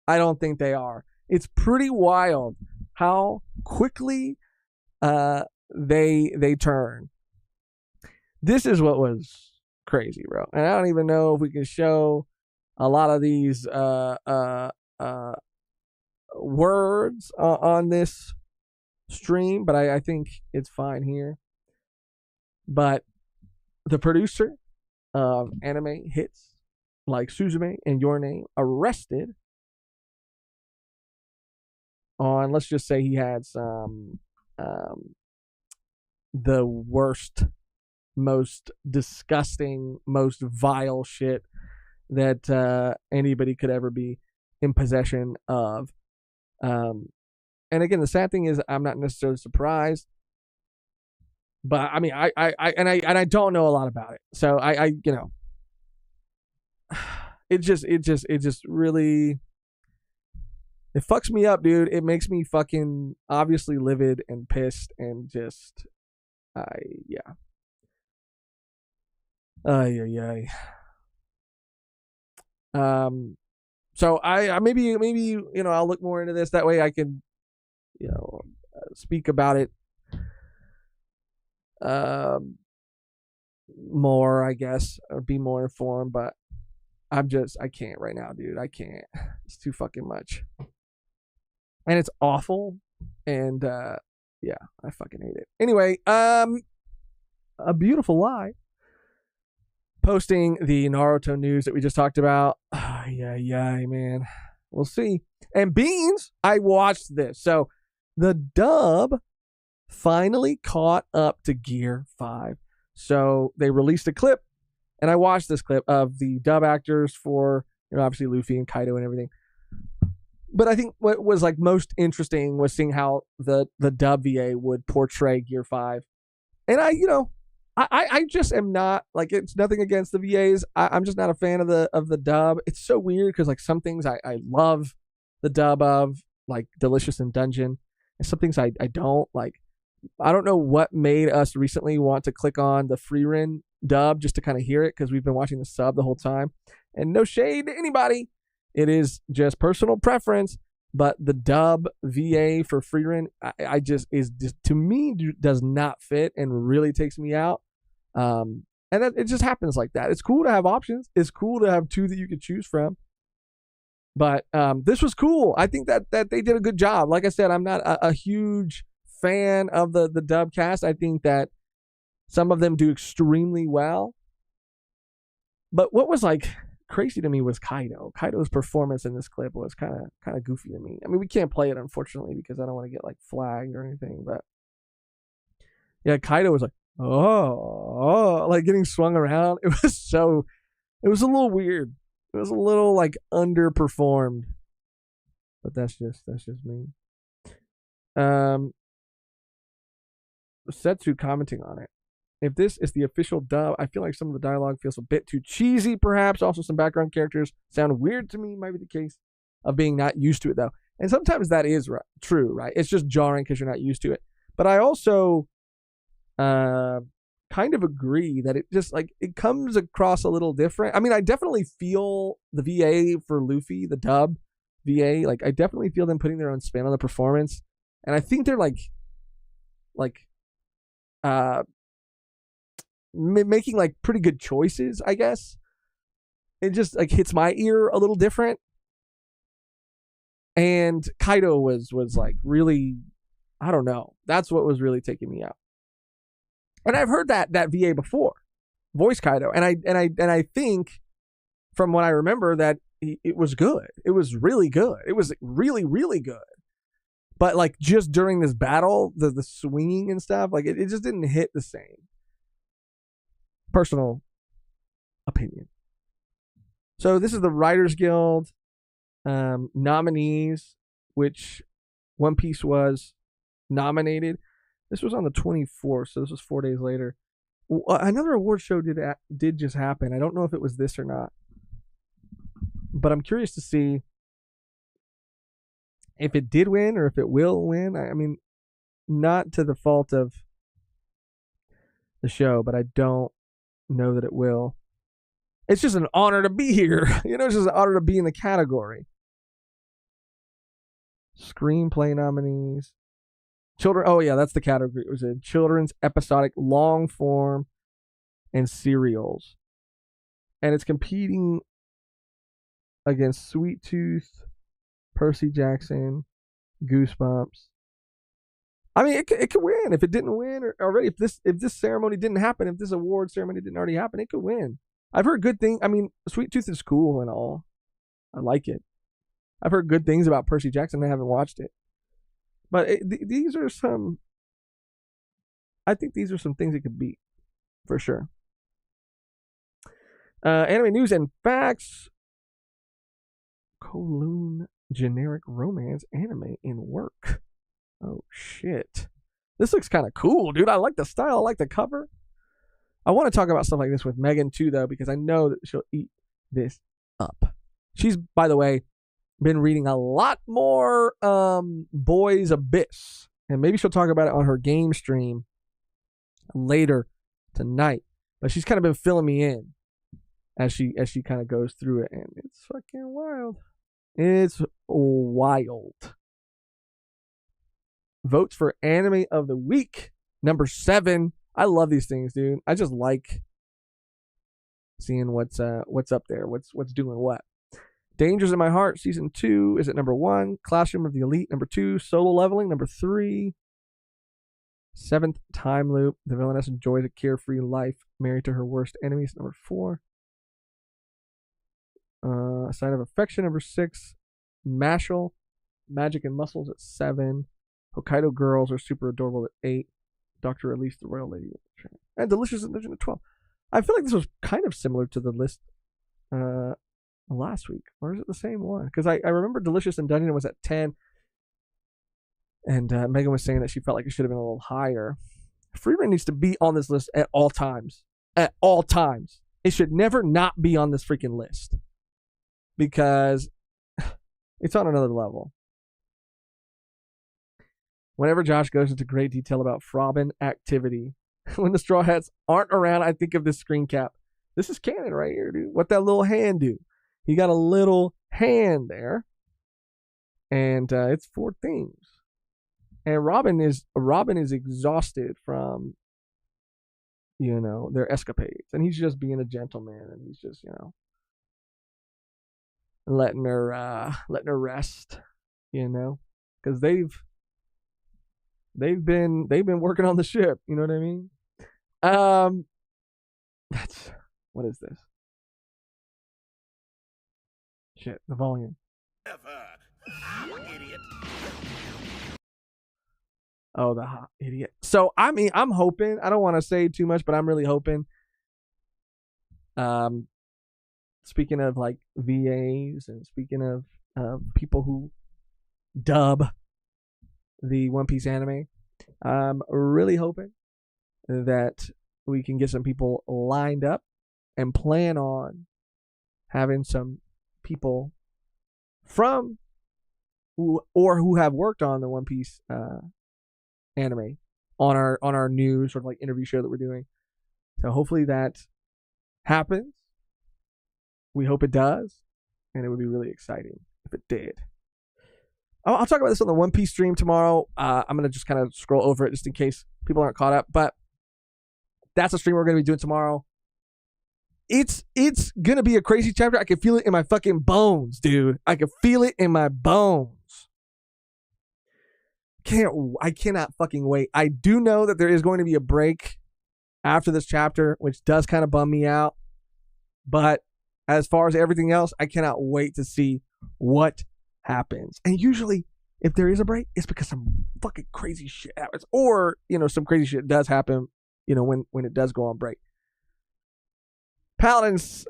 I don't think they are. It's pretty wild how quickly they turn. This is what was crazy, bro. And I don't even know if we can show a lot of these words on this stream, but I think it's fine here. But the producer of anime hits like Suzume and Your Name arrested on, let's just say he had some the worst, most disgusting, most vile shit that anybody could ever be in possession of. And again, the sad thing is I'm not necessarily surprised, but I mean, I don't know a lot about it, so I you know, it just really, it fucks me up, dude. It makes me fucking obviously livid and pissed and just, yeah. Ay. So I maybe you know, I'll look more into this. That way I can, you know, speak about it more, I guess, or be more informed. But I can't right now, dude. I can't. It's too fucking much, and it's awful. And yeah, I fucking hate it. Anyway, a beautiful lie. Posting the Naruto news that we just talked about. Yeah, man. We'll see. And Beans, I watched this. So the dub finally caught up to Gear 5. So they released a clip, and I watched this clip of the dub actors for, you know, obviously Luffy and Kaido and everything. But I think what was like most interesting was seeing how the dub VA would portray Gear 5. And I just am not, like, it's nothing against the VAs. I'm just not a fan of the dub. It's so weird because like some things I love the dub of, like Delicious in Dungeon, and some things I don't like. I don't know what made us recently want to click on the Freerin dub just to kind of hear it, because we've been watching the sub the whole time. And no shade to anybody, it is just personal preference. But the dub VA for Freerin, I just is just, to me, does not fit and really takes me out. And it just happens like that. It's cool to have options. It's cool to have two that you could choose from. But this was cool. I think that they did a good job. Like I said, I'm not a huge fan of the dub cast. I think that some of them do extremely well. But what was like crazy to me was Kaido. Kaido's performance in this clip was kind of goofy to me. I mean, we can't play it, unfortunately, because I don't want to get like flagged or anything. But yeah, Kaido was like, oh, like getting swung around. It was a little weird. It was a little like underperformed. But that's just me. Setsu commenting on it. If this is the official dub, I feel like some of the dialogue feels a bit too cheesy, perhaps. Also, some background characters sound weird to me, might be the case of being not used to it, though. And sometimes that is true, right? It's just jarring because you're not used to it. But I also kind of agree that it just, like, it comes across a little different. I mean, I definitely feel the VA for Luffy, the dub VA. Like, I definitely feel them putting their own spin on the performance. And I think they're, making like pretty good choices, I guess. It just like hits my ear a little different. And Kaido was like really, I don't know. That's what was really taking me out. And I've heard that VA before, voice Kaido, and I think from what I remember that it was good. It was really good. It was really, really good. But like just during this battle, the swinging and stuff, like it just didn't hit the same. Personal opinion. So this is the Writers Guild nominees, which One Piece was nominated. This was on the 24th, so this was 4 days later. Another award show did just happen. I don't know if it was this or not, but I'm curious to see if it did win or if it will win. I mean, not to the fault of the show, but I don't know that it will. It's just an honor to be here. You know, it's just an honor to be in the category. Screenplay nominees. Children. Oh, yeah, that's the category. It was a children's episodic long form and serials. And it's competing against Sweet Tooth, Percy Jackson, Goosebumps. I mean, it could win. If it didn't win already, if this ceremony didn't happen, if this award ceremony didn't already happen, it could win. I've heard good things. I mean, Sweet Tooth is cool and all. I like it. I've heard good things about Percy Jackson. I haven't watched it. But these are some... I think these are some things it could beat. For sure. Anime news and facts. Kowloon generic romance anime in work. Oh shit. This looks kind of cool, dude. I like the style. I like the cover. I want to talk about stuff like this with Megan too, though, because I know that she'll eat this up. She's, by the way, been reading a lot more Boys Abyss, and maybe she'll talk about it on her game stream later tonight. But she's kind of been filling me in as she kind of goes through it, and it's fucking wild. It's wild. Votes for anime of the week, number 7. I love these things, dude. I just like seeing what's up there, what's doing what. Dangers in My Heart, season 2 is at number 1. Classroom of the Elite, number 2. Solo Leveling, number 3. 7th Time Loop. The villainess enjoys a carefree life, married to her worst enemies, number 4. Sign of Affection, number 6. Mashal, Magic and Muscles at 7. Hokkaido Girls Are Super Adorable at 8. Dr. Elise, the Royal Lady, and Delicious in Legend at 12. I feel like this was kind of similar to the list last week, or is it the same one? Because I remember Delicious in Dungeon was at 10, and Megan was saying that she felt like it should have been a little higher. Freeman needs to be on this list at all times. At all times. It should never not be on this freaking list, because it's on another level. Whenever Josh goes into great detail about Frobin activity, when the Straw Hats aren't around, I think of this screen cap. This is canon right here, dude. What that little hand do? He got a little hand there, and it's 4 things. And Robin is exhausted from, their escapades, and he's just being a gentleman, and he's just, letting her rest, because they've been working on the ship, you know what I mean? What is this? Shit, the volume. Idiot. Oh, the hot idiot. So I mean, I'm hoping. I don't want to say too much, but I'm really hoping. Speaking of like VAs and speaking of people who dub the One Piece anime, I'm really hoping that we can get some people lined up and plan on having some people from who have worked on the One Piece anime on our new sort of like interview show that we're doing. So hopefully that happens. We hope it does, and it would be really exciting if it did. I'll talk about this on the One Piece stream tomorrow. I'm gonna just kind of scroll over it just in case people aren't caught up, but that's a stream we're gonna be doing tomorrow. It's gonna be a crazy chapter. I can feel it in my fucking bones, dude. I can feel it in my bones. I cannot fucking wait. I do know that there is going to be a break after this chapter, which does kind of bum me out. But as far as everything else, I cannot wait to see what happens. And usually, if there is a break, it's because some fucking crazy shit happens, or some crazy shit does happen. When it does go on break. Paladin's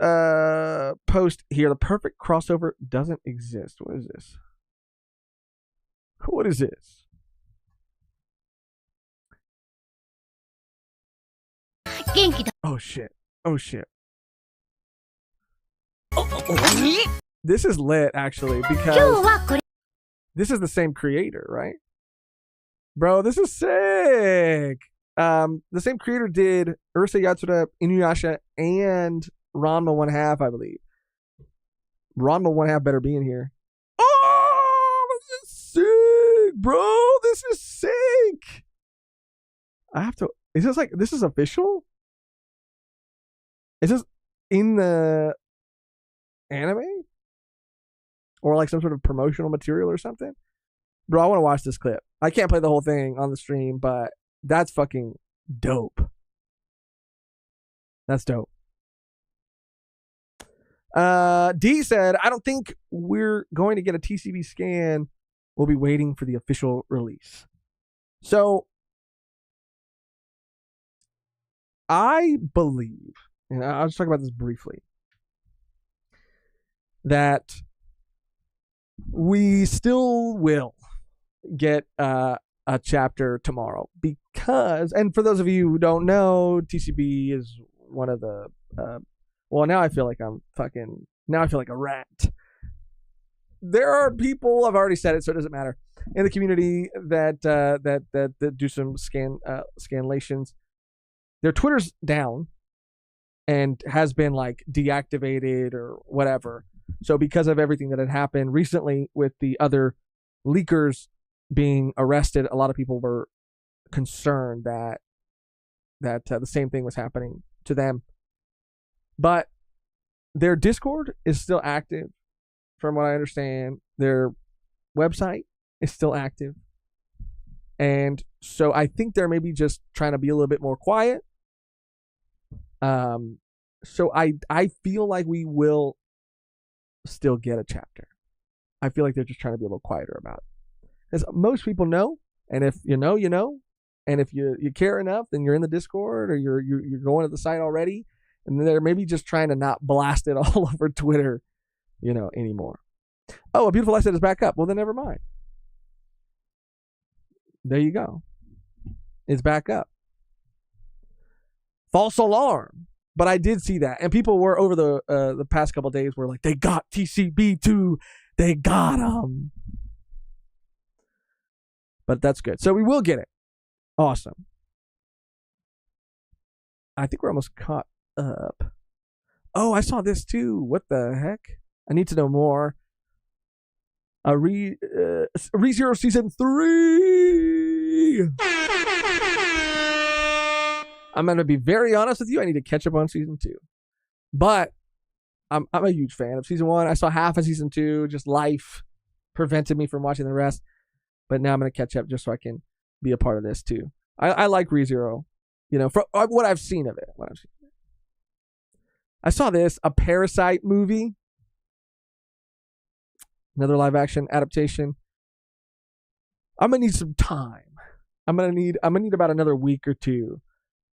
post here: the perfect crossover doesn't exist. What is this? What is this? Oh shit! Oh shit! This is lit, actually, because this is the same creator, right? Bro, this is sick. The same creator did Ursa Yatsura, Inuyasha, and Ranma 1/2, I believe. Ranma 1/2 better be in here. Oh, this is sick, bro. This is sick. Is this official? Is this in the anime? Or like some sort of promotional material or something? Bro, I want to watch this clip. I can't play the whole thing on the stream, but that's fucking dope. That's dope. D said, I don't think we're going to get a TCB scan. We'll be waiting for the official release. So, I believe, and I'll just talk about this briefly. that we still will get a chapter tomorrow because, and for those of you who don't know, TCB is one of the. Well, now I feel like now I feel like a rat. There are people, I've already said it, so it doesn't matter, in the community that do some scanlations. Their Twitter's down and has been like deactivated or whatever. So because of everything that had happened recently with the other leakers being arrested, a lot of people were concerned that the same thing was happening to them. But their Discord is still active, from what I understand. Their website is still active. And so I think they're maybe just trying to be a little bit more quiet. So I feel like we will still get a chapter. I feel like they're just trying to be a little quieter about it. Because most people know, and if you know, you know. And if you care enough, then you're in the Discord or you're going to the site already. And they're maybe just trying to not blast it all over Twitter, anymore. Oh, A Beautiful Life is back up. Well, then never mind. There you go. It's back up. False alarm. But I did see that. And people were over the past couple of days were like, they got TCB2. They got them. But that's good. So we will get it. Awesome. I think we're almost caught up. Oh, I saw this too. What the heck? I need to know more. ReZero Season 3. I'm going to be very honest with you. I need to catch up on Season 2. But I'm a huge fan of Season 1. I saw half of Season 2. Just life prevented me from watching the rest. But now I'm going to catch up just so I can be a part of this too. I like ReZero. From what I've seen of it. I saw this, a Parasite movie. Another live action adaptation. I'm gonna need some time. I'm gonna need about another week or two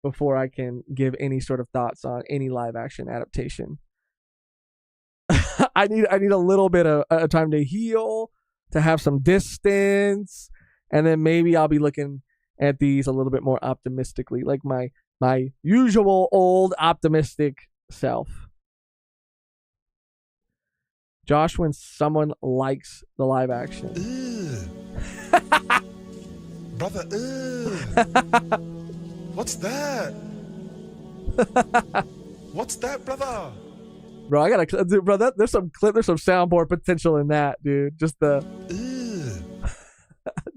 before I can give any sort of thoughts on any live action adaptation. I need a little bit of time to heal, to have some distance, and then maybe I'll be looking at these a little bit more optimistically, like my usual old optimistic self. Josh, when someone likes the live action. Brother, what's that? What's that, brother? Bro, there's some soundboard potential in that, dude. Just the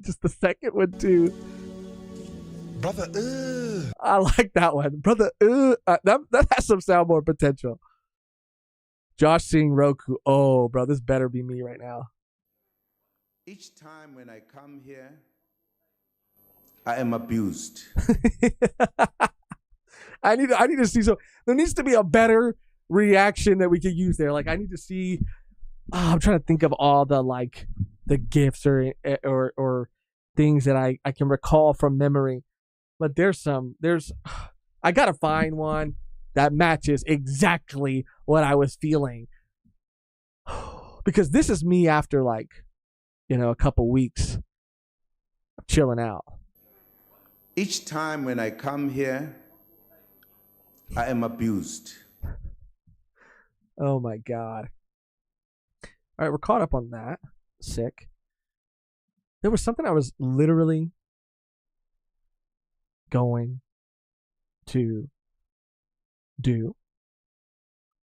just the second one too. Brother, I like that one. Brother, that has some soundboard potential. Josh seeing Roku. Oh, bro, this better be me right now. Each time when I come here, I am abused. I need to see there needs to be a better reaction that we could use there. Like I need to see. I'm trying to think of all the gifts or things that I can recall from memory. But I gotta find one that matches exactly what I was feeling. Because this is me after a couple weeks of chilling out. Each time when I come here, I am abused. Oh my God. All right, we're caught up on that. Sick. There was something I was literally going to do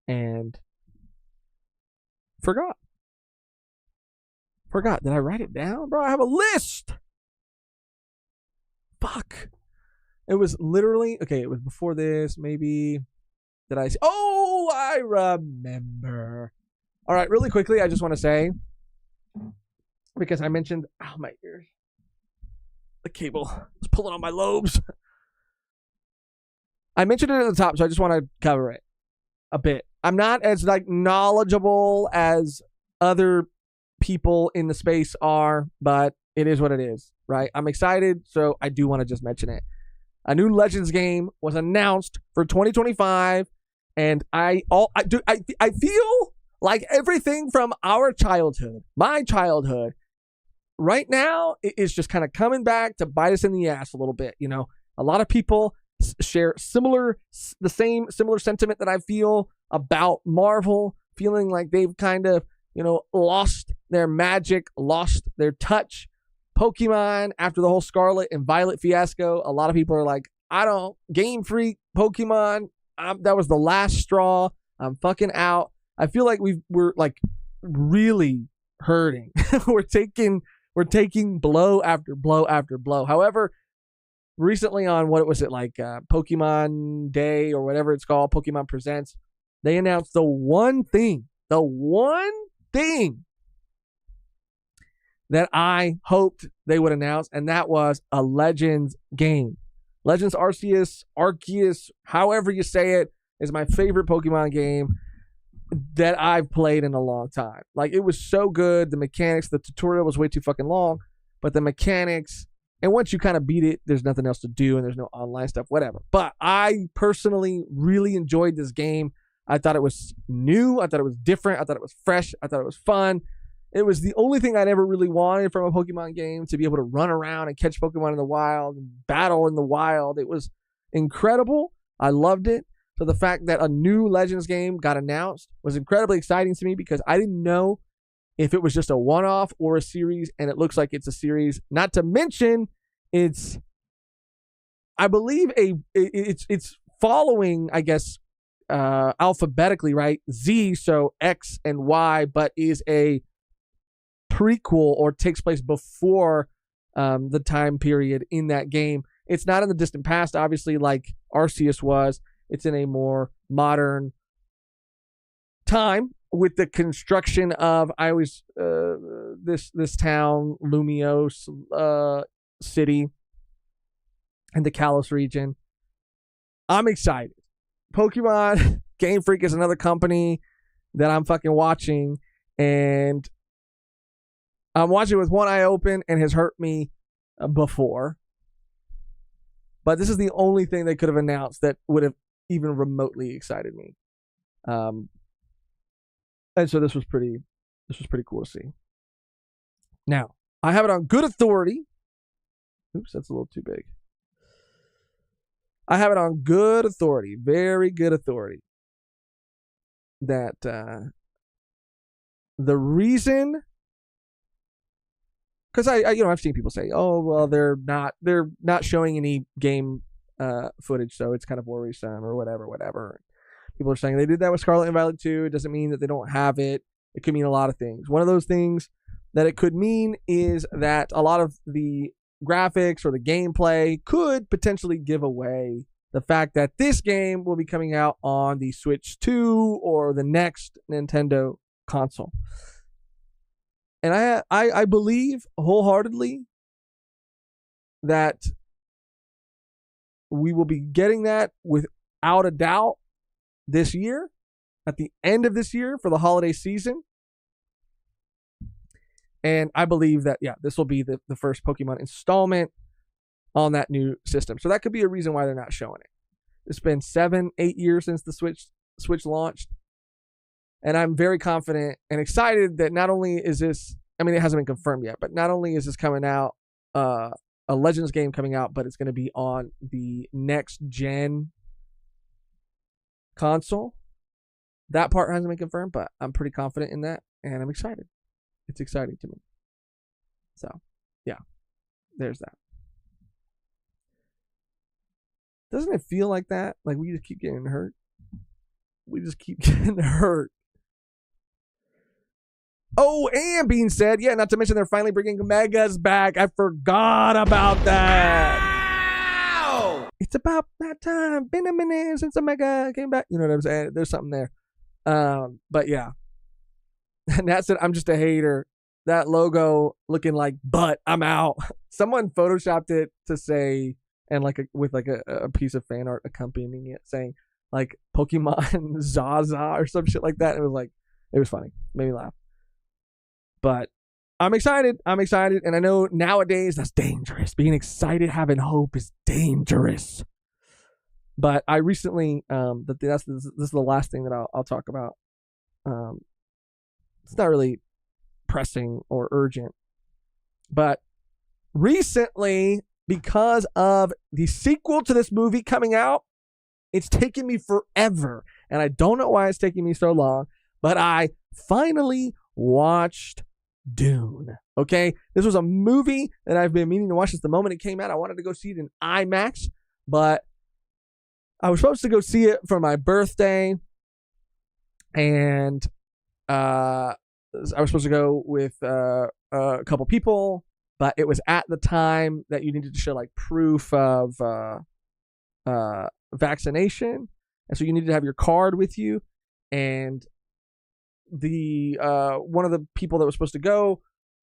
and forgot. Did I write it down? Bro, I have a list. Fuck. It was literally, okay, it was before this, maybe. Did I say? Oh, I remember. All right, really quickly, I just want to say, because I mentioned, my ears. The cable is pulling on my lobes. I mentioned it at the top, so I just want to cover it a bit. I'm not as knowledgeable as other people in the space are, but it is what it is, right? I'm excited, so I do want to just mention it. A new Legends game was announced for 2025, and I feel Like everything from our childhood, my childhood, right now it is just kind of coming back to bite us in the ass a little bit. You know, a lot of people share similar sentiment that I feel about Marvel, feeling like they've kind of, you know, lost their magic, lost their touch. Pokemon, after the whole Scarlet and Violet fiasco, a lot of people are like, I don't, Game Freak, Pokemon, that was the last straw. I'm fucking out. I feel like we're like really hurting. we're taking blow after blow after blow. However, recently on what was it like Pokemon Day or whatever it's called, Pokemon Presents, they announced the one thing that I hoped they would announce, and that was a Legends game. Legends Arceus, however you say it, is my favorite Pokemon game that I've played in a long time. Like, it was so good. The mechanics, the tutorial was way too fucking long, but the mechanics, and once you kind of beat it, there's nothing else to do, and there's no online stuff, whatever. But I personally really enjoyed this game. I thought it was new. I thought it was different. I thought it was fresh. I thought it was fun. It was the only thing I'd ever really wanted from a Pokemon game, to be able to run around and catch Pokemon in the wild and battle in the wild. It was incredible. I loved it. So the fact that a new Legends game got announced was incredibly exciting to me, because I didn't know if it was just a one-off or a series, and it looks like it's a series. Not to mention, it's, I believe, it's following, I guess, alphabetically, right? Z, so X and Y, but is a prequel or takes place before the time period in that game. It's not in the distant past, obviously, like Arceus was. It's in a more modern time with the construction of, I always, this town, Lumiose City, and the Kalos region. I'm excited. Pokemon Game Freak is another company that I'm fucking watching, and I'm watching with one eye open, and has hurt me before. But this is the only thing they could have announced that would have even remotely excited me. And so this was pretty cool to see. Now, I have it on good authority. Oops, that's a little too big. I have it on good authority, very good authority, that the reason, because I've seen people say, oh well, they're not showing any game footage, so it's kind of worrisome or whatever. People are saying they did that with Scarlet and Violet 2. It doesn't mean that they don't have it. It could mean a lot of things. One of those things that it could mean is that a lot of the graphics or the gameplay could potentially give away the fact that this game will be coming out on the Switch 2 or the next Nintendo console. And I believe wholeheartedly that we will be getting that without a doubt this year, at the end of this year for the holiday season. And I believe that, this will be the first Pokemon installment on that new system. So that could be a reason why they're not showing it. It's been 7-8 years since the Switch launched. And I'm very confident and excited that not only is this, I mean, it hasn't been confirmed yet, but not only is this coming out, a Legends game coming out, but it's going to be on the next gen console. That part hasn't been confirmed, but I'm pretty confident in that, and I'm excited. It's exciting to me. So, yeah, there's that. Doesn't it feel like that? Like we just keep getting hurt? We just keep getting hurt. Oh, and being said, not to mention they're finally bringing Megas back. I forgot about that. Ow! It's about that time. Been a minute since Omega came back. You know what I'm saying? There's something there. But yeah. And that's it. I'm just a hater. That logo looking like butt. I'm out. Someone photoshopped it to say, and with a piece of fan art accompanying it, saying like Pokemon Zaza or some shit like that. It was funny. Made me laugh. But I'm excited. And I know nowadays that's dangerous. Being excited, having hope is dangerous. But I recently, this is the last thing that I'll talk about. it's not really pressing or urgent. But recently, because of the sequel to this movie coming out, it's taken me forever. And I don't know why it's taking me so long, but I finally watched Dune. Okay? This was a movie that I've been meaning to watch since the moment it came out. I wanted to go see it in IMAX, but I was supposed to go see it for my birthday, and I was supposed to go with a couple people, but it was at the time that you needed to show like proof of vaccination, and so you needed to have your card with you. And the one of the people that was supposed to go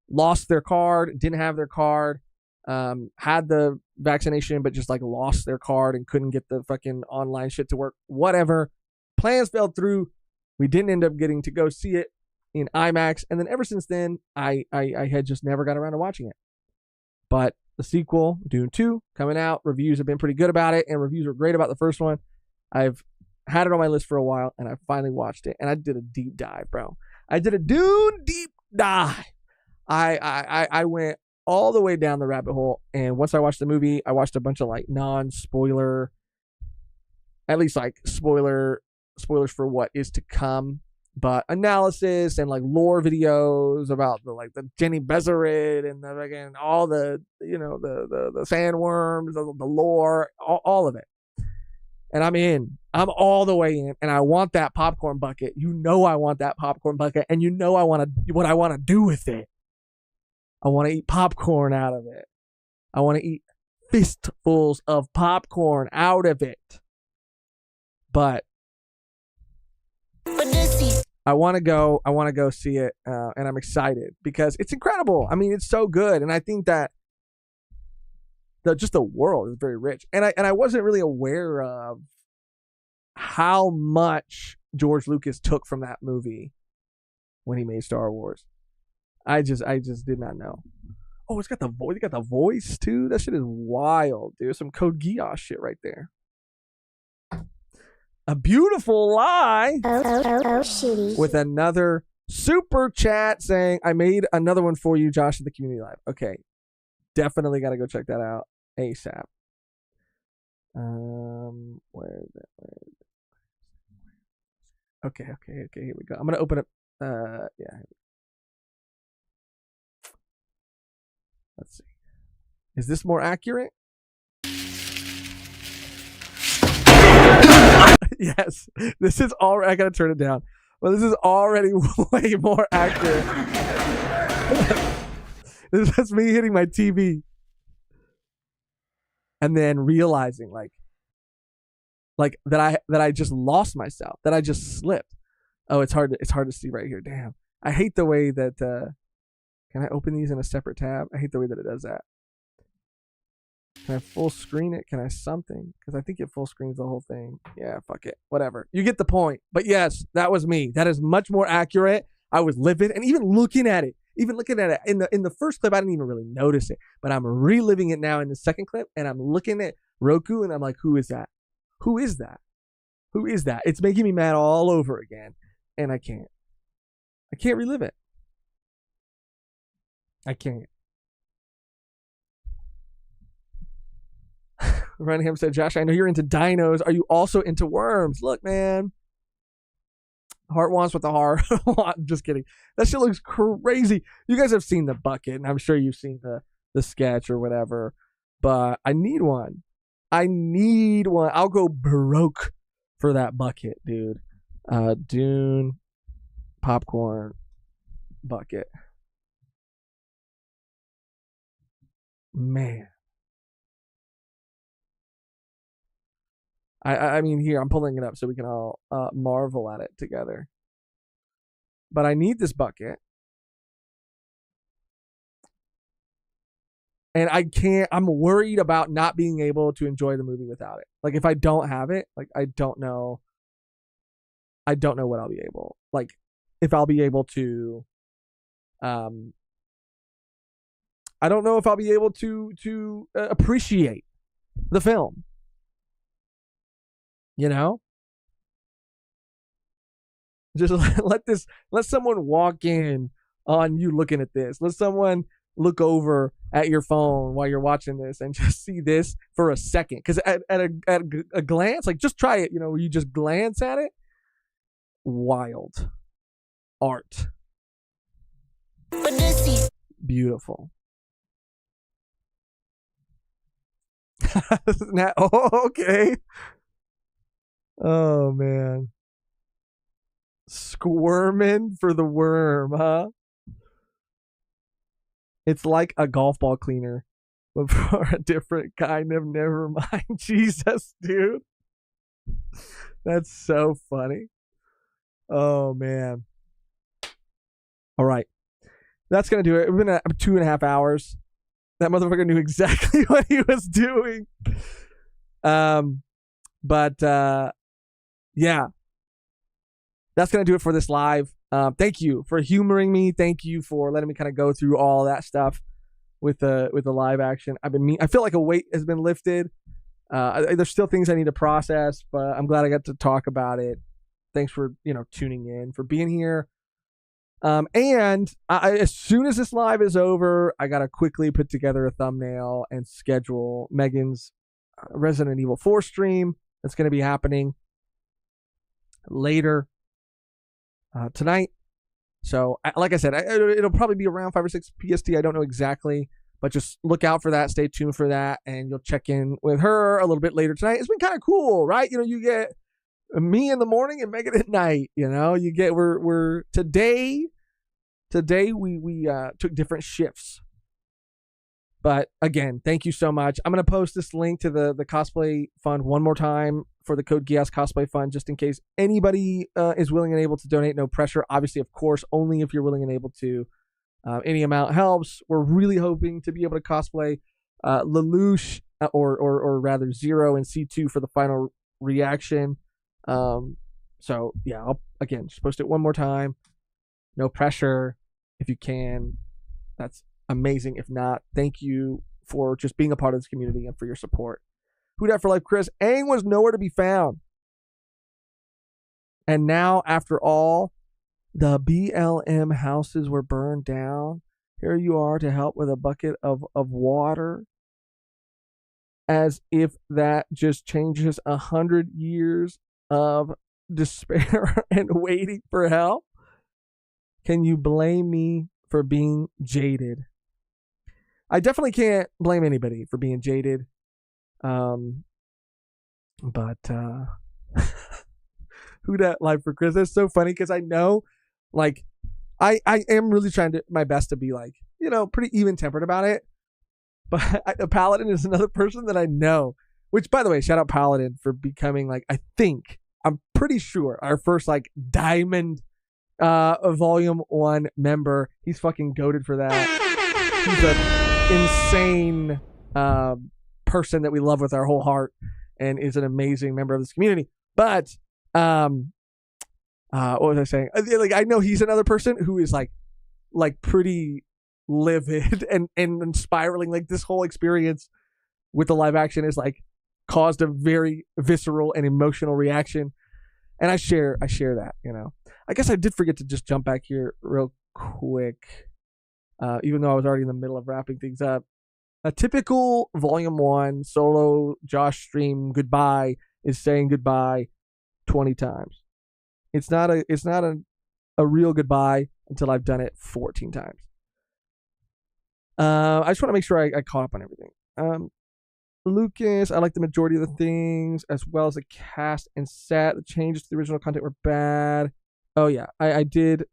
lost their card, didn't have their card, had the vaccination but just like lost their card and couldn't get the fucking online shit to work. Whatever, plans fell through. We didn't end up getting to go see it in IMAX, and then ever since then I had just never got around to watching it. But the sequel, Dune 2, coming out, reviews have been pretty good about it, and reviews were great about the first one. I've had it on my list for a while, and I finally watched it, and I did a deep dive, bro. I did a Dune deep dive. I went all the way down the rabbit hole, and once I watched the movie, I watched a bunch of like non-spoiler, at least like spoilers for what is to come, but analysis and like lore videos about the Jenny Bezzerit and the fucking all the the sandworms, the lore, all of it. And I'm all the way in, and I want that popcorn bucket. I want that popcorn bucket, and I want to what I want to do with it. I want to eat popcorn out of it. I want to eat fistfuls of popcorn out of it. But I want to go see it, and I'm excited because it's incredible. I mean, it's so good, and I think that the world is very rich, and I wasn't really aware of how much George Lucas took from that movie when he made Star Wars. I just did not know. Oh, it's got the voice. It got the voice too. That shit is wild, dude. Some Code Geass shit right there. A beautiful lie shitty. with another super chat saying, I made another one for you, Josh, at the community live. Okay. Definitely got to go check that out ASAP. Where is it? Okay. Here we go. I'm going to open up. Yeah. Let's see. Is this more accurate? Yes, this is already. I gotta turn it down. Well, this is already way more accurate. This is just me hitting my TV, and then realizing like that I just lost myself. That I just slipped. Oh, it's hard to see right here. Damn, I hate the way that. Can I open these in a separate tab? I hate the way that it does that. Can I full screen it? Can I something? Because I think it full screens the whole thing. Yeah, fuck it. Whatever. You get the point. But yes, that was me. That is much more accurate. I was livid, and even looking at it in the first clip, I didn't even really notice it. But I'm reliving it now in the second clip, and I'm looking at Roku, and I'm like, who is that? Who is that? Who is that? It's making me mad all over again, and I can't relive it. I can't. Runham said, Josh, I know you're into dinos. Are you also into worms? Look, man. Heart wants what the heart wants. Just kidding. That shit looks crazy. You guys have seen the bucket, and I'm sure you've seen the sketch or whatever. But I need one. I'll go broke for that bucket, dude. Dune popcorn bucket. Man. I mean, here, I'm pulling it up so we can all marvel at it together. But I need this bucket. And I'm worried about not being able to enjoy the movie without it. Like, if I don't have it, like, I don't know what I'll be able, like, if I'll be able to, I don't know if I'll be able to appreciate the film. You know? Just let someone walk in on you looking at this. Let someone look over at your phone while you're watching this and just see this for a second. Because at a glance, like just try it, where you just glance at it. Wild art. Beautiful. Okay. Oh man. Squirming for the worm, huh? It's like a golf ball cleaner, but for a different kind of never mind. Jesus, dude. That's so funny. Oh man. All right. That's gonna do it. We've been at 2.5 hours. That motherfucker knew exactly what he was doing. But yeah. That's gonna do it for this live. Thank you for humoring me. Thank you for letting me kind of go through all that stuff with the live action. I feel like a weight has been lifted. There's still things I need to process, but I'm glad I got to talk about it. Thanks for tuning in, for being here. And as soon as this live is over, I gotta quickly put together a thumbnail and schedule Megan's Resident Evil 4 stream. That's gonna be happening later tonight. So, like I said, it'll probably be around 5 or 6 PST. I don't know exactly, but just look out for that. Stay tuned for that, and you'll check in with her a little bit later tonight. It's been kind of cool, right? You get me in the morning and Megan at night. You get we're today we took different shifts. But again, thank you so much. I'm gonna post this link to the cosplay fund one more time for the Code Geass cosplay fund, just in case anybody is willing and able to donate. No pressure, obviously, of course, only if you're willing and able to. Any amount helps. We're really hoping to be able to cosplay Lelouch or rather Zero and C2 for the final reaction. So yeah, I'll again just post it one more time. No pressure. If you can, that's amazing. If not, thank you for just being a part of this community and for your support. Who Dat for Life Chris. Aang was nowhere to be found. And now, after all, the BLM houses were burned down. Here you are to help with a bucket of water. As if that just changes 100 years of despair and waiting for help. Can you blame me for being jaded? I definitely can't blame anybody for being jaded. But who Dat Live for Chris? That's so funny because I know, like, I am really trying to my best to be like, pretty even tempered about it. But Paladin is another person that I know. Which, by the way, shout out Paladin for becoming I'm pretty sure our first diamond volume 1 member. He's fucking goated for that. He's an insane person that we love with our whole heart and is an amazing member of this community. But what was I saying? I know he's another person who is pretty livid and spiraling. This whole experience with the live action is caused a very visceral and emotional reaction. And I share that, I guess I did forget to just jump back here real quick, even though I was already in the middle of wrapping things up. A typical Volume 1 solo Josh stream goodbye is saying goodbye 20 times. It's not a real goodbye until I've done it 14 times. I just want to make sure I caught up on everything. Lucas, I like the majority of the things, as well as the cast and set. The changes to the original content were bad. Oh yeah, I did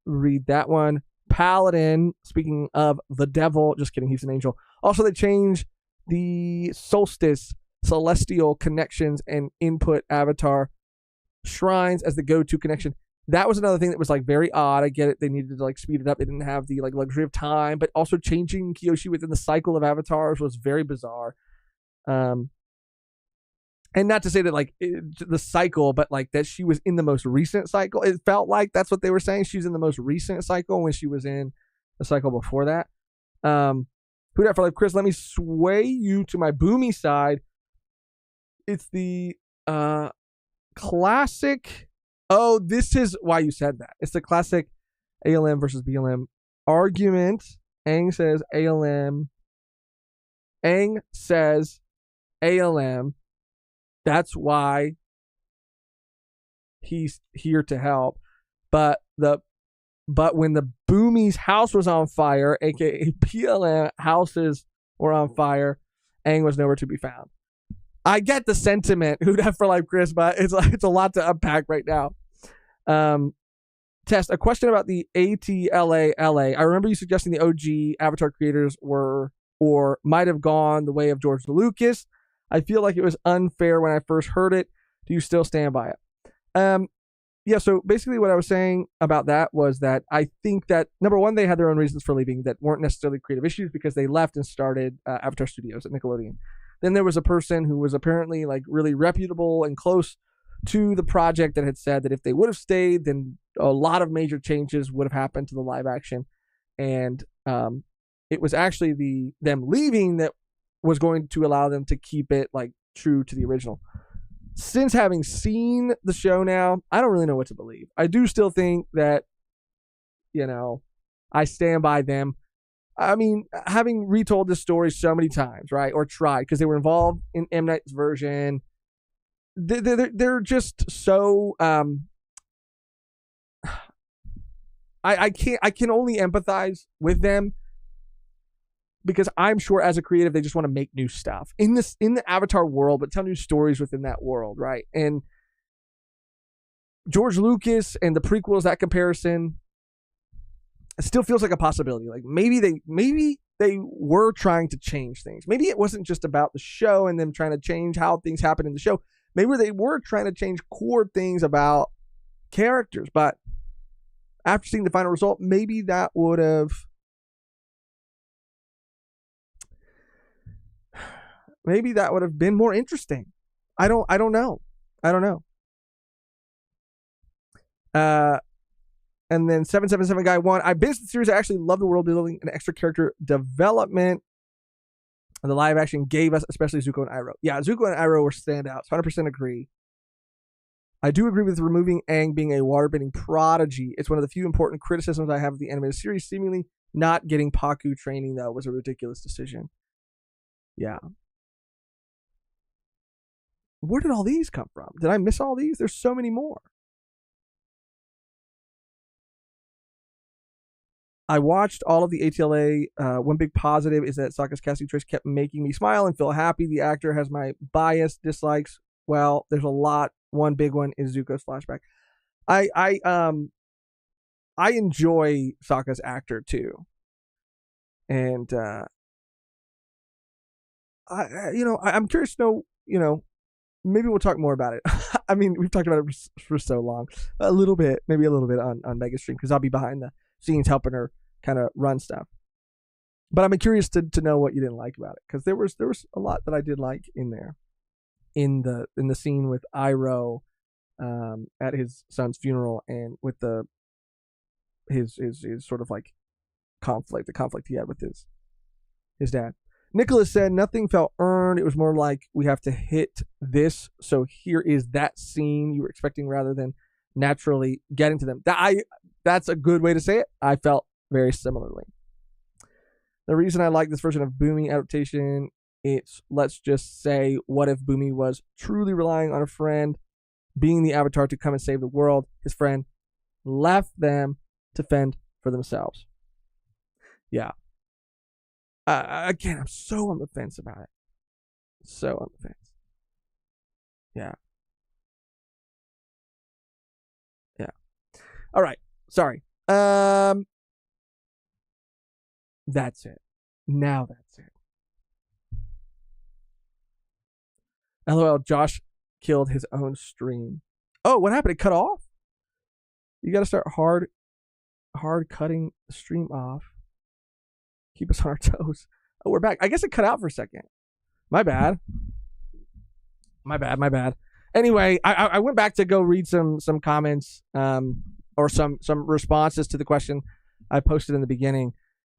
read that one. Paladin, speaking of the devil, just kidding, he's an angel. Also, they changed the solstice, celestial connections, and input avatar shrines as the go-to connection. That was another thing that was very odd. I get it. They needed to speed it up. They didn't have the luxury of time, but also changing Kyoshi within the cycle of avatars was very bizarre. And not to say that the cycle, but that she was in the most recent cycle. It felt like that's what they were saying. She's in the most recent cycle when she was in the cycle before that. Who Dat for Life Chris, let me sway you to my boomy side. It's the classic Oh, this is why you said that. It's the classic ALM versus BLM argument. Aang says ALM. Aang says ALM. That's why he's here to help. But when the Boomy's house was on fire, aka BLM houses were on fire, Aang was nowhere to be found. I get the sentiment, Who'd Have for Life, Chris, but it's a lot to unpack right now. Test, a question about the ATLA LA. I remember you suggesting the OG Avatar creators were or might have gone the way of George Lucas. I feel like it was unfair when I first heard it. Do you still stand by it? Yeah, so basically what I was saying about that was that I think that, number one, they had their own reasons for leaving that weren't necessarily creative issues because they left and started Avatar Studios at Nickelodeon. Then there was a person who was apparently like really reputable and close to the project that had said that if they would have stayed, then a lot of major changes would have happened to the live action. And it was actually them leaving that was going to allow them to keep it like true to the original. Since having seen the show now, I don't really know what to believe. I do still think that, I stand by them. I mean, having retold this story so many times, right? Or tried, because they were involved in M. Night's version. They're just so I can only empathize with them because I'm sure as a creative they just want to make new stuff in the Avatar world, but tell new stories within that world, right? And George Lucas and the prequels, that comparison, it still feels like a possibility. Like maybe they were trying to change things. Maybe it wasn't just about the show and them trying to change how things happen in the show. Maybe they were trying to change core things about characters, but after seeing the final result, maybe that would have been more interesting. I don't know. And then 777 guy 1. I binged the series. I actually love the world building and extra character development. And the live action gave us, especially Zuko and Iroh. Yeah, Zuko and Iroh were standouts. 100% agree. I do agree with removing Aang being a waterbending prodigy. It's one of the few important criticisms I have of the animated series. Seemingly not getting Paku training, though, was a ridiculous decision. Yeah. Where did all these come from? Did I miss all these? There's so many more. I watched all of the ATLA. One big positive is that Sokka's casting choice kept making me smile and feel happy. The actor has my bias, dislikes. Well, there's a lot. One big one is Zuko's flashback. I enjoy Sokka's actor too, and I'm curious to know. Maybe we'll talk more about it. I mean, we've talked about it for so long. Maybe a little bit on Mega Stream because I'll be behind the scenes helping her kind of run stuff. But I'm curious to know what you didn't like about it because there was a lot that I did like in there, in the scene with Iroh at his son's funeral and with his sort of like the conflict he had with his dad. Nicholas said nothing felt earned. It was more like we have to hit this. So here is that scene you were expecting rather than naturally getting to them. That's a good way to say it. I felt very similarly. The reason I like this version of Boomy adaptation, it's, let's just say, what if Boomy was truly relying on a friend being the Avatar to come and save the world? His friend left them to fend for themselves. Yeah. Again, I'm so on the fence about it. So on the fence. Yeah. Yeah. All right. Sorry. That's it. Now that's it. LOL, Josh killed his own stream. Oh, what happened? It cut off? You got to start hard cutting the stream off. Keep us on our toes. Oh, we're back. I guess it cut out for a second. My bad. Anyway, I went back to go read some comments or some responses to the question I posted in the beginning,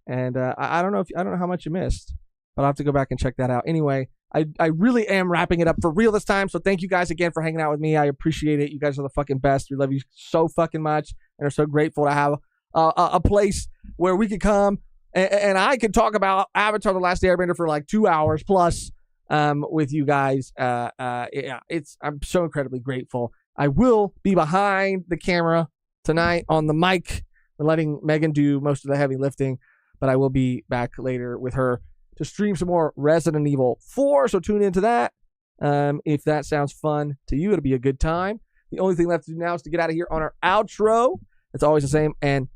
and I don't know how much you missed, but I'll have to go back and check that out. Anyway, I really am wrapping it up for real this time. So thank you guys again for hanging out with me. I appreciate it. You guys are the fucking best. We love you so fucking much and are so grateful to have a place where we could come and I could talk about Avatar: The Last Airbender for like 2 hours plus with you guys. I'm so incredibly grateful. I will be behind the camera tonight on the mic. We're letting Megan do most of the heavy lifting, but I will be back later with her to stream some more Resident Evil 4, so tune into that. If that sounds fun to you, it'll be a good time. The only thing left to do now is to get out of here on our outro. It's always the same and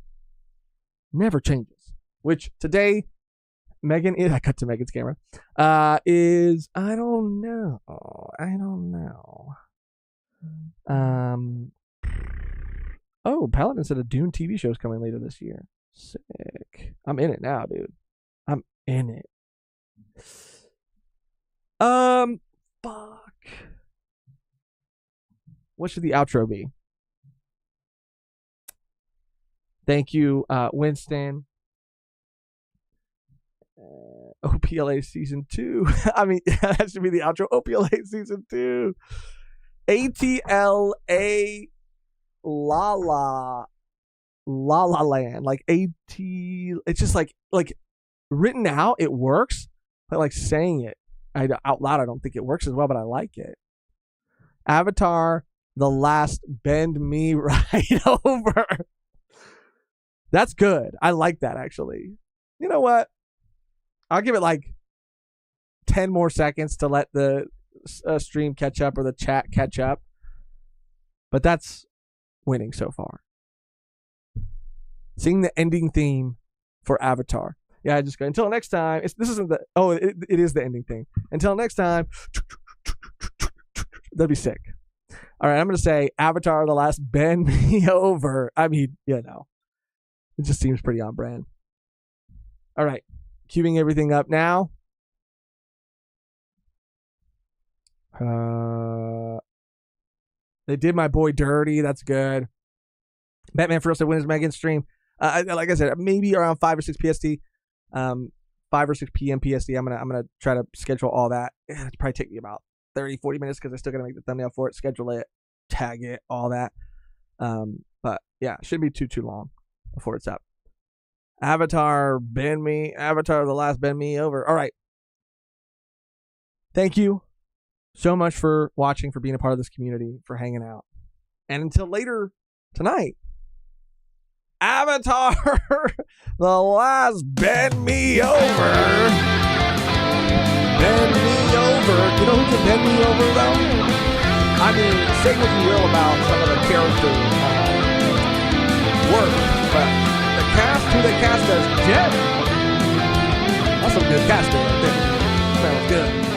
never changes, which today, Megan is, I cut to Megan's camera, is, I don't know. Oh, Paladin said a Dune TV show is coming later this year. Sick. I'm in it now, dude. I'm in it. Fuck. What should the outro be? Thank you, Winston. OPLA season 2. I mean, that should be the outro. OPLA season 2. ATLA La La Land. Like AT. It's just like written out, it works. But like saying it out loud, I don't think it works as well, but I like it. Avatar: The Last Bend Me Right Over. That's good. I like that, actually. You know what? I'll give it like 10 more seconds to let the stream catch up or the chat catch up. But that's winning so far. Sing the ending theme for Avatar. Yeah, I just go, until next time. This isn't the, oh, it is the ending thing. Until next time. That'd be sick. All right, I'm going to say Avatar: The Last Bend Me Over. I mean, you know, it just seems pretty on brand. All right, queuing everything up now. They did my boy dirty. That's good. Batman for Real said, when is Megan's stream? Like I said, maybe around 5 or 6 PST. 5 or 6 p.m. PST. I'm gonna try to schedule all that. It'll probably take me about 30, 40 minutes because I still gotta make the thumbnail for it, schedule it, tag it, all that. But yeah, it shouldn't be too long before it's up. Avatar: The Last Bend Me Over. All right. Thank you so much for watching, for being a part of this community, for hanging out. And until later tonight, Avatar: The Last Bend Me Over. Bend me over. You know who can bend me over, though? I mean, say what you will about some of the character work, but the cast, who they cast as Jet, that's some good casting right there. Sounds good.